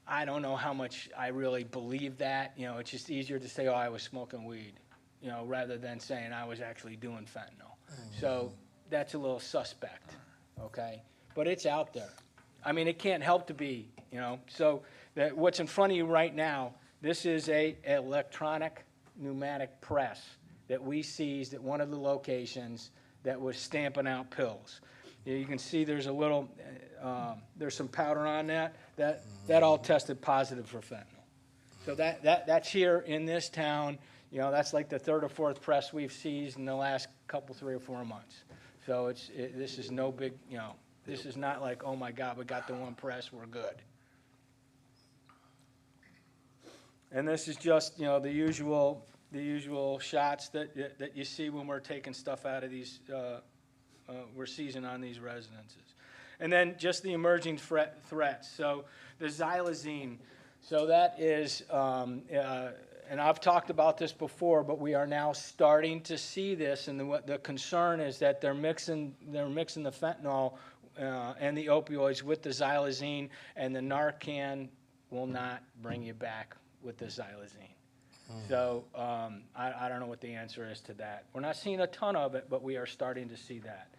I don't know how much I really believe that. It's just easier to say, oh, I was smoking weed, rather than saying I was actually doing fentanyl. So that's a little suspect, okay? But it's out there. I mean, it can't help to be, So what's in front of you right now, this is an electronic pneumatic press that we seized at one of the locations that was stamping out pills. You can see there's a little, there's some powder on that. That all tested positive for fentanyl. So that's here in this town. That's like the third or fourth press we've seized in the last couple, 3 or 4 months. So this is no big, this is not like, oh my God, we got the one press, we're good. And this is just, the usual shots that you see when we're taking stuff out of these, we're seizing on these residences. And then just the emerging threats. So the xylazine, so that is, and I've talked about this before, but we are now starting to see this, and the concern is that they're mixing the fentanyl and the opioids with the xylazine, and the Narcan will not bring you back with the xylazine. So I don't know what the answer is to that. We're not seeing a ton of it, but we are starting to see that.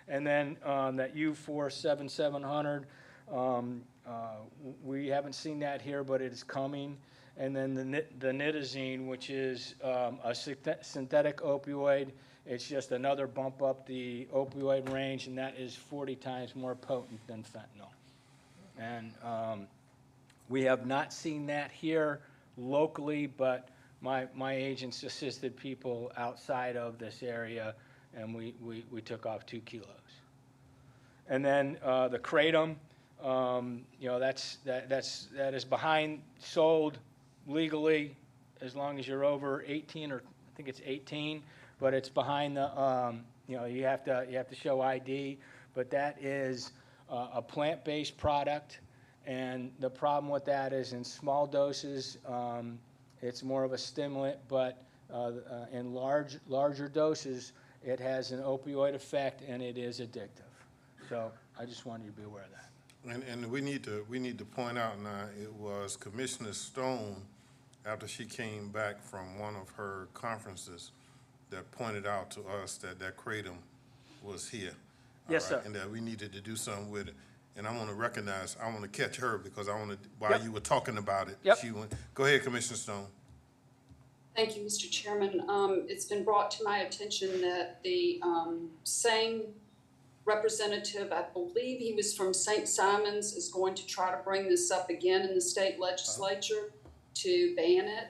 And then that U47700, we haven't seen that here, but it is coming. And then the nitazene, which is a synthetic opioid. It's just another bump up the opioid range, and that is 40 times more potent than fentanyl. And we have not seen that here locally, but my agents assisted people outside of this area, and we took off 2 kilos. And then the kratom, that is sold legally as long as you're over 18, or I think it's 18, but it's behind the, you have to show ID, but that is a plant-based product, and the problem with that is in small doses, it's more of a stimulant, but in larger doses, it has an opioid effect, and it is addictive. So I just wanted you to be aware of that. And we need to point out now, it was Commissioner Stone, after she came back from one of her conferences, that pointed out to us that kratom was here. Yes, sir. And that we needed to do something with it. And I want to catch her, because while you were talking about it, she went. Go ahead, Commissioner Stone. Thank you, Mr. Chairman. It's been brought to my attention that the same representative, I believe he was from St. Simons, is going to try to bring this up again in the state legislature to ban it.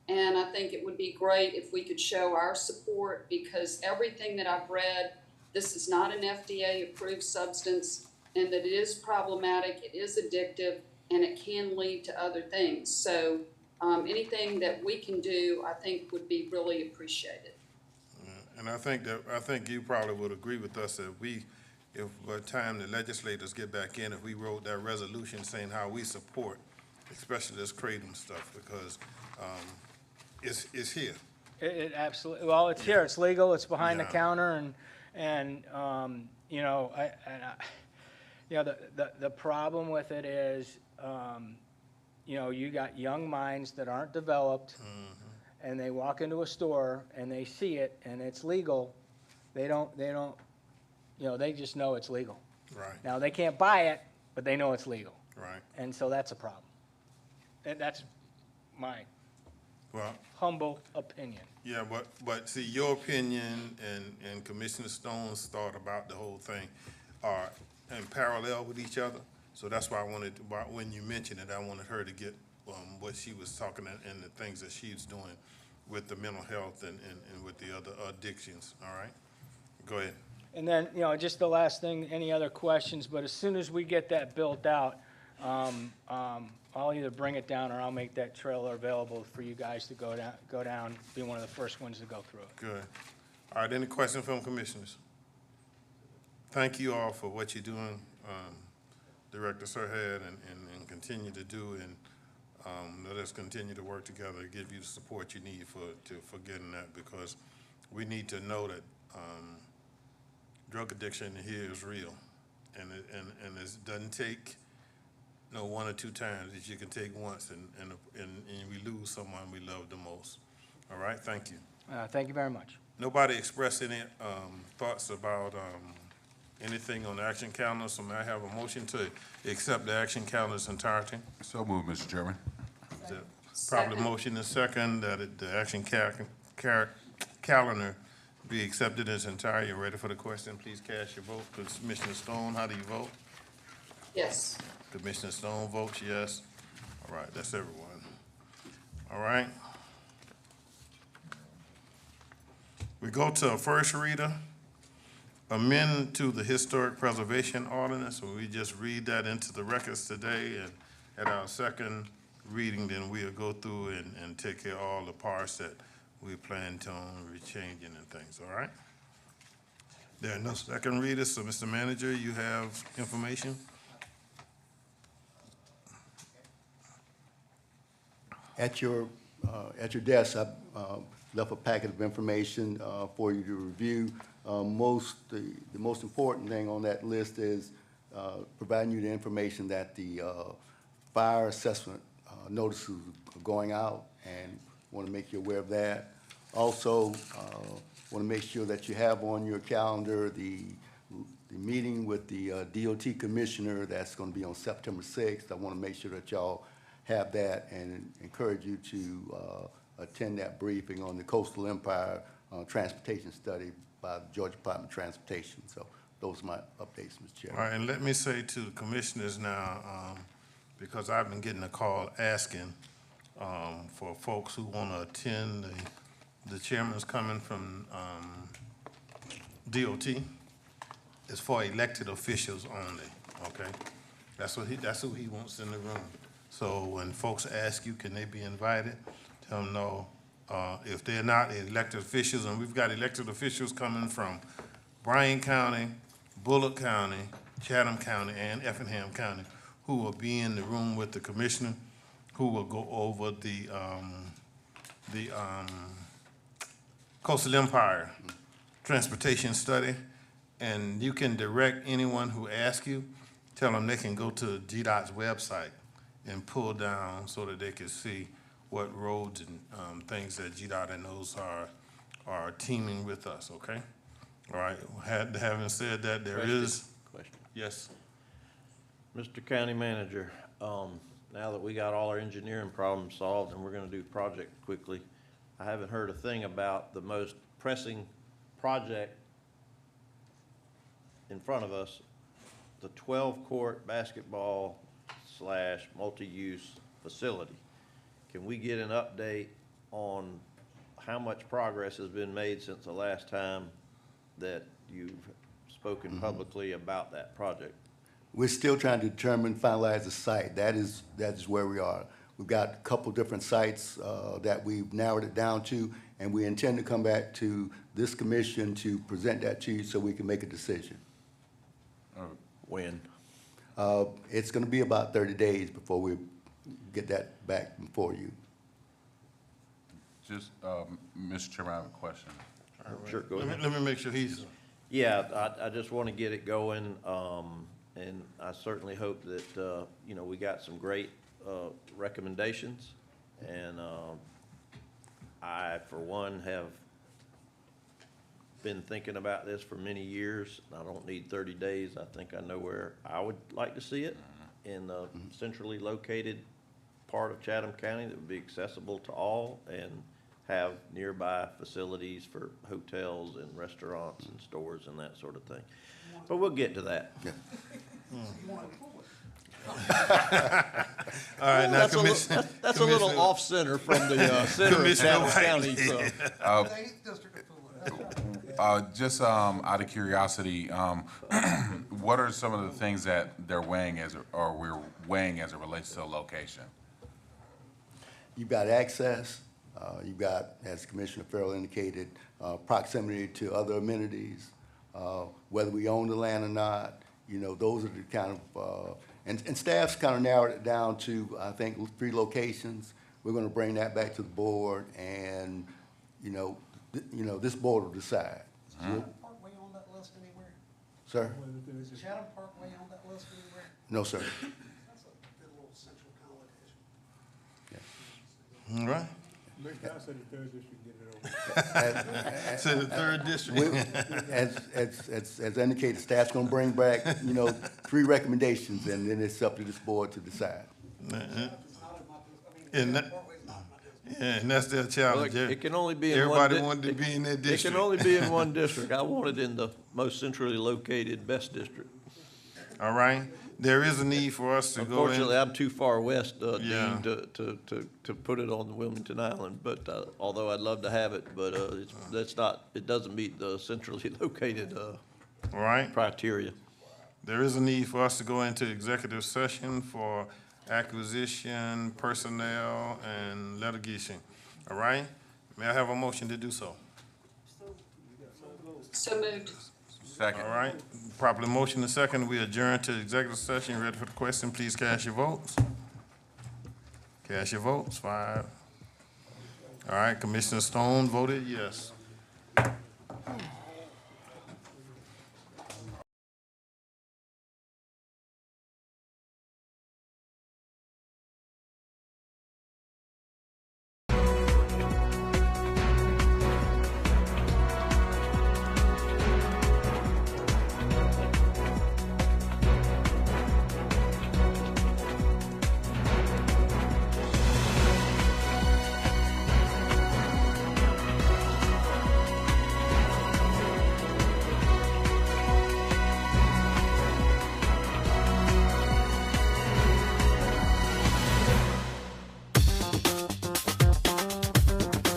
And I think it would be great if we could show our support, because everything that I've read, this is not an FDA-approved substance, and that it is problematic, it is addictive, and it can lead to other things. So anything that we can do, I think, would be really appreciated. And I think you probably would agree with us that if by the time the legislators get back in, if we wrote that resolution saying how we support, especially this kratom stuff, because it's here. It absolutely, well, it's here, it's legal, it's behind the Yeah. counter, and, you know, you know, the problem with it is, you know, you got young minds that aren't developed, and they walk into a store and they see it and it's legal, they don't, you know, they just know it's legal. Right, Now, they can't buy it, but they know it's legal, right. and so that's a problem. And that's my Well, humble opinion. yeah, but see, your opinion and Commissioner Stone's thought about the whole thing are in parallel with each other. So that's why I wanted, when you mentioned it, I wanted her to get what she was talking and the things that she's doing with the mental health and with the other addictions, all right? Go ahead. And then, you know, just the last thing, any other questions, but as soon as we get that built out, I'll either bring it down or I'll make that trailer available for you guys to go down, be one of the first ones to go through it. Good. All right, any questions from commissioners? Thank you all for what you're doing, Director Sirhead, and continue to do, and let us continue to work together to give you the support you need for getting that, because we need to know that drug addiction here is real, and it doesn't take one or two times. That you can take once, and we lose someone we love the most. All right, thank you. Thank you very much. Nobody expressed any thoughts about anything on the action calendar, so may I have a motion to accept the action calendar's entirety? So moved, Mr. Chairman. Is it Probably motion is second that the action calendar be accepted in its entirety. You ready for the question? Please cast your vote. Commissioner Stone, how do you vote? Yes. Commissioner Stone votes yes. All right, that's everyone. All right. We go to a first reader, amend to the Historic Preservation Ordinance. We just read that into the records today, and at our second reading, then we'll go through and take care of all the parts that we plan on changing and things, all right? There are no second readers, so Mr. Manager, you have information? At your desk, I left a packet of information for you to review. The most important thing on that list is providing you the information that the fire assessment notices are going out, and want to make you aware of that. Also, want to make sure that you have on your calendar the meeting with the DOT commissioner that's going to be on September 6th. I want to make sure that y'all have that, and encourage you to attend that briefing on the Coastal Empire Transportation Study by the Georgia Department of Transportation. So those are my updates, Mr. Chairman. All right, and let me say to the commissioners now, because I've been getting a call asking for folks who want to attend. The chairman's coming from DOT. It's for elected officials only, okay? That's who he wants in the room. So when folks ask you, can they be invited, tell them no. If they're not elected officials, and we've got elected officials coming from Bryan County, Bullock County, Chatham County, and Effingham County, who will be in the room with the commissioner, who will go over the Coastal Empire Transportation Study. And you can direct anyone who asks you, tell them they can go to GDOT's website and pull down so that they can see what roads and things that GDOT and those are teaming with us, okay? All right, having said that, there is. Question. Yes. Mr. County Manager, now that we got all our engineering problems solved and we're gonna do project quickly, I haven't heard a thing about the most pressing project in front of us, the 12-court basketball / multi-use facility. Can we get an update on how much progress has been made since the last time that you've spoken publicly about that project? We're still trying to determine, finalize the site. That is where we are. We've got a couple different sites that we've narrowed it down to, and we intend to come back to this commission to present that to you so we can make a decision. When? It's going to be about 30 days before we get that back before you. Just, Mr. Chairman, I have a question. Sure, go Let me- ahead. Let me make sure he's, Yeah, I just want to get it going, and I certainly hope that, you know, we got some great recommendations. And I, for one, have been thinking about this for many years. I don't need 30 days. I think I know where I would like to see it, in a centrally located part of Chatham County that would be accessible to all and have nearby facilities for hotels and restaurants and stores and that sort of thing. But we'll get to that. all right, now That's a little, Commissioner. that's a little off-center from the center of Commissioner Chatham White. County, so. Just out of curiosity, what are some of the things that they're weighing or we're weighing as it relates to a location? You've got access, you've got, as Commissioner Farrell indicated, proximity to other amenities, whether we own the land or not. You know, those are the kind of, and staff's kind of narrowed it down to, I think, 3 locations. We're gonna bring that back to the board, and, you know, this board will decide. Parkway on that list anywhere? Sir? Chatham Parkway on that list anywhere? No, sir. That's a good little central kind of location. All right. Next time I said the third district, get it over. Said the third district. As indicated, staff's gonna bring back, 3 recommendations, and then it's up to this board to decide. And that, yeah, and that's their challenge. Look, it can only be in one. Everybody wanted to be in their It district. can only be in one district. I want it in the most centrally located, best district. All right, there is a need for us to go in. Unfortunately, I'm too far west, Yeah. Dean, to put it on the Wilmington Island, but, although I'd love to have it, but, it doesn't meet the centrally located, All right, criteria. there is a need for us to go into executive session for acquisition, personnel, and litigation. All right, may I have a motion to do so? So moved. Second. All right, properly motion and second, we adjourn to executive session. Ready for the question? Please cast your votes. Cast your votes, 5. All right, Commissioner Stone voted yes.